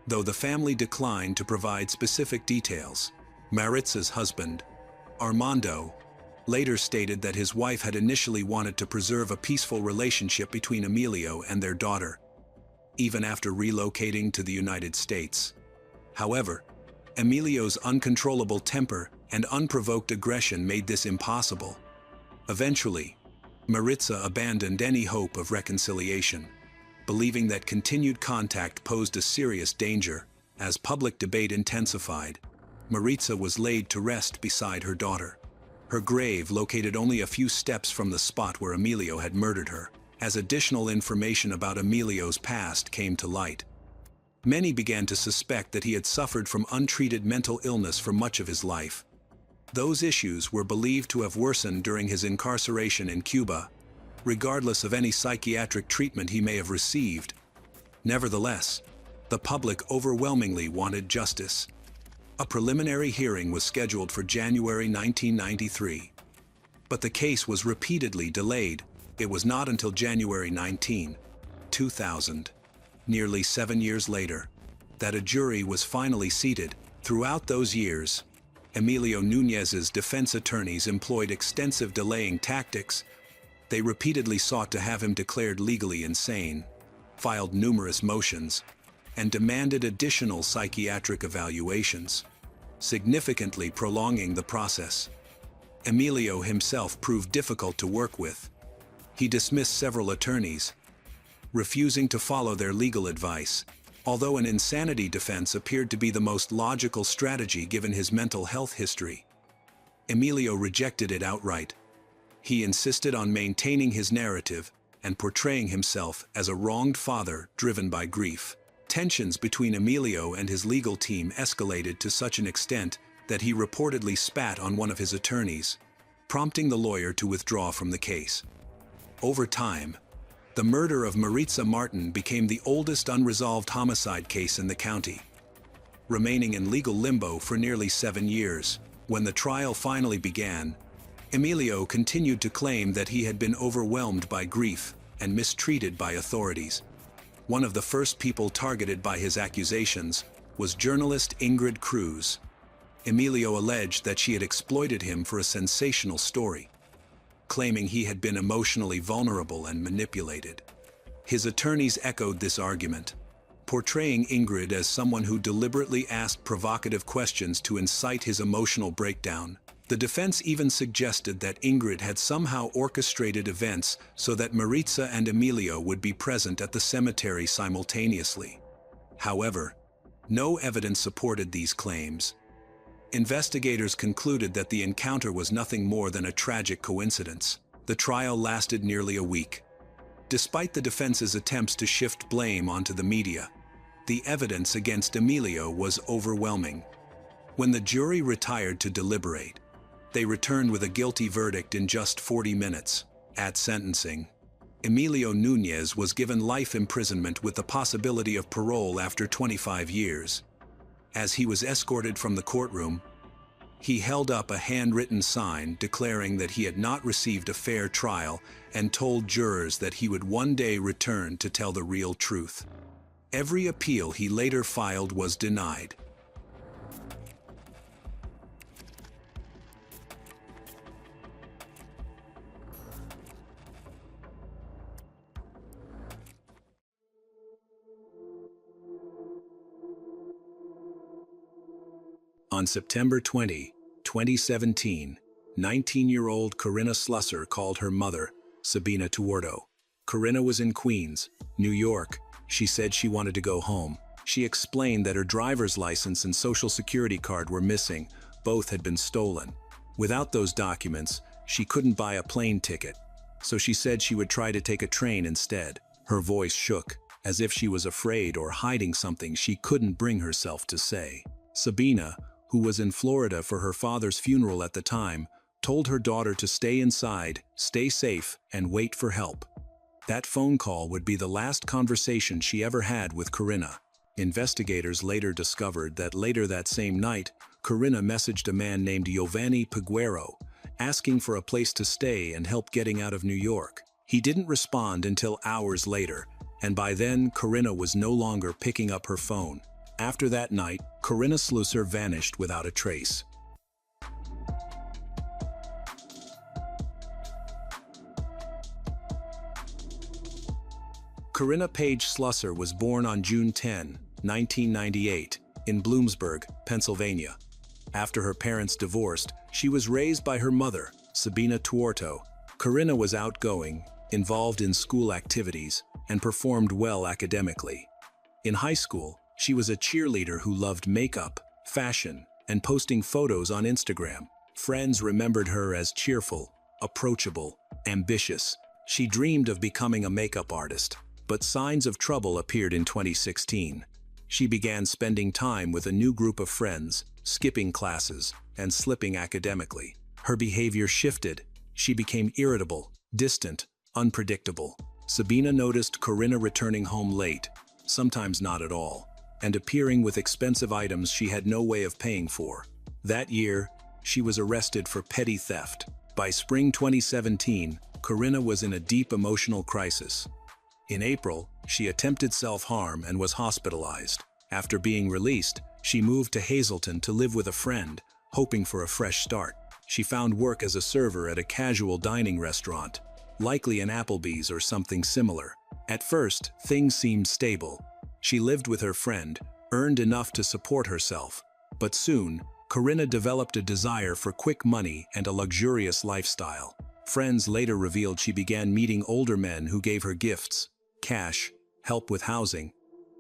though the family declined to provide specific details. Maritza's husband, Armando, later stated that his wife had initially wanted to preserve a peaceful relationship between Emilio and their daughter, even after relocating to the United States. However, Emilio's uncontrollable temper and unprovoked aggression made this impossible. Eventually, Maritza abandoned any hope of reconciliation, believing that continued contact posed a serious danger. As public debate intensified, Maritza was laid to rest beside her daughter, her grave located only a few steps from the spot where Emilio had murdered her. As additional information about Emilio's past came to light, many began to suspect that he had suffered from untreated mental illness for much of his life. Those issues were believed to have worsened during his incarceration in Cuba, regardless of any psychiatric treatment he may have received. Nevertheless, The public overwhelmingly wanted justice. A preliminary hearing was scheduled for January 1993. But the case was repeatedly delayed. It was not until January 19, 2000, nearly 7 years later, that a jury was finally seated. Throughout those years, Emilio Núñez's defense attorneys employed extensive delaying tactics. They repeatedly sought to have him declared legally insane, filed numerous motions, and demanded additional psychiatric evaluations, significantly prolonging the process. Emilio himself proved difficult to work with. He dismissed several attorneys, refusing to follow their legal advice, although an insanity defense appeared to be the most logical strategy given his mental health history. Emilio rejected it outright. He insisted on maintaining his narrative and portraying himself as a wronged father driven by grief. Tensions between Emilio and his legal team escalated to such an extent that he reportedly spat on one of his attorneys, prompting the lawyer to withdraw from the case. Over time, the murder of Maritza Martin became the oldest unresolved homicide case in the county, remaining in legal limbo for nearly 7 years. When the trial finally began, Emilio continued to claim that he had been overwhelmed by grief and mistreated by authorities. One of the first people targeted by his accusations was journalist Ingrid Cruz. Emilio alleged that she had exploited him for a sensational story, claiming he had been emotionally vulnerable and manipulated. His attorneys echoed this argument, portraying Ingrid as someone who deliberately asked provocative questions to incite his emotional breakdown. The defense even suggested that Ingrid had somehow orchestrated events so that Maritza and Emilio would be present at the cemetery simultaneously. However, no evidence supported these claims. Investigators concluded that the encounter was nothing more than a tragic coincidence. The trial lasted nearly a week. Despite the defense's attempts to shift blame onto the media, the evidence against Emilio was overwhelming. When the jury retired to deliberate, they returned with a guilty verdict in just 40 minutes. At sentencing, Emilio Núñez was given life imprisonment with the possibility of parole after 25 years. As he was escorted from the courtroom, he held up a handwritten sign declaring that he had not received a fair trial and told jurors that he would one day return to tell the real truth. Every appeal he later filed was denied. On September 20, 2017, 19-year-old Corinna Slusser called her mother, Sabina Tuorto. Corinna was in Queens, New York. She said she wanted to go home. She explained that her driver's license and social security card were missing. Both had been stolen. Without those documents, she couldn't buy a plane ticket. So she said she would try to take a train instead. Her voice shook, as if she was afraid or hiding something she couldn't bring herself to say. Sabina, who was in Florida for her father's funeral at the time, told her daughter to stay inside, stay safe, and wait for help. That phone call would be the last conversation she ever had with Corinna. Investigators later discovered that later that same night, Corinna messaged a man named Giovanni Peguero, asking for a place to stay and help getting out of New York. He didn't respond until hours later, and by then Corinna was no longer picking up her phone. After that night, Corinna Slusser vanished without a trace. Corinna Page Slusser was born on June 10, 1998, in Bloomsburg, Pennsylvania. After her parents divorced, she was raised by her mother, Sabina Tuorto. Corinna was outgoing, involved in school activities, and performed well academically. In high school, she was a cheerleader who loved makeup, fashion, and posting photos on Instagram. Friends remembered her as cheerful, approachable, ambitious. She dreamed of becoming a makeup artist, but signs of trouble appeared in 2016. She began spending time with a new group of friends, skipping classes, and slipping academically. Her behavior shifted. She became irritable, distant, unpredictable. Sabina noticed Corinna returning home late, sometimes not at all. and appearing with expensive items she had no way of paying for. That year, she was arrested for petty theft. By spring 2017, Corinna was in a deep emotional crisis. In April, she attempted self-harm and was hospitalized. After being released, she moved to Hazleton to live with a friend, hoping for a fresh start. She found work as a server at a casual dining restaurant, likely an Applebee's or something similar. At first, things seemed stable. She lived with her friend, earned enough to support herself. But soon, Corinna developed a desire for quick money and a luxurious lifestyle. Friends later revealed she began meeting older men who gave her gifts, cash, help with housing.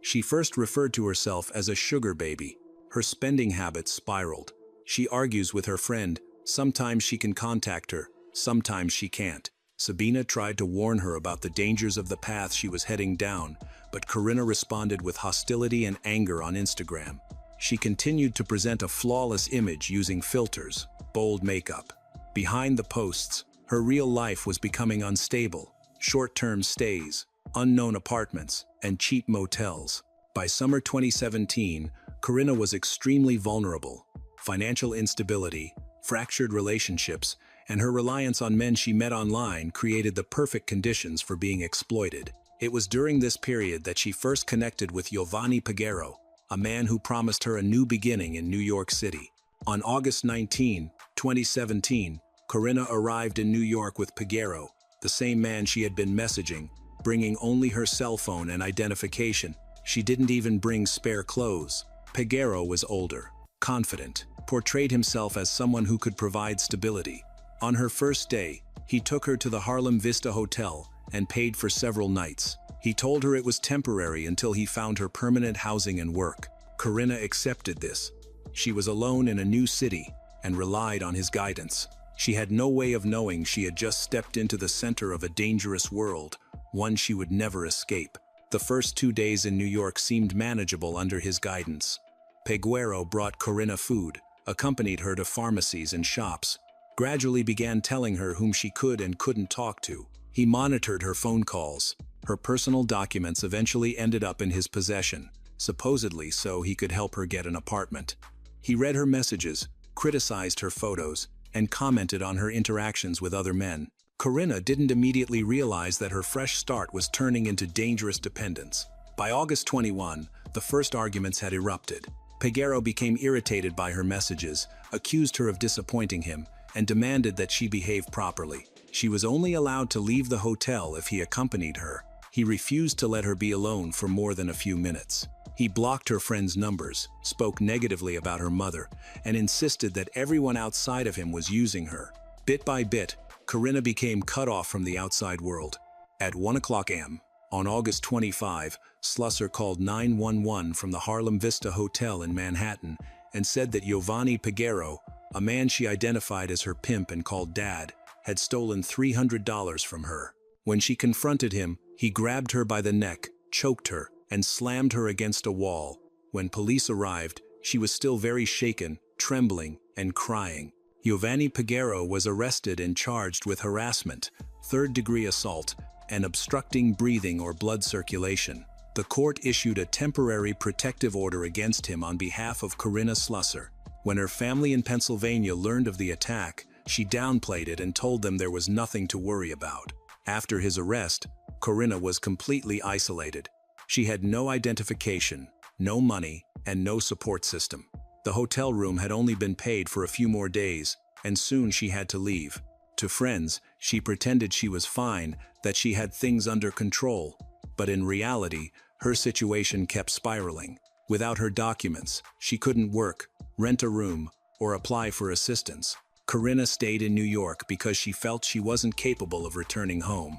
She first referred to herself as a sugar baby. Her spending habits spiraled. She argues with her friend, sometimes she can contact her, sometimes she can't. Sabina tried to warn her about the dangers of the path she was heading down, but Corinna responded with hostility and anger on Instagram. She continued to present a flawless image using filters, bold makeup. Behind the posts, her real life was becoming unstable. Short-term stays, unknown apartments, and cheap motels. By summer 2017, Corinna was extremely vulnerable. Financial instability, fractured relationships, and her reliance on men she met online created the perfect conditions for being exploited. It was during this period that she first connected with Giovanni Pagero, a man who promised her a new beginning in New York City. On August 19, 2017, Corinna arrived in New York with Pagero, the same man she had been messaging, bringing only her cell phone and identification. She didn't even bring spare clothes. Pagero was older, confident, portrayed himself as someone who could provide stability. On her first day, he took her to the Harlem Vista Hotel and paid for several nights. He told her it was temporary until he found her permanent housing and work. Corinna accepted this. She was alone in a new city and relied on his guidance. She had no way of knowing she had just stepped into the center of a dangerous world, one she would never escape. The first 2 days in New York seemed manageable under his guidance. Pagero brought Corinna food, accompanied her to pharmacies and shops, gradually began telling her whom she could and couldn't talk to. He monitored her phone calls. Her personal documents eventually ended up in his possession, supposedly so he could help her get an apartment. He read her messages, criticized her photos, and commented on her interactions with other men. Corinna didn't immediately realize that her fresh start was turning into dangerous dependence. By August 21, the first arguments had erupted. Pagero became irritated by her messages, accused her of disappointing him, and demanded that she behave properly. She was only allowed to leave the hotel if he accompanied her. He refused to let her be alone for more than a few minutes. He blocked her friends' numbers, spoke negatively about her mother, and insisted that everyone outside of him was using her. Bit by bit, Corinna became cut off from the outside world. At 1 a.m., on August 25, Slusser called 911 from the Harlem Vista Hotel in Manhattan and said that Giovanni Pagero, a man she identified as her pimp and called Dad, had stolen $300 from her. When she confronted him, he grabbed her by the neck, choked her, and slammed her against a wall. When police arrived, she was still very shaken, trembling, and crying. Giovanni Pagero was arrested and charged with harassment, third-degree assault, and obstructing breathing or blood circulation. The court issued a temporary protective order against him on behalf of Corinna Slusser. When her family in Pennsylvania learned of the attack, she downplayed it and told them there was nothing to worry about. After his arrest, Corinna was completely isolated. She had no identification, no money, and no support system. The hotel room had only been paid for a few more days, and soon she had to leave. To friends, she pretended she was fine, that she had things under control. But in reality, her situation kept spiraling. Without her documents, she couldn't work, rent a room, or apply for assistance. Corinna stayed in New York because she felt she wasn't capable of returning home.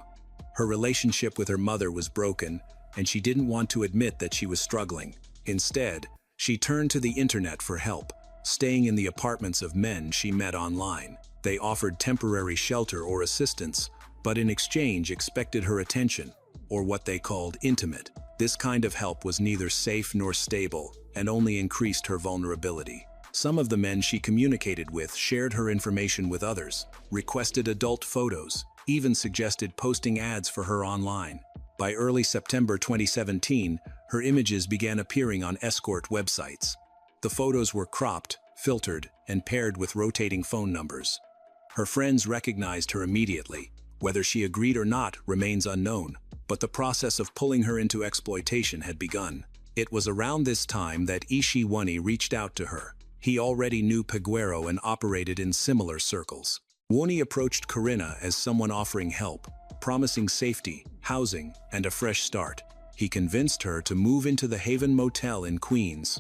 Her relationship with her mother was broken, and she didn't want to admit that she was struggling. Instead, she turned to the internet for help, staying in the apartments of men she met online. They offered temporary shelter or assistance, but in exchange expected her attention, or what they called intimate. This kind of help was neither safe nor stable, and only increased her vulnerability. Some of the men she communicated with shared her information with others, requested adult photos, even suggested posting ads for her online. By early September 2017, her images began appearing on escort websites. The photos were cropped, filtered, and paired with rotating phone numbers. Her friends recognized her immediately. Whether she agreed or not remains unknown, but the process of pulling her into exploitation had begun. It was around this time that Woni reached out to her. He already knew Peguero and operated in similar circles. Woni approached Corinna as someone offering help, promising safety, housing, and a fresh start. He convinced her to move into the Haven Motel in Queens.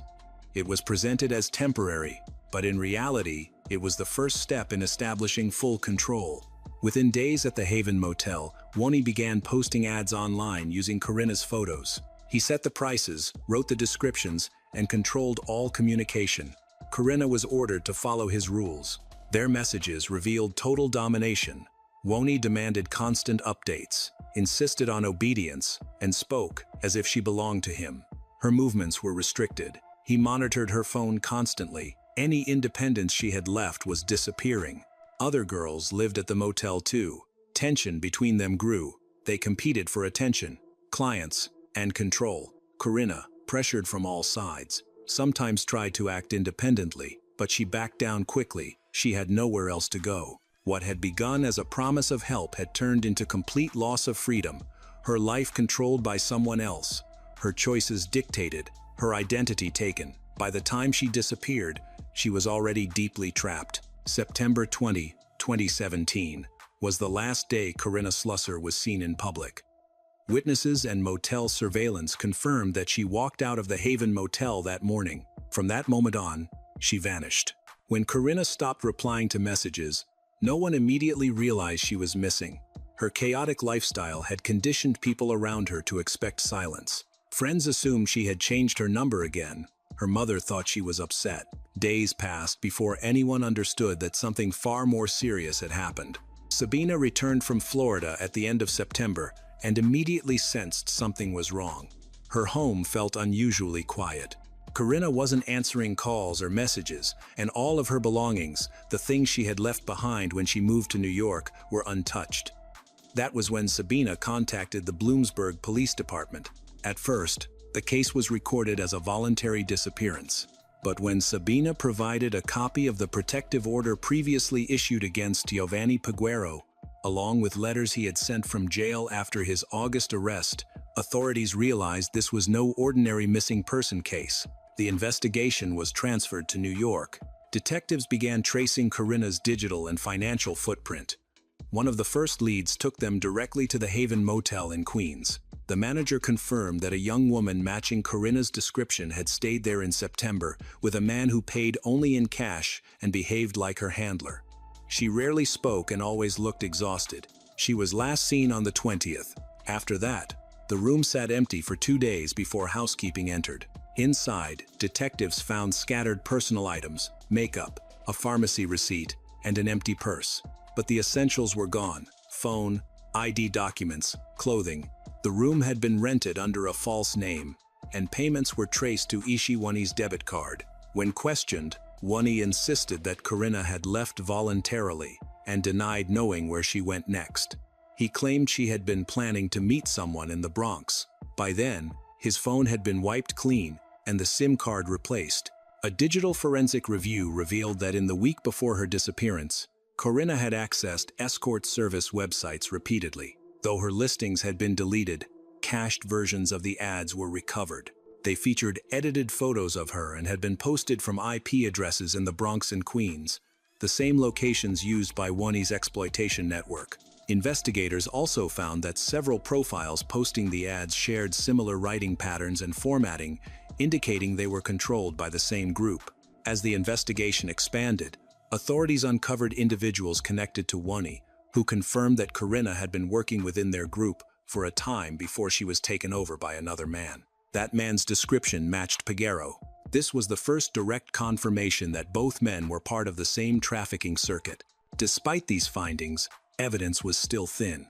It was presented as temporary, but in reality, it was the first step in establishing full control. Within days at the Haven Motel, Woni began posting ads online using Corinna's photos. He set the prices, wrote the descriptions, and controlled all communication. Corinna was ordered to follow his rules. Their messages revealed total domination. Woni demanded constant updates, insisted on obedience, and spoke as if she belonged to him. Her movements were restricted. He monitored her phone constantly. Any independence she had left was disappearing. Other girls lived at the motel too. Tension between them grew. They competed for attention, clients, and control. Corinna, pressured from all sides, sometimes tried to act independently, but she backed down quickly. She had nowhere else to go. What had begun as a promise of help had turned into complete loss of freedom, her life controlled by someone else, her choices dictated, her identity taken. By the time she disappeared, she was already deeply trapped. September 20, 2017, was the last day Corinna Slusser was seen in public. Witnesses and motel surveillance confirmed that she walked out of the Haven Motel that morning. From that moment on, she vanished. When Corinna stopped replying to messages, no one immediately realized she was missing. Her chaotic lifestyle had conditioned people around her to expect silence. Friends assumed she had changed her number again. Her mother thought she was upset. Days passed before anyone understood that something far more serious had happened. Sabina returned from Florida at the end of September and immediately sensed something was wrong. Her home felt unusually quiet. Corinna wasn't answering calls or messages, and all of her belongings, the things she had left behind when she moved to New York, were untouched. That was when Sabina contacted the Bloomsburg Police Department. At first, the case was recorded as a voluntary disappearance. But when Sabina provided a copy of the protective order previously issued against Giovanni Peguero, along with letters he had sent from jail after his August arrest, authorities realized this was no ordinary missing person case. The investigation was transferred to New York. Detectives began tracing Corinna's digital and financial footprint. One of the first leads took them directly to the Haven Motel in Queens. The manager confirmed that a young woman matching Corinna's description had stayed there in September with a man who paid only in cash and behaved like her handler. She rarely spoke and always looked exhausted. She was last seen on the 20th. After that, the room sat empty for 2 days before housekeeping entered. Inside, detectives found scattered personal items, makeup, a pharmacy receipt, and an empty purse. But the essentials were gone: phone, ID documents, clothing. The room had been rented under a false name, and payments were traced to Woni's debit card. When questioned, Woni insisted that Corinna had left voluntarily and denied knowing where she went next. He claimed she had been planning to meet someone in the Bronx. By then, his phone had been wiped clean and the SIM card replaced. A digital forensic review revealed that in the week before her disappearance, Corinna had accessed escort service websites repeatedly. Though her listings had been deleted, cached versions of the ads were recovered. They featured edited photos of her and had been posted from IP addresses in the Bronx and Queens, the same locations used by Woni's exploitation network. Investigators also found that several profiles posting the ads shared similar writing patterns and formatting, indicating they were controlled by the same group. As the investigation expanded, authorities uncovered individuals connected to Woni, who confirmed that Corinna had been working within their group for a time before she was taken over by another man. That man's description matched Peguero. This was the first direct confirmation that both men were part of the same trafficking circuit. Despite these findings, evidence was still thin.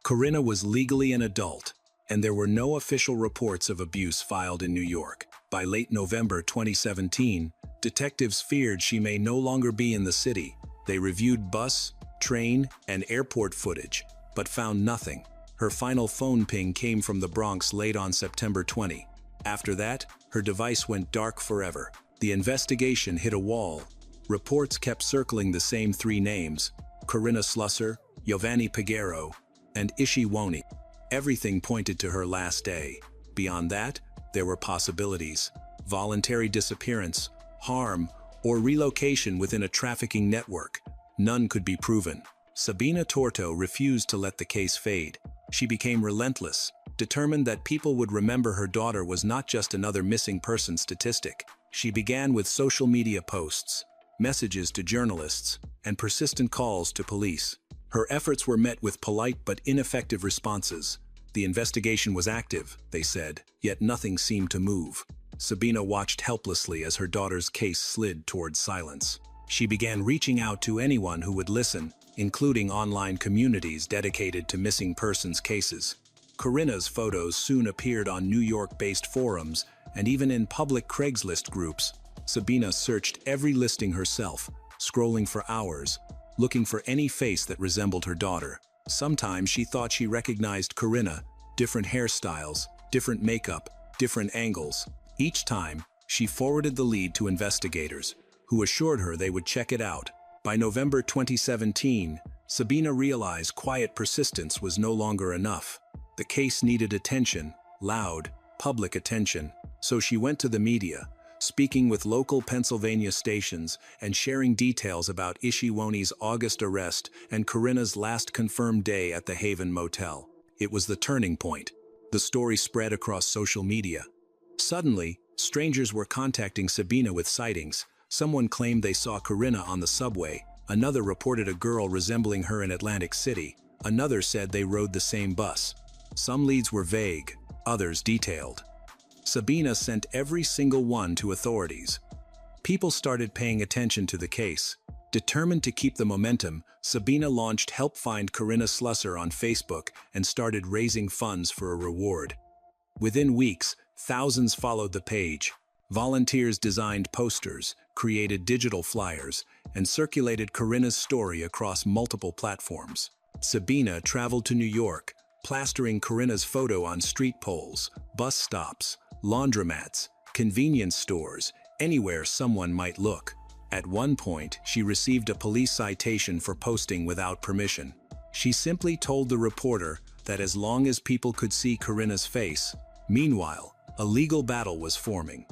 Corinna was legally an adult, and there were no official reports of abuse filed in New York. By late November 2017, detectives feared she may no longer be in the city. They reviewed bus, train, and airport footage, but found nothing. Her final phone ping came from the Bronx late on September 20. After that, her device went dark forever. The investigation hit a wall. Reports kept circling the same three names: Corinna Slusser, Giovanni Piguero, and Ishi Woni. Everything pointed to her last day. Beyond that, there were possibilities: voluntary disappearance, harm, or relocation within a trafficking network. None could be proven. Sabina Torto refused to let the case fade. She became relentless, determined that people would remember her daughter was not just another missing person statistic. She began with social media posts, messages to journalists, and persistent calls to police. Her efforts were met with polite but ineffective responses. The investigation was active, they said, yet nothing seemed to move. Sabina watched helplessly as her daughter's case slid towards silence. She began reaching out to anyone who would listen, including online communities dedicated to missing persons cases. Corinna's photos soon appeared on New York-based forums and even in public Craigslist groups. Sabina searched every listing herself, scrolling for hours, looking for any face that resembled her daughter. Sometimes she thought she recognized Corinna: different hairstyles, different makeup, different angles. Each time, she forwarded the lead to investigators, who assured her they would check it out. By November 2017, Sabina realized quiet persistence was no longer enough. The case needed attention, loud, public attention, so she went to the media, speaking with local Pennsylvania stations and sharing details about Ishi Woni's August arrest and Corinna's last confirmed day at the Haven Motel. It was the turning point. The story spread across social media. Suddenly, strangers were contacting Sabina with sightings. Someone claimed they saw Corinna on the subway. Another reported a girl resembling her in Atlantic City. Another said they rode the same bus. Some leads were vague, others detailed. Sabina sent every single one to authorities. People started paying attention to the case. Determined to keep the momentum, Sabina launched Help Find Corinna Slusser on Facebook and started raising funds for a reward. Within weeks, thousands followed the page. Volunteers designed posters, created digital flyers, and circulated Corinna's story across multiple platforms. Sabina traveled to New York, plastering Corinna's photo on street poles, bus stops, laundromats, convenience stores, anywhere someone might look. At one point, she received a police citation for posting without permission. She simply told the reporter that as long as people could see Corinna's face. Meanwhile, a legal battle was forming.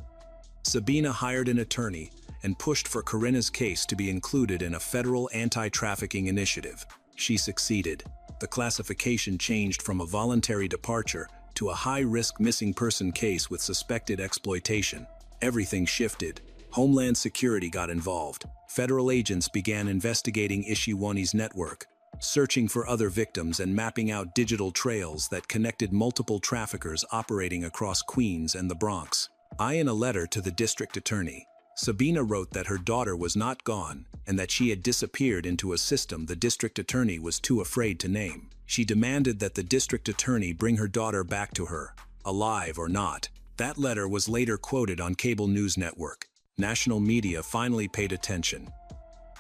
Sabina hired an attorney and pushed for Corinna's case to be included in a federal anti-trafficking initiative. She succeeded. The classification changed from a voluntary departure to a high-risk missing person case with suspected exploitation. Everything shifted. Homeland Security got involved. Federal agents began investigating Ishi Woni's network, searching for other victims and mapping out digital trails that connected multiple traffickers operating across Queens and the Bronx. In a letter to the district attorney, Sabina wrote that her daughter was not gone and that she had disappeared into a system the district attorney was too afraid to name. She demanded that the district attorney bring her daughter back to her, alive or not. That letter was later quoted on cable news network. National media finally paid attention.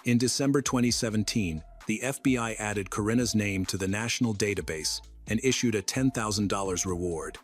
In December 2017, the FBI added Corinna's name to the national database and issued a $10,000 reward.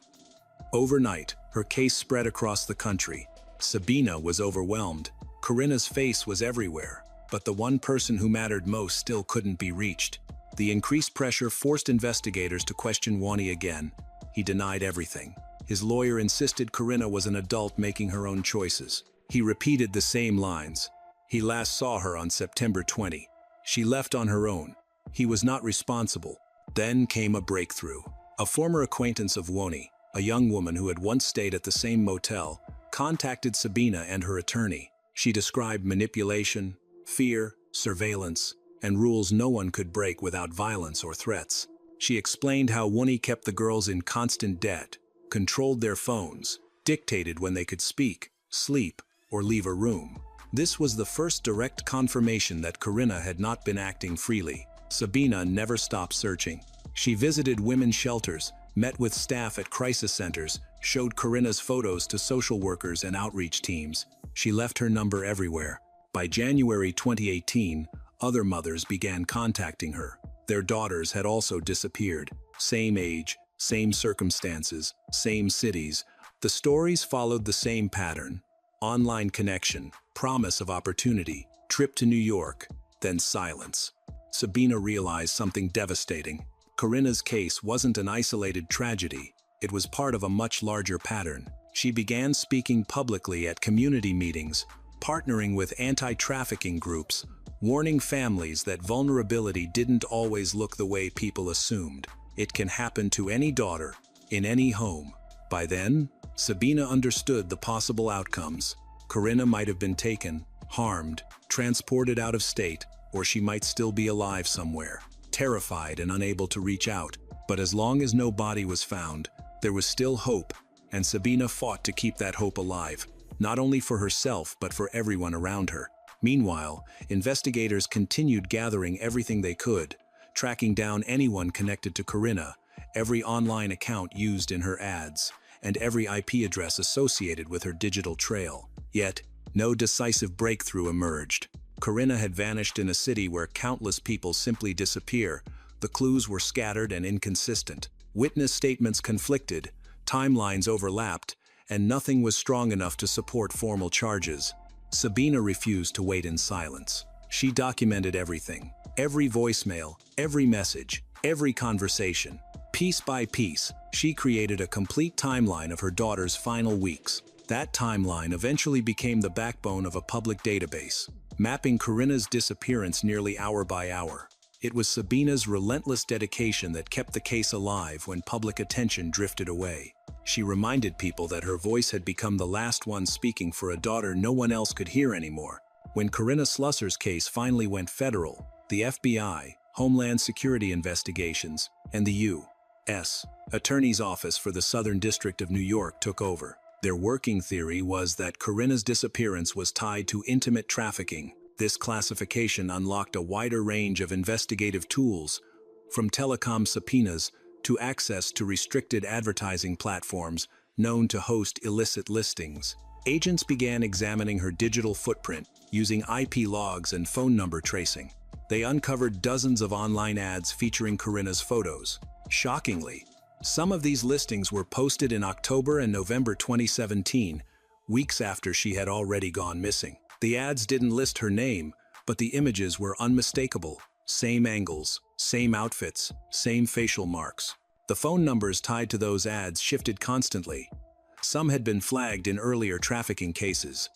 Overnight, her case spread across the country. Sabina was overwhelmed. Corinna's face was everywhere, but the one person who mattered most still couldn't be reached. The increased pressure forced investigators to question Woni again. He denied everything. His lawyer insisted Corinna was an adult making her own choices. He repeated the same lines. He last saw her on September 20. She left on her own. He was not responsible. Then came a breakthrough. A former acquaintance of Woni, a young woman who had once stayed at the same motel, contacted Sabina and her attorney. She described manipulation, fear, surveillance, and rules no one could break without violence or threats. She explained how Woni kept the girls in constant debt, controlled their phones, dictated when they could speak, sleep, or leave a room. This was the first direct confirmation that Corinna had not been acting freely. Sabina never stopped searching. She visited women's shelters, met with staff at crisis centers, showed Corinna's photos to social workers and outreach teams. She left her number everywhere. By January 2018, other mothers began contacting her. Their daughters had also disappeared. Same age, same circumstances, same cities, The stories followed the same pattern: online connection, promise of opportunity, trip to New York, then silence. Sabina realized something devastating. Corinna's case wasn't an isolated tragedy. It was part of a much larger pattern. She began speaking publicly at community meetings, partnering with anti-trafficking groups, warning families that vulnerability didn't always look the way people assumed. It can happen to any daughter, in any home. By then, Sabina understood the possible outcomes. Corinna might have been taken, harmed, transported out of state, or she might still be alive somewhere, terrified and unable to reach out. But as long as no body was found, there was still hope, and Sabina fought to keep that hope alive, not only for herself but for everyone around her. Meanwhile, investigators continued gathering everything they could, tracking down anyone connected to Corinna, every online account used in her ads, and every IP address associated with her digital trail. Yet, no decisive breakthrough emerged. Corinna had vanished in a city where countless people simply disappear. The clues were scattered and inconsistent. Witness statements conflicted, timelines overlapped, and nothing was strong enough to support formal charges. Sabina refused to wait in silence. She documented everything, every voicemail, every message, every conversation. Piece by piece, she created a complete timeline of her daughter's final weeks. That timeline eventually became the backbone of a public database, mapping Corinna's disappearance nearly hour by hour. It was Sabina's relentless dedication that kept the case alive when public attention drifted away. She reminded people that her voice had become the last one speaking for a daughter no one else could hear anymore. When Corinna Slusser's case finally went federal, the FBI, Homeland Security Investigations, and the U.S. Attorney's Office for the Southern District of New York took over. Their working theory was that Corinna's disappearance was tied to intimate trafficking. This classification unlocked a wider range of investigative tools, from telecom subpoenas to access to restricted advertising platforms known to host illicit listings. Agents began examining her digital footprint using IP logs and phone number tracing. They uncovered dozens of online ads featuring Corinna's photos. Shockingly, some of these listings were posted in October and November 2017, weeks after she had already gone missing. The ads didn't list her name, but the images were unmistakable. Same angles, same outfits, same facial marks. The phone numbers tied to those ads shifted constantly. Some had been flagged in earlier trafficking cases.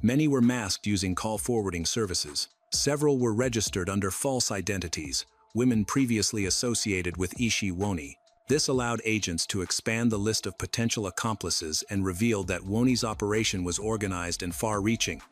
Many were masked using call forwarding services. Several were registered under false identities, women previously associated with Ishi Woni. This allowed agents to expand the list of potential accomplices and revealed that Woni's operation was organized and far-reaching,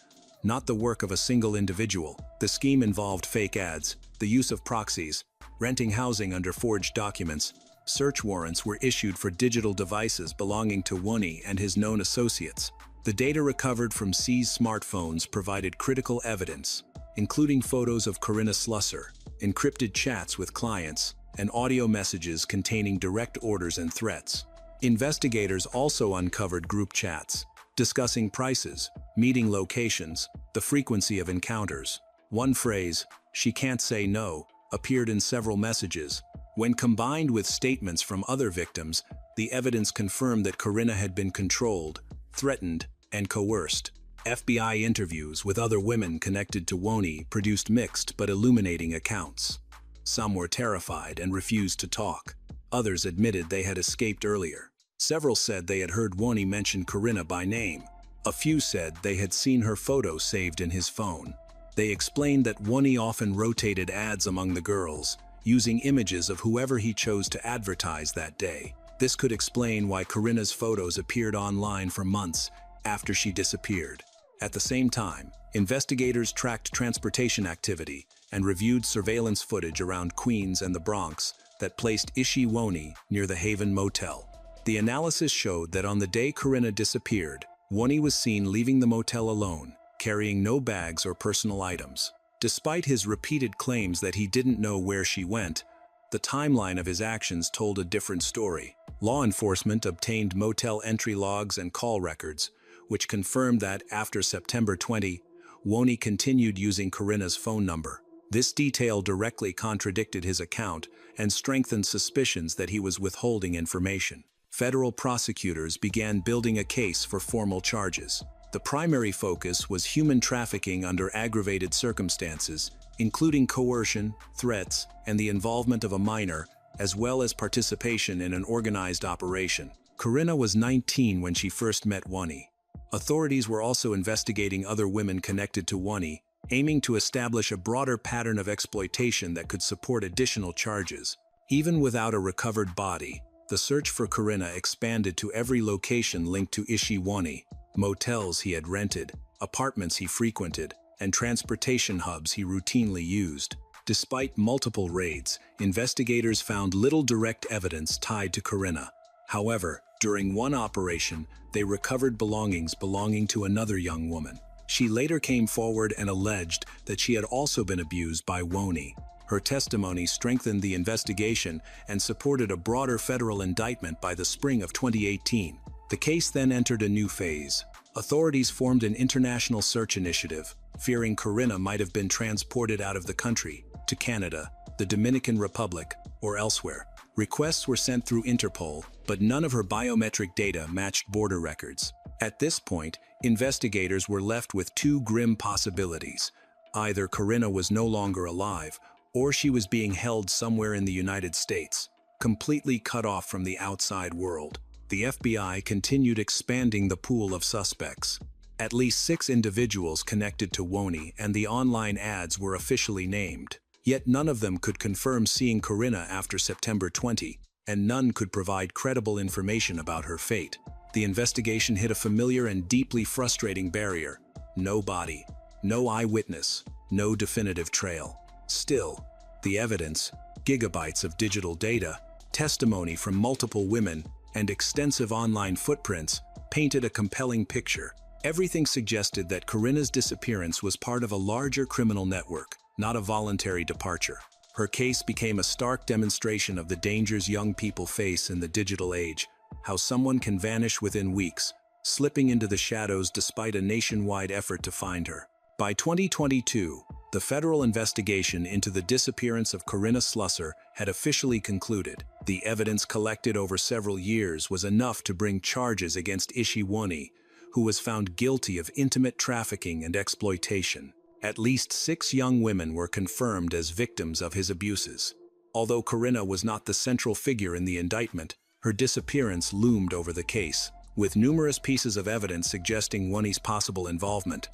not the work of a single individual. The scheme involved fake ads, the use of proxies, renting housing under forged documents. Search warrants were issued for digital devices belonging to Woni and his known associates. The data recovered from seized smartphones provided critical evidence, including photos of Corinna Slusser, encrypted chats with clients, and audio messages containing direct orders and threats. Investigators also uncovered group chats, discussing prices, meeting locations, the frequency of encounters. One phrase, "she can't say no," appeared in several messages. When combined with statements from other victims, the evidence confirmed that Corinna had been controlled, threatened, and coerced. FBI interviews with other women connected to Woni produced mixed but illuminating accounts. Some were terrified and refused to talk. Others admitted they had escaped earlier. Several said they had heard Woni mention Corinna by name. A few said they had seen her photo saved in his phone. They explained that Woni often rotated ads among the girls, using images of whoever he chose to advertise that day. This could explain why Corinna's photos appeared online for months after she disappeared. At the same time, investigators tracked transportation activity and reviewed surveillance footage around Queens and the Bronx that placed Ishi Woni near the Haven Motel. The analysis showed that on the day Corinna disappeared, Woni was seen leaving the motel alone, carrying no bags or personal items. Despite his repeated claims that he didn't know where she went, the timeline of his actions told a different story. Law enforcement obtained motel entry logs and call records, which confirmed that after September 20, Woni continued using Corinna's phone number. This detail directly contradicted his account and strengthened suspicions that he was withholding information. federal prosecutors began building a case for formal charges. The primary focus was human trafficking under aggravated circumstances, including coercion, threats, and the involvement of a minor, as well as participation in an organized operation. Corinna was 19 when she first met Wani. Authorities were also investigating other women connected to Wani, aiming to establish a broader pattern of exploitation that could support additional charges. Even without a recovered body, the search for Corinna expanded to every location linked to Wani: motels he had rented, apartments he frequented, and transportation hubs he routinely used. Despite multiple raids, investigators found little direct evidence tied to Corinna. However, during one operation, they recovered belongings belonging to another young woman. She later came forward and alleged that she had also been abused by Wani. Her testimony strengthened the investigation and supported a broader federal indictment by the spring of 2018. The case then entered a new phase. Authorities formed an international search initiative, fearing Corinna might have been transported out of the country, to Canada, the Dominican Republic, or elsewhere. Requests were sent through Interpol, but none of her biometric data matched border records. At this point, investigators were left with two grim possibilities. Either Corinna was no longer alive, or she was being held somewhere in the United States, completely cut off from the outside world. The FBI continued expanding the pool of suspects. At least 6 individuals connected to Wani and the online ads were officially named. Yet none of them could confirm seeing Corinna after September 20, and none could provide credible information about her fate. The investigation hit a familiar and deeply frustrating barrier: no body, no eyewitness, no definitive trail. Still, the evidence, gigabytes of digital data, testimony from multiple women, and extensive online footprints, painted a compelling picture. Everything suggested that Corinna's disappearance was part of a larger criminal network, not a voluntary departure. Her case became a stark demonstration of the dangers young people face in the digital age, how someone can vanish within weeks, slipping into the shadows despite a nationwide effort to find her. By 2022, the federal investigation into the disappearance of Corinna Slusser had officially concluded. The evidence collected over several years was enough to bring charges against Wani, who was found guilty of intimate trafficking and exploitation. At least 6 young women were confirmed as victims of his abuses. Although Corinna was not the central figure in the indictment, her disappearance loomed over the case, with numerous pieces of evidence suggesting Wani's possible involvement.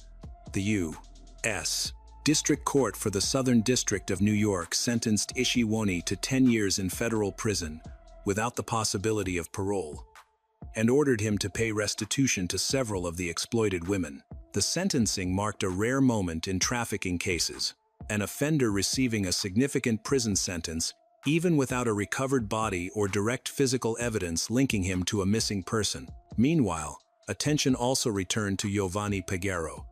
The U.S. District Court for the Southern District of New York sentenced Wani to 10 years in federal prison, without the possibility of parole, and ordered him to pay restitution to several of the exploited women. The sentencing marked a rare moment in trafficking cases, an offender receiving a significant prison sentence even without a recovered body or direct physical evidence linking him to a missing person. Meanwhile, attention also returned to Giovanni Peguero.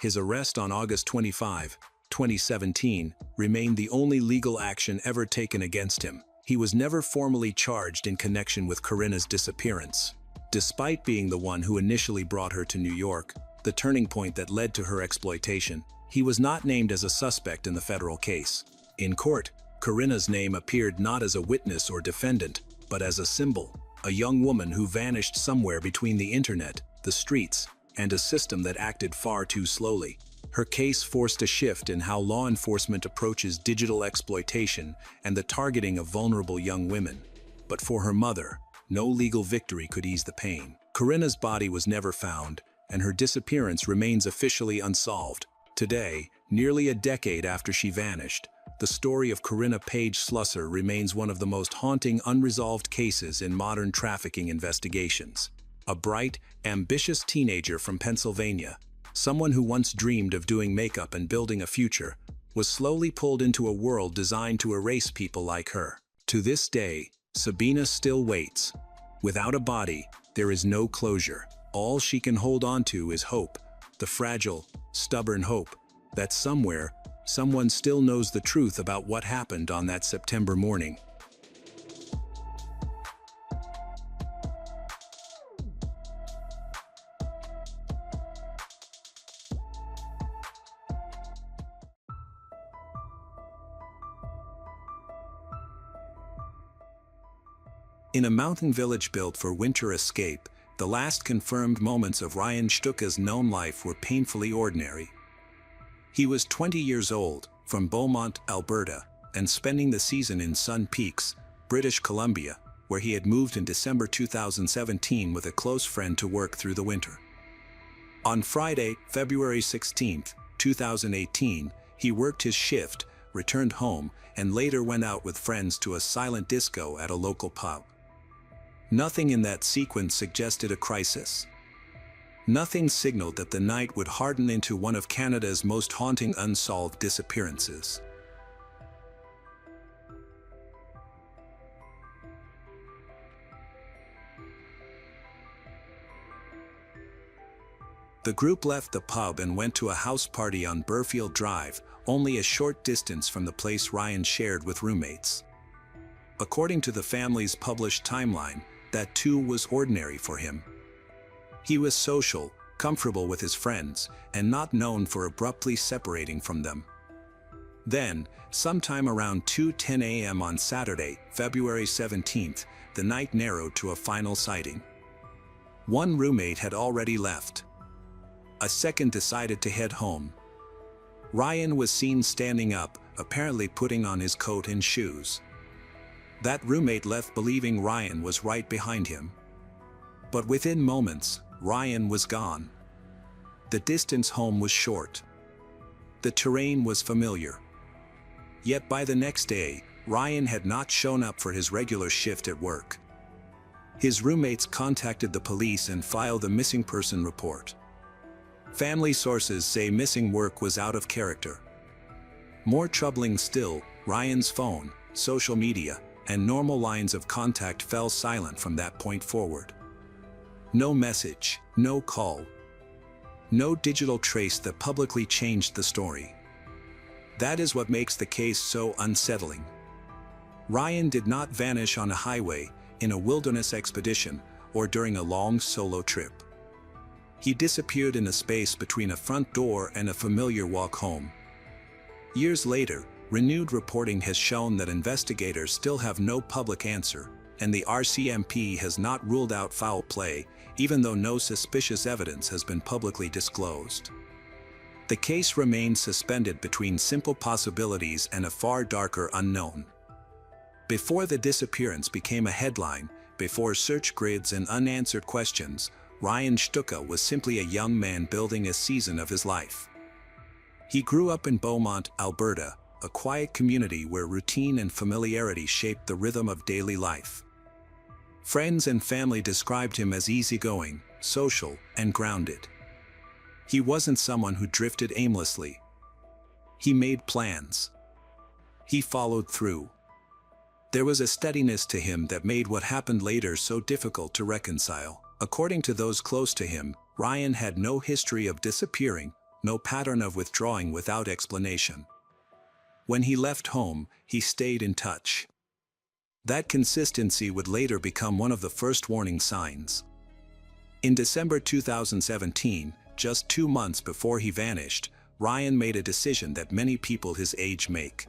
His arrest on August 25, 2017, remained the only legal action ever taken against him. He was never formally charged in connection with Corinna's disappearance. Despite being the one who initially brought her to New York, the turning point that led to her exploitation, he was not named as a suspect in the federal case. In court, Corinna's name appeared not as a witness or defendant, but as a symbol, a young woman who vanished somewhere between the internet, the streets, and a system that acted far too slowly. Her case forced a shift in how law enforcement approaches digital exploitation and the targeting of vulnerable young women. But for her mother, no legal victory could ease the pain. Corinna's body was never found, and her disappearance remains officially unsolved. Today, nearly a decade after she vanished, the story of Corinna Page Slusser remains one of the most haunting unresolved cases in modern trafficking investigations. A bright, ambitious teenager from Pennsylvania, someone who once dreamed of doing makeup and building a future, was slowly pulled into a world designed to erase people like her. To this day, Sabina still waits. Without a body, there is no closure. All she can hold on to is hope, the fragile, stubborn hope that somewhere, someone still knows the truth about what happened on that September morning. In a mountain village built for winter escape, the last confirmed moments of Ryan Stucka's known life were painfully ordinary. He was 20 years old, from Beaumont, Alberta, and spending the season in Sun Peaks, British Columbia, where he had moved in December 2017 with a close friend to work through the winter. On Friday, February 16, 2018, he worked his shift, returned home, and later went out with friends to a silent disco at a local pub. Nothing in that sequence suggested a crisis. Nothing signaled that the night would harden into one of Canada's most haunting unsolved disappearances. The group left the pub and went to a house party on Burfield Drive, only a short distance from the place Ryan shared with roommates. According to the family's published timeline, that too was ordinary for him. He was social, comfortable with his friends, and not known for abruptly separating from them. Then, sometime around 2:10 a.m. on Saturday, February 17th, the night narrowed to a final sighting. One roommate had already left. A second decided to head home. Ryan was seen standing up, apparently putting on his coat and shoes. That roommate left believing Ryan was right behind him. But within moments, Ryan was gone. The distance home was short. The terrain was familiar. Yet by the next day, Ryan had not shown up for his regular shift at work. His roommates contacted the police and filed a missing person report. Family sources say missing work was out of character. More troubling still, Ryan's phone, social media, and normal lines of contact fell silent from that point forward. No message, no call. No digital trace that publicly changed the story. That is what makes the case so unsettling. Ryan did not vanish on a highway, in a wilderness expedition, or during a long solo trip. He disappeared in a space between a front door and a familiar walk home. Years later, renewed reporting has shown that investigators still have no public answer, and the RCMP has not ruled out foul play, even though no suspicious evidence has been publicly disclosed. The case remains suspended between simple possibilities and a far darker unknown. Before the disappearance became a headline, before search grids and unanswered questions, Ryan Stucka was simply a young man building a season of his life. He grew up in Beaumont, Alberta, a quiet community where routine and familiarity shaped the rhythm of daily life. Friends and family described him as easygoing, social, and grounded. He wasn't someone who drifted aimlessly. He made plans. He followed through. There was a steadiness to him that made what happened later so difficult to reconcile. According to those close to him, Ryan had no history of disappearing, no pattern of withdrawing without explanation. When he left home, he stayed in touch. That consistency would later become one of the first warning signs. In December 2017, just 2 months before he vanished, Ryan made a decision that many people his age make.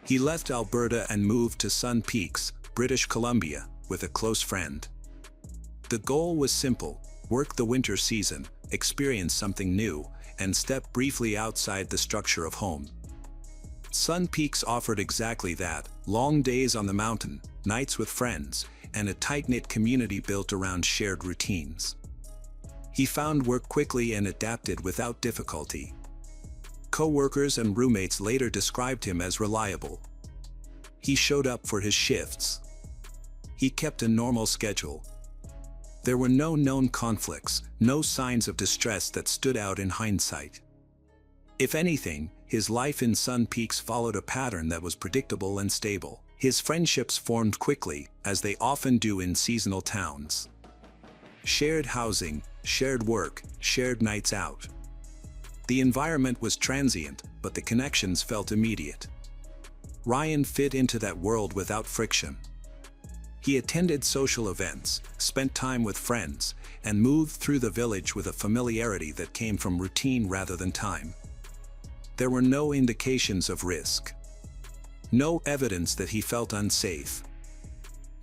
He left Alberta and moved to Sun Peaks, British Columbia, with a close friend. The goal was simple: work the winter season, experience something new, and step briefly outside the structure of home. Sun Peaks offered exactly that: long days on the mountain, nights with friends, and a tight-knit community built around shared routines. He found work quickly and adapted without difficulty. Co-workers and roommates later described him as reliable. He showed up for his shifts. He kept a normal schedule. There were no known conflicts, no signs of distress that stood out in hindsight. If anything, his life in Sun Peaks followed a pattern that was predictable and stable. His friendships formed quickly, as they often do in seasonal towns. Shared housing, shared work, shared nights out. The environment was transient, but the connections felt immediate. Ryan fit into that world without friction. He attended social events, spent time with friends, and moved through the village with a familiarity that came from routine rather than time. There were no indications of risk. No evidence that he felt unsafe.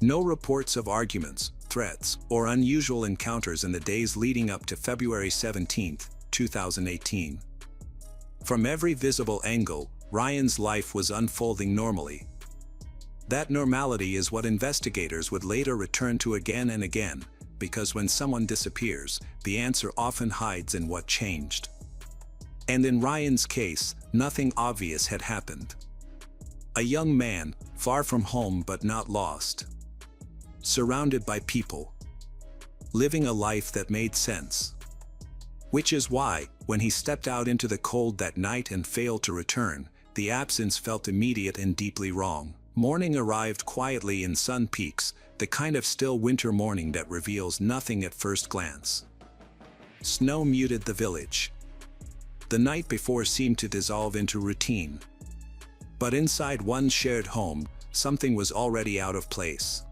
No reports of arguments, threats, or unusual encounters in the days leading up to February 17, 2018. From every visible angle, Ryan's life was unfolding normally. That normality is what investigators would later return to again and again, because when someone disappears, the answer often hides in what changed. And in Ryan's case, nothing obvious had happened. A young man, far from home but not lost. Surrounded by people. Living a life that made sense. Which is why, when he stepped out into the cold that night and failed to return, the absence felt immediate and deeply wrong. Morning arrived quietly in sun peaks, the kind of still winter morning that reveals nothing at first glance. Snow muted the village. The night before seemed to dissolve into routine. But inside one shared home, something was already out of place.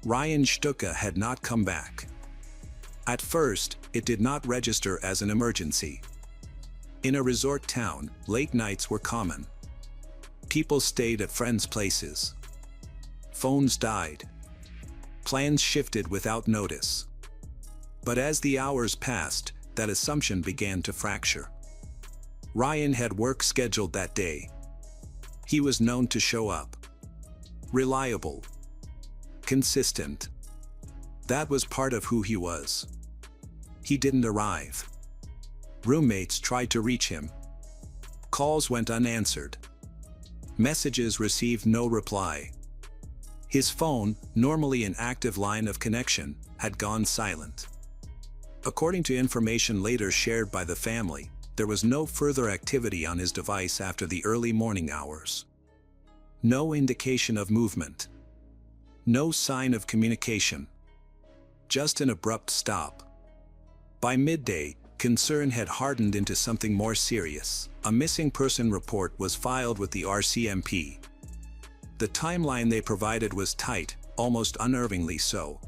Ryan Stuka had not come back. At first, it did not register as an emergency. In a resort town, late nights were common. People stayed at friends' places. Phones died. Plans shifted without notice. But as the hours passed, that assumption began to fracture. Ryan had work scheduled that day. He was known to show up. Reliable. Consistent. That was part of who he was. He didn't arrive. Roommates tried to reach him. Calls went unanswered. Messages received no reply. His phone, normally an active line of connection, had gone silent. According to information later shared by the family, there was no further activity on his device after the early morning hours. No indication of movement. No sign of communication. Just an abrupt stop. By midday, concern had hardened into something more serious. A missing person report was filed with the RCMP. The timeline they provided was tight, almost unnervingly so.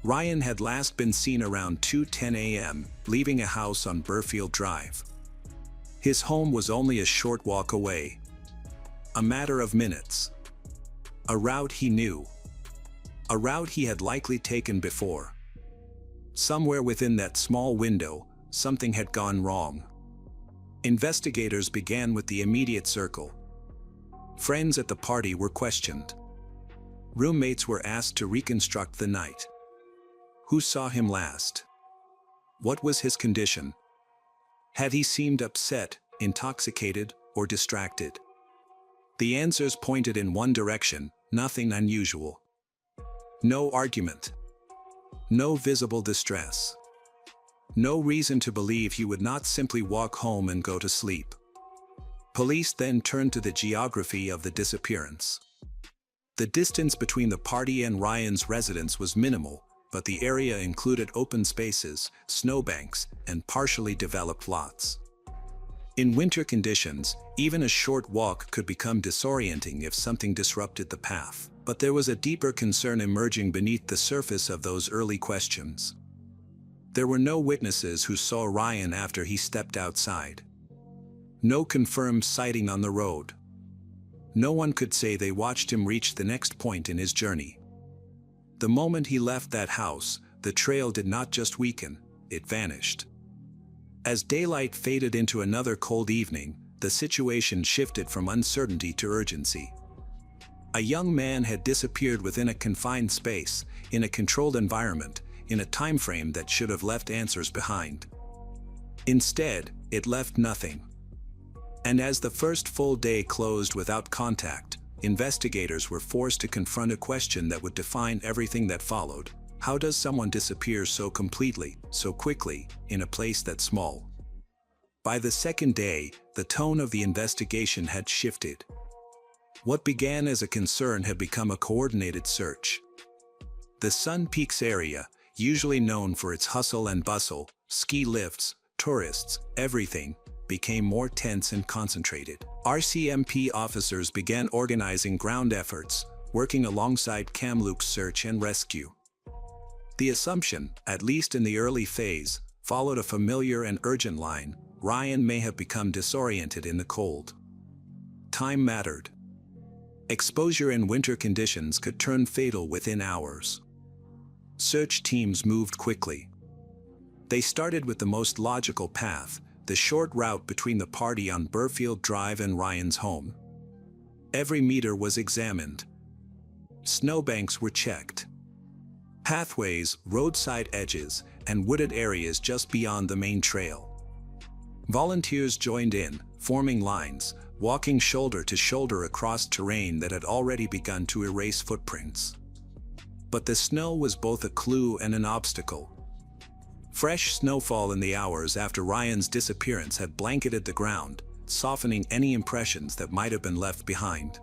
Ryan had last been seen around 2:10 a.m., leaving a house on Burfield Drive. His home was only a short walk away. A matter of minutes. A route he knew. A route he had likely taken before. Somewhere within that small window, something had gone wrong. Investigators began with the immediate circle. Friends at the party were questioned. Roommates were asked to reconstruct the night. Who saw him last? What was his condition? Had he seemed upset, intoxicated, or distracted? The answers pointed in one direction, nothing unusual. No argument. No visible distress. No reason to believe he would not simply walk home and go to sleep. Police then turned to the geography of the disappearance. The distance between the party and Ryan's residence was minimal, but the area included open spaces, snowbanks, and partially developed lots. In winter conditions, even a short walk could become disorienting if something disrupted the path. But there was a deeper concern emerging beneath the surface of those early questions. There were no witnesses who saw Ryan after he stepped outside. No confirmed sighting on the road. No one could say they watched him reach the next point in his journey. The moment he left that house, the trail did not just weaken, it vanished. As daylight faded into another cold evening, the situation shifted from uncertainty to urgency. A young man had disappeared within a confined space, in a controlled environment, in a time frame that should have left answers behind. Instead, it left nothing. And as the first full day closed without contact, investigators were forced to confront a question that would define everything that followed. How does someone disappear so completely, so quickly, in a place that small? By the second day, the tone of the investigation had shifted. What began as a concern had become a coordinated search. The Sun Peaks area, usually known for its hustle and bustle, ski lifts, tourists, everything, became more tense and concentrated. RCMP officers began organizing ground efforts, working alongside Kamloops search and rescue. The assumption, at least in the early phase, followed a familiar and urgent line: Ryan may have become disoriented in the cold. Time mattered. Exposure in winter conditions could turn fatal within hours. Search teams moved quickly. They started with the most logical path, the short route between the party on Burfield Drive and Ryan's home. Every meter was examined. Snowbanks were checked. Pathways, roadside edges, and wooded areas just beyond the main trail. Volunteers joined in, forming lines, walking shoulder to shoulder across terrain that had already begun to erase footprints. But the snow was both a clue and an obstacle. Fresh snowfall in the hours after Ryan's disappearance had blanketed the ground, softening any impressions that might have been left behind.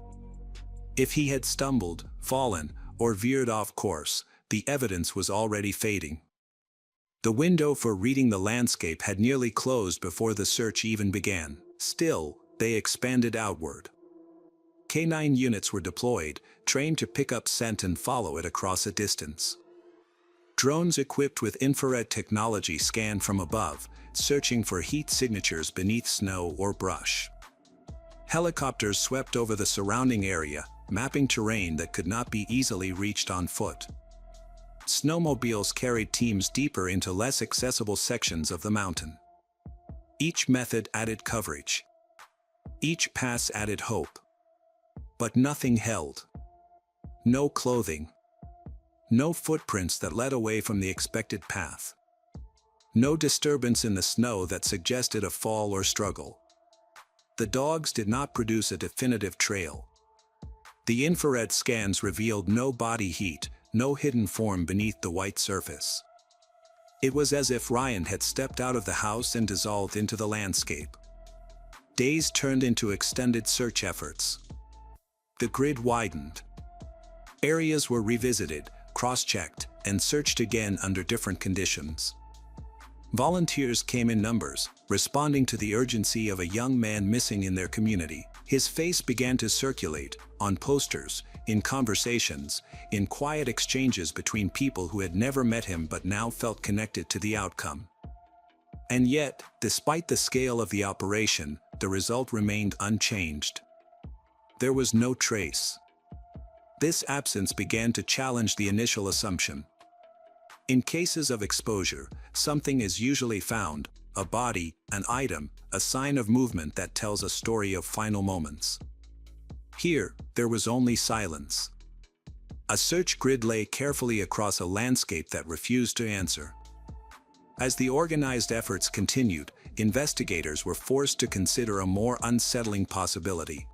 If he had stumbled, fallen, or veered off course, the evidence was already fading. The window for reading the landscape had nearly closed before the search even began. Still, they expanded outward. Canine units were deployed, trained to pick up scent and follow it across a distance. Drones equipped with infrared technology scanned from above, searching for heat signatures beneath snow or brush. Helicopters swept over the surrounding area, mapping terrain that could not be easily reached on foot. Snowmobiles carried teams deeper into less accessible sections of the mountain. Each method added coverage. Each pass added hope. But nothing held. No clothing. No footprints that led away from the expected path. No disturbance in the snow that suggested a fall or struggle. The dogs did not produce a definitive trail. The infrared scans revealed no body heat, no hidden form beneath the white surface. It was as if Ryan had stepped out of the house and dissolved into the landscape. Days turned into extended search efforts. The grid widened. Areas were revisited, cross-checked, and searched again under different conditions. Volunteers came in numbers, responding to the urgency of a young man missing in their community. His face began to circulate, on posters, in conversations, in quiet exchanges between people who had never met him but now felt connected to the outcome. And yet, despite the scale of the operation, the result remained unchanged. There was no trace. This absence began to challenge the initial assumption. In cases of exposure, something is usually found, a body, an item, a sign of movement that tells a story of final moments. Here, there was only silence. A search grid lay carefully across a landscape that refused to answer. As the organized efforts continued, investigators were forced to consider a more unsettling possibility.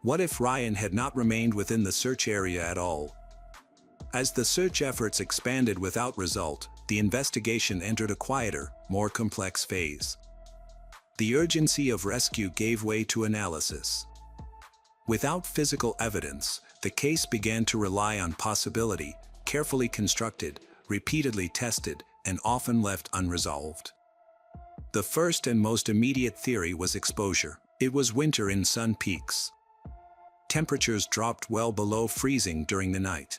What if Ryan had not remained within the search area at all? As the search efforts expanded without result, the investigation entered a quieter, more complex phase. The urgency of rescue gave way to analysis. Without physical evidence, the case began to rely on possibility, carefully constructed, repeatedly tested, and often left unresolved. The first and most immediate theory was exposure. It was winter in Sun Peaks. Temperatures dropped well below freezing during the night.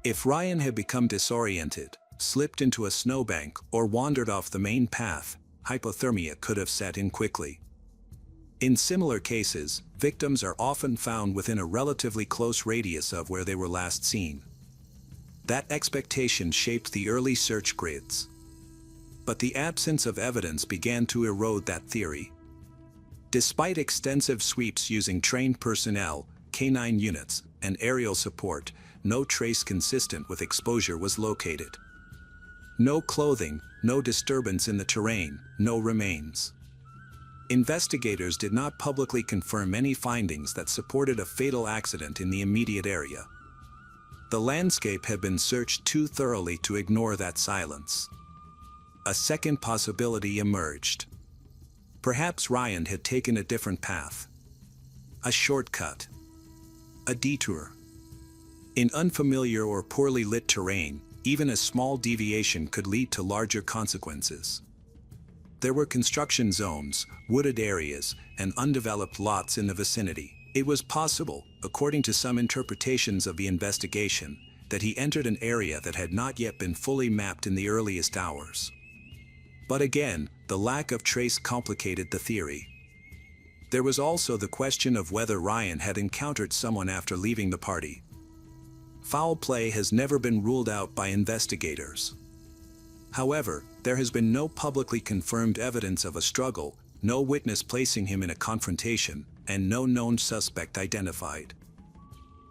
If Ryan had become disoriented, slipped into a snowbank, or wandered off the main path, hypothermia could have set in quickly. In similar cases, victims are often found within a relatively close radius of where they were last seen. That expectation shaped the early search grids. But the absence of evidence began to erode that theory. Despite extensive sweeps using trained personnel, canine units, and aerial support, no trace consistent with exposure was located. No clothing, no disturbance in the terrain, no remains. Investigators did not publicly confirm any findings that supported a fatal accident in the immediate area. The landscape had been searched too thoroughly to ignore that silence. A second possibility emerged. Perhaps Ryan had taken a different path. A shortcut. A detour. In unfamiliar or poorly lit terrain, even a small deviation could lead to larger consequences. There were construction zones, wooded areas, and undeveloped lots in the vicinity. It was possible, according to some interpretations of the investigation, that he entered an area that had not yet been fully mapped in the earliest hours. But again, the lack of trace complicated the theory. There was also the question of whether Ryan had encountered someone after leaving the party. Foul play has never been ruled out by investigators. However, there has been no publicly confirmed evidence of a struggle, no witness placing him in a confrontation, and no known suspect identified.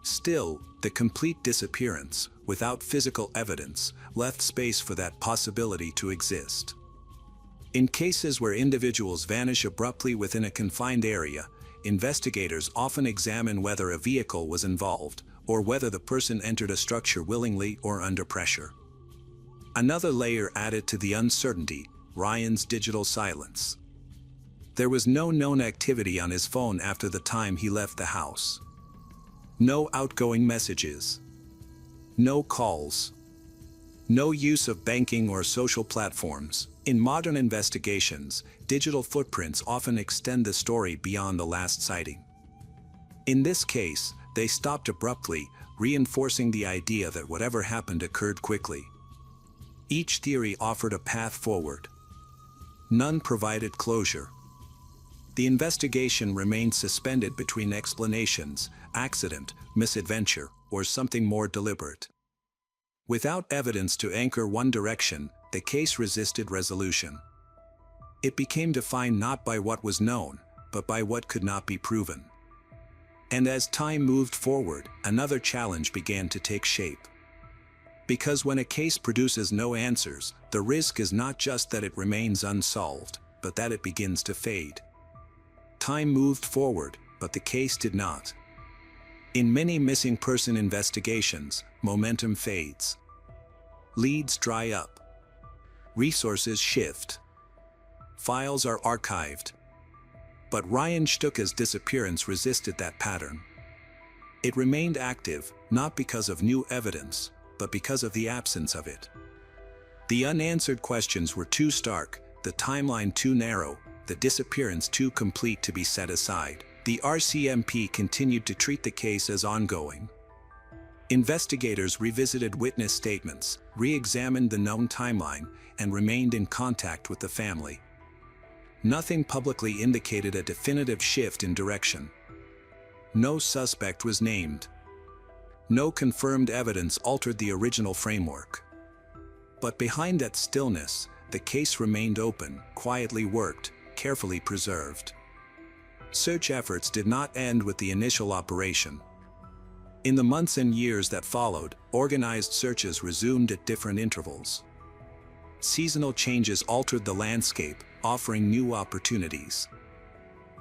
Still, the complete disappearance, without physical evidence, left space for that possibility to exist. In cases where individuals vanish abruptly within a confined area, investigators often examine whether a vehicle was involved, or whether the person entered a structure willingly or under pressure. Another layer added to the uncertainty: Ryan's digital silence. There was no known activity on his phone after the time he left the house. No outgoing messages. No calls. No use of banking or social platforms. In modern investigations, digital footprints often extend the story beyond the last sighting. In this case, they stopped abruptly, reinforcing the idea that whatever happened occurred quickly. Each theory offered a path forward. None provided closure. The investigation remained suspended between explanations: accident, misadventure, or something more deliberate. Without evidence to anchor one direction, the case resisted resolution. It became defined not by what was known, but by what could not be proven. And as time moved forward, another challenge began to take shape. Because when a case produces no answers, the risk is not just that it remains unsolved, but that it begins to fade. Time moved forward, but the case did not. In many missing person investigations, momentum fades. Leads dry up. Resources shift. Files are archived. But Ryan Stucka's disappearance resisted that pattern. It remained active, not because of new evidence, but because of the absence of it. The unanswered questions were too stark, the timeline too narrow, the disappearance too complete to be set aside. The RCMP continued to treat the case as ongoing. Investigators revisited witness statements, re-examined the known timeline, and remained in contact with the family. Nothing publicly indicated a definitive shift in direction. No suspect was named. No confirmed evidence altered the original framework. But behind that stillness, the case remained open, quietly worked, carefully preserved. Search efforts did not end with the initial operation. In the months and years that followed, organized searches resumed at different intervals. Seasonal changes altered the landscape, offering new opportunities.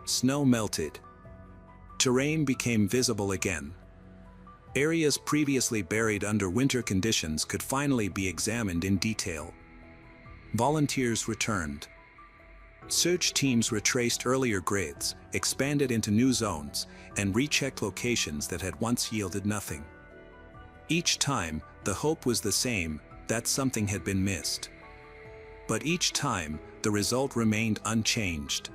Snow melted. Terrain became visible again. Areas previously buried under winter conditions could finally be examined in detail. Volunteers returned. Search teams retraced earlier grids, expanded into new zones, and rechecked locations that had once yielded nothing. Each time, the hope was the same, that something had been missed. But each time, the result remained unchanged.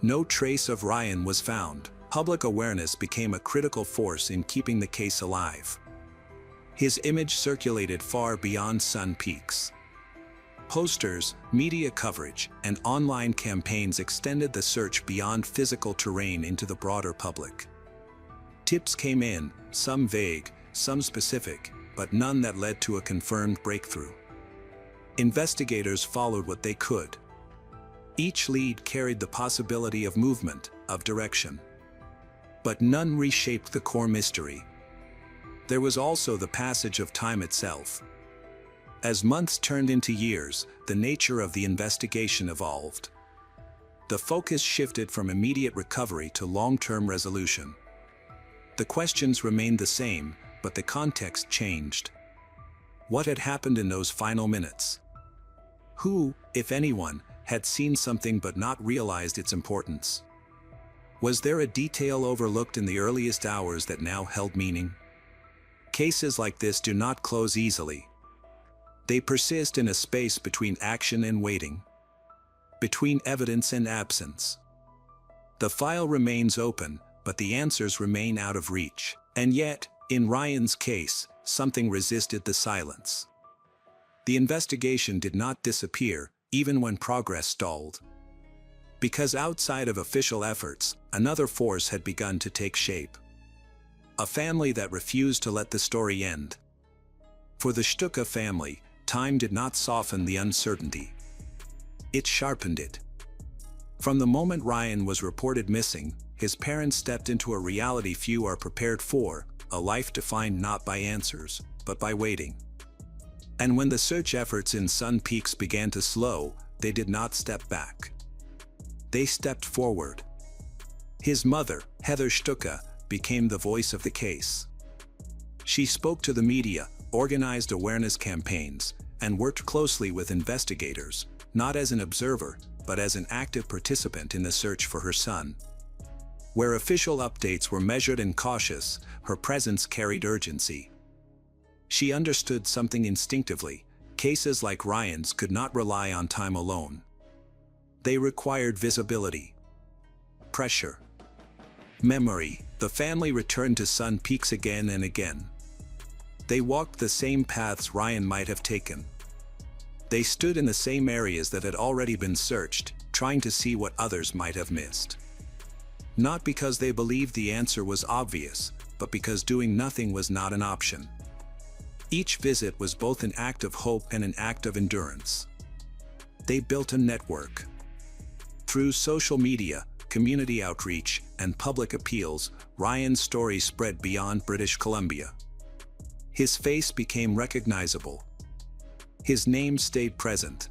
No trace of Ryan was found. Public awareness became a critical force in keeping the case alive. His image circulated far beyond Sun Peaks. Posters, media coverage, and online campaigns extended the search beyond physical terrain into the broader public. Tips came in, some vague, some specific, but none that led to a confirmed breakthrough. Investigators followed what they could. Each lead carried the possibility of movement, of direction. But none reshaped the core mystery. There was also the passage of time itself. As months turned into years, the nature of the investigation evolved. The focus shifted from immediate recovery to long-term resolution. The questions remained the same, but the context changed. What had happened in those final minutes? Who, if anyone, had seen something but not realized its importance? Was there a detail overlooked in the earliest hours that now held meaning? Cases like this do not close easily. They persist in a space between action and waiting, between evidence and absence. The file remains open, but the answers remain out of reach. And yet, in Ryan's case, something resisted the silence. The investigation did not disappear, even when progress stalled. Because outside of official efforts, another force had begun to take shape. A family that refused to let the story end. For the Stuka family, time did not soften the uncertainty. It sharpened it. From the moment Ryan was reported missing, his parents stepped into a reality few are prepared for, a life defined not by answers, but by waiting. And when the search efforts in Sun Peaks began to slow, they did not step back. They stepped forward. His mother, Heather Stuka, became the voice of the case. She spoke to the media, organized awareness campaigns, and worked closely with investigators, not as an observer, but as an active participant in the search for her son. Where official updates were measured and cautious, her presence carried urgency. She understood something instinctively: cases like Ryan's could not rely on time alone. They required visibility, pressure, memory. The family returned to Sun Peaks again and again. They walked the same paths Ryan might have taken. They stood in the same areas that had already been searched, trying to see what others might have missed. Not because they believed the answer was obvious, but because doing nothing was not an option. Each visit was both an act of hope and an act of endurance. They built a network. Through social media, community outreach, and public appeals, Ryan's story spread beyond British Columbia. His face became recognizable. His name stayed present.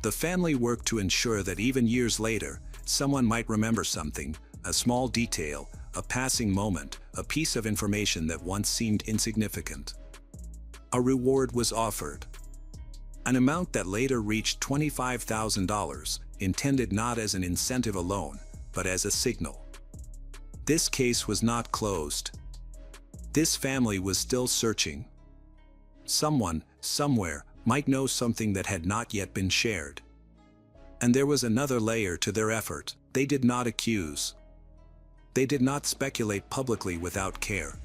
The family worked to ensure that even years later, someone might remember something, a small detail, a passing moment, a piece of information that once seemed insignificant. A reward was offered. An amount that later reached $25,000, intended not as an incentive alone, but as a signal. This case was not closed. This family was still searching. Someone, somewhere, might know something that had not yet been shared. And there was another layer to their effort. They did not accuse. They did not speculate publicly without care.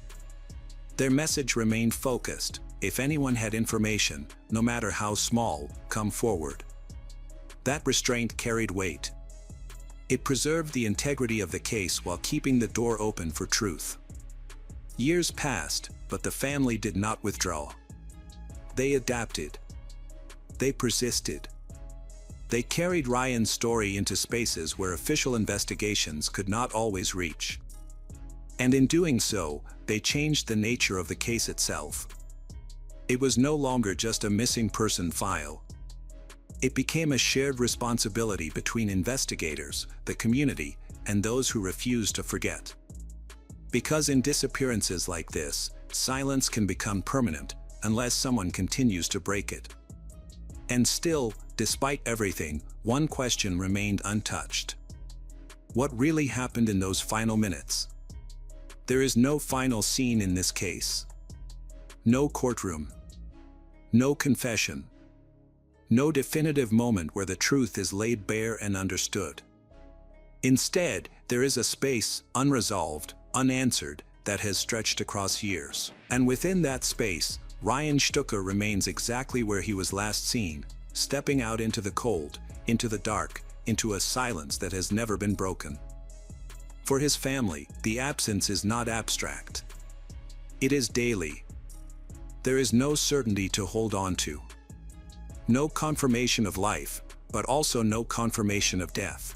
Their message remained focused: if anyone had information, no matter how small, come forward. That restraint carried weight. It preserved the integrity of the case while keeping the door open for truth. Years passed, but the family did not withdraw. They adapted. They persisted. They carried Ryan's story into spaces where official investigations could not always reach. And in doing so, they changed the nature of the case itself. It was no longer just a missing person file. It became a shared responsibility between investigators, the community, and those who refused to forget. Because in disappearances like this, silence can become permanent, unless someone continues to break it. And still, despite everything, one question remained untouched. What really happened in those final minutes? There is no final scene in this case. No courtroom. No confession. No definitive moment where the truth is laid bare and understood. Instead, there is a space, unresolved, unanswered, that has stretched across years. And within that space, Ryan Stuka remains exactly where he was last seen, stepping out into the cold, into the dark, into a silence that has never been broken. For his family, the absence is not abstract. It is daily. There is no certainty to hold on to. No confirmation of life, but also no confirmation of death.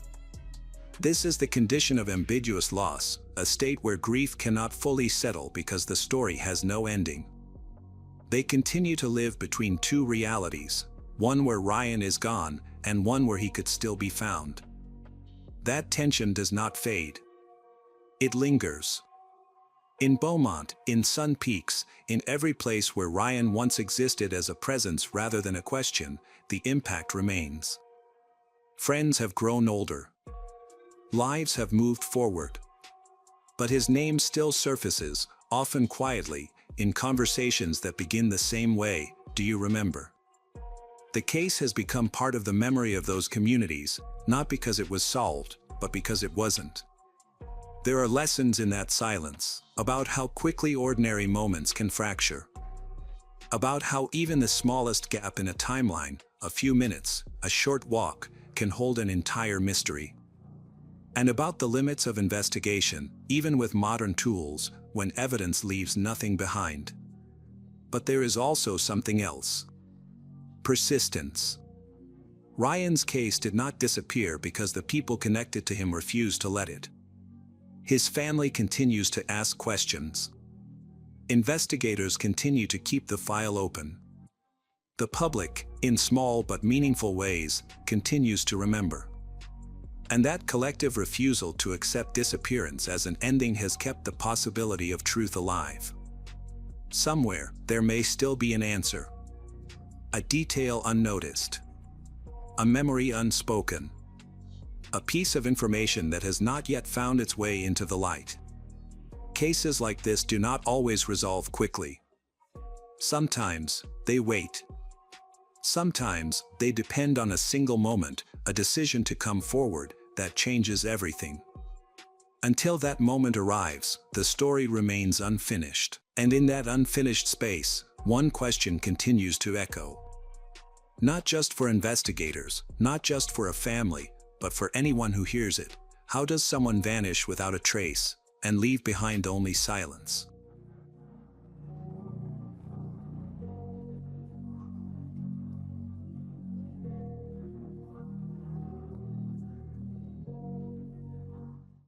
This is the condition of ambiguous loss, a state where grief cannot fully settle because the story has no ending. They continue to live between two realities, one where Ryan is gone and one where he could still be found. That tension does not fade. It lingers. In Beaumont, in Sun Peaks, in every place where Ryan once existed as a presence rather than a question, the impact remains. Friends have grown older. Lives have moved forward. But his name still surfaces, often quietly, in conversations that begin the same way: do you remember? The case has become part of the memory of those communities, not because it was solved, but because it wasn't. There are lessons in that silence, about how quickly ordinary moments can fracture. About how even the smallest gap in a timeline, a few minutes, a short walk, can hold an entire mystery. And about the limits of investigation, even with modern tools, when evidence leaves nothing behind. But there is also something else. Persistence. Ryan's case did not disappear because the people connected to him refused to let it. His family continues to ask questions. Investigators continue to keep the file open. The public, in small but meaningful ways, continues to remember. And that collective refusal to accept disappearance as an ending has kept the possibility of truth alive. Somewhere, there may still be an answer. A detail unnoticed. A memory unspoken. A piece of information that has not yet found its way into the light. Cases like this do not always resolve quickly. Sometimes, they wait. Sometimes, they depend on a single moment, a decision to come forward, that changes everything. Until that moment arrives, the story remains unfinished. And in that unfinished space, one question continues to echo. Not just for investigators, not just for a family, but for anyone who hears it. How does someone vanish without a trace, and leave behind only silence?